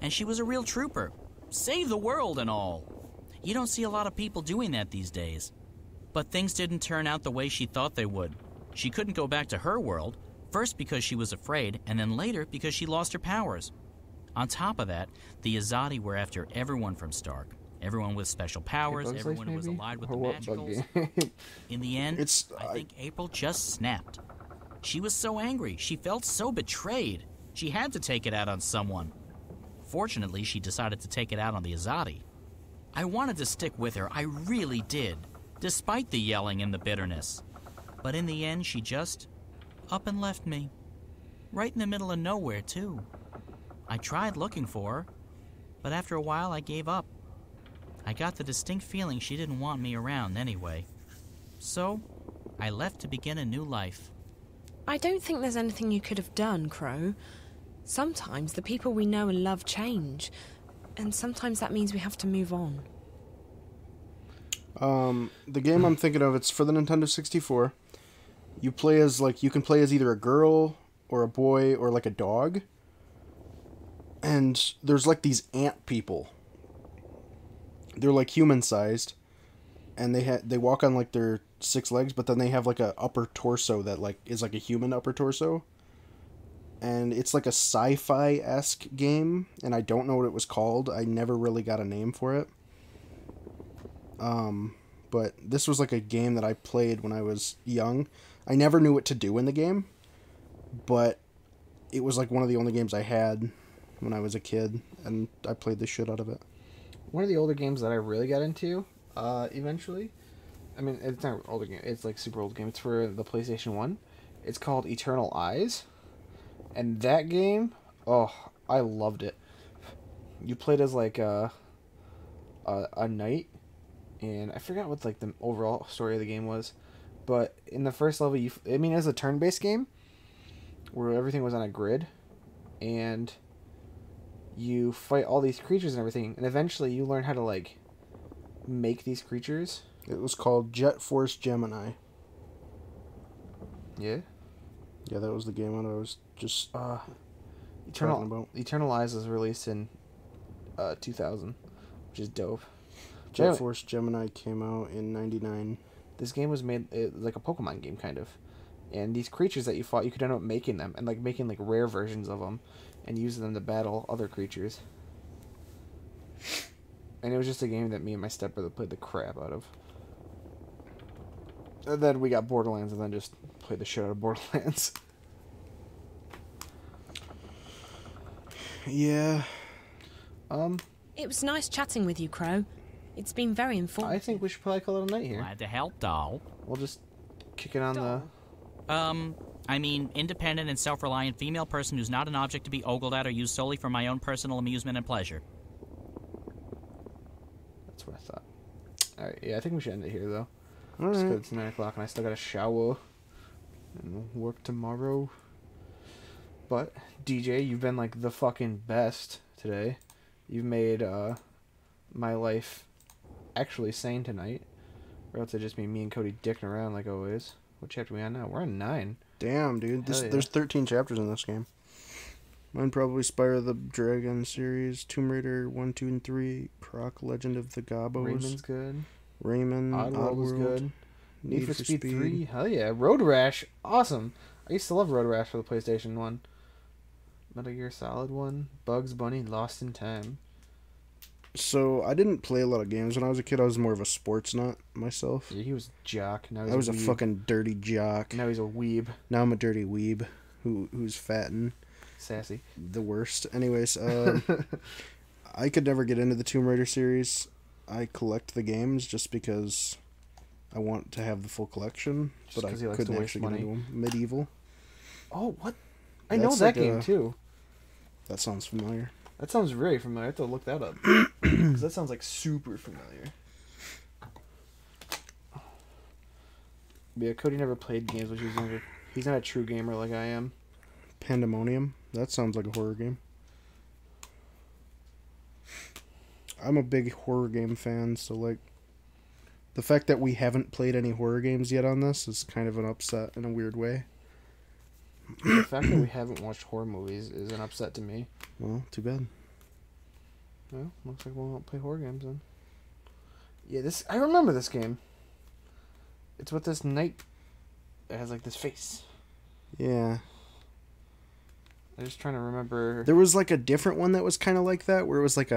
And she was a real trooper. Save the world and all. You don't see a lot of people doing that these days. But things didn't turn out the way she thought they would. She couldn't go back to her world, first because she was afraid, and then later because she lost her powers. On top of that, the Azadi were after everyone from Stark. Everyone with special powers, Bug's Life, everyone who was maybe? allied with Or the what bug magicals. game? In the end, I think April just snapped. She was so angry. She felt so betrayed. She had to take it out on someone. Fortunately, she decided to take it out on the Azadi. I wanted to stick with her. I really did, despite the yelling and the bitterness. But in the end, she just up and left me. Right in the middle of nowhere, too. I tried looking for her, but after a while, I gave up. I got the distinct feeling she didn't want me around anyway. So, I left to begin a new life. I don't think there's anything you could have done, Crow. Sometimes the people we know and love change, and sometimes that means we have to move on. The game I'm thinking of, it's for the Nintendo 64. You play as, like, you can play as either a girl or a boy or, like, a dog. And there's, like, these ant people. They're, like, human-sized. And they walk on, like, their 6 legs, but then they have, like, a upper torso that, like, is, like, a human upper torso. And it's, like, a sci-fi-esque game, and I don't know what it was called. I never really got a name for it. But this was like a game that I played when I was young. I never knew what to do in the game, but it was like one of the only games I had when I was a kid, and I played the shit out of it. One of the older games that I really got into, eventually, I mean, it's not an older game, it's like super old game, it's for the PlayStation 1. It's called Eternal Eyes, And that game, oh, I loved it. You played as like a knight, and I forgot what like the overall story of the game was, but in the first level, it was a turn-based game where everything was on a grid, and you fight all these creatures and everything, and eventually you learn how to like make these creatures. It was called Jet Force Gemini. Yeah. Yeah, that was the game I was just talking about. Eternal Eyes was released in 2000, which is dope. Jet Force Gemini came out in 99. This game was made like a Pokemon game, kind of. And these creatures that you fought, you could end up making them, and like making like rare versions of them, and using them to battle other creatures. And it was just a game that me and my stepbrother played the crap out of. And then we got Borderlands, and then just played the shit out of Borderlands. Yeah. It was nice chatting with you, Crow. It's been very informative. I think we should probably call it a night here. Glad to help, doll. We'll just kick it on the... I mean, independent and self-reliant female person who's not an object to be ogled at or used solely for my own personal amusement and pleasure. That's what I thought. Alright, yeah, I think we should end it here, though. All Just right. 'cause it's 9 o'clock and I still gotta shower and work tomorrow. But, DJ, you've been, like, the fucking best today. You've made, my life actually sane tonight. Or else it'd just be me and Cody dicking around like always. What chapter are we on now? We're on 9. Damn, dude. There's 13 chapters in this game. Mine probably Spire of the Dragon series, Tomb Raider 1, 2, and 3, Croc Legend of the Gobos. Raymond's good. Rayman, Oddworld was good. Need for Speed 3. Hell yeah. Road Rash. Awesome. I used to love Road Rash for the PlayStation 1. Metal Gear Solid 1. Bugs Bunny Lost in Time. So, I didn't play a lot of games when I was a kid. I was more of a sports nut myself. Yeah, he was a jock. Now he's I was a weeb. fucking dirty jock. Now he's a weeb. Now I'm a dirty weeb who's fat and sassy. The worst. Anyways, I could never get into the Tomb Raider series. I collect the games just because I want to have the full collection, Just but I 'cause he likes couldn't to waste actually get money. into them. Medieval. Oh, what? I know that game, too. That sounds familiar. That sounds very familiar. I have to look that up. Because that sounds like super familiar. But yeah, Cody never played games when he was younger. He's not a true gamer like I am. Pandemonium. That sounds like a horror game. I'm a big horror game fan, so like the fact that we haven't played any horror games yet on this is kind of an upset in a weird way. The fact that we haven't watched horror movies is an upset to me. Well, too bad. Well, looks like we won't play horror games then. Yeah, I remember this game. It's with this knight that has like this face. Yeah. I'm just trying to remember. There was like a different one that was kind of like that, where it was like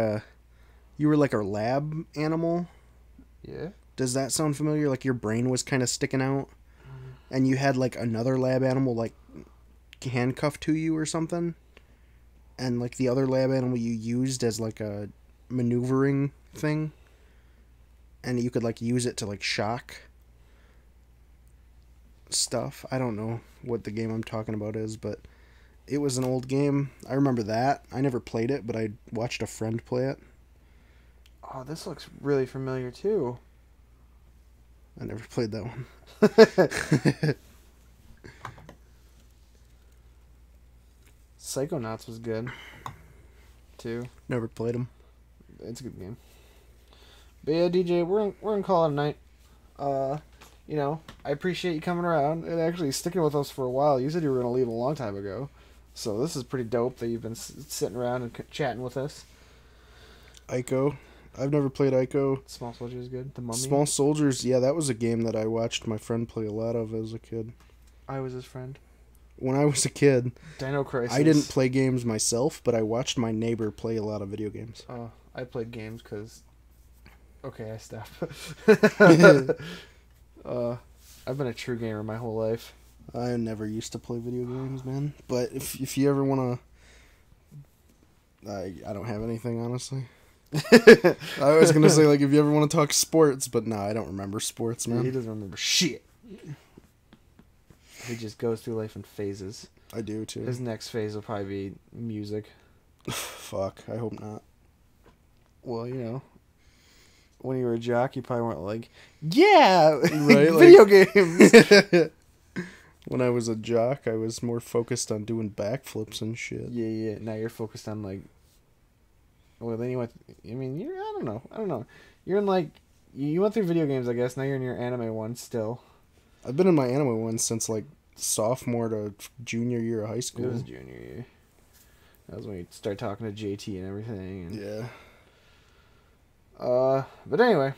you were like a lab animal. Yeah. Does that sound familiar? Like your brain was kind of sticking out, and you had like another lab animal like handcuffed to you or something, and like the other lab animal you used as like a maneuvering thing, and you could like use it to like shock stuff. I don't know what the game I'm talking about is, but it was an old game. I remember that. I never played it, but I watched a friend play it. Oh, this looks really familiar too. I never played that one. Psychonauts was good too. Never played them. It's a good game. But yeah, DJ, we're gonna call it a night. You know, I appreciate you coming around and actually sticking with us for a while. You said you were gonna leave a long time ago, so this is pretty dope that you've been sitting around and chatting with us. Ico. I've never played Ico. Small Soldiers is good. The Mummy. Small Soldiers, yeah, that was a game that I watched my friend play a lot of as a kid. I was his friend. When I was a kid, Dino Crisis. I didn't play games myself, but I watched my neighbor play a lot of video games. Oh, I played games because... Okay, I stopped. I've been a true gamer my whole life. I never used to play video games, man. But if you ever want to... I don't have anything, honestly. I was going to say, like, if you ever want to talk sports, but no, I don't remember sports, man. He doesn't remember shit. He just goes through life in phases. I do too. His next phase will probably be music. Fuck, I hope not. Well, you know, when you were a jock, you probably weren't like, yeah, right? video games. When I was a jock, I was more focused on doing backflips and shit. Yeah. Now you're focused on like. Well, then you went. I mean, you're. I don't know. You're in like. You went through video games, I guess. Now you're in your anime one still. I've been in my anime one since like sophomore to junior year of high school. It was junior year. That was when you start talking to JT and everything. And... Yeah. But anyway,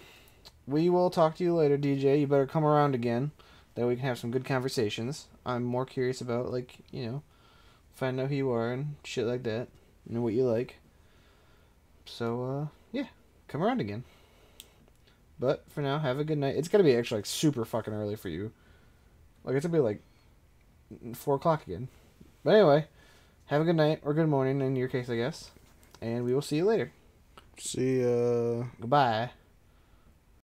we will talk to you later, DJ. You better come around again. Then we can have some good conversations. I'm more curious about, like, you know, find out who you are and shit like that. And what you like. So, yeah. Come around again. But, for now, have a good night. It's gonna be actually, like, super fucking early for you. Like, it's gonna be, like, 4 o'clock again. But anyway, have a good night, or good morning in your case, I guess. And we will see you later. See ya. Goodbye.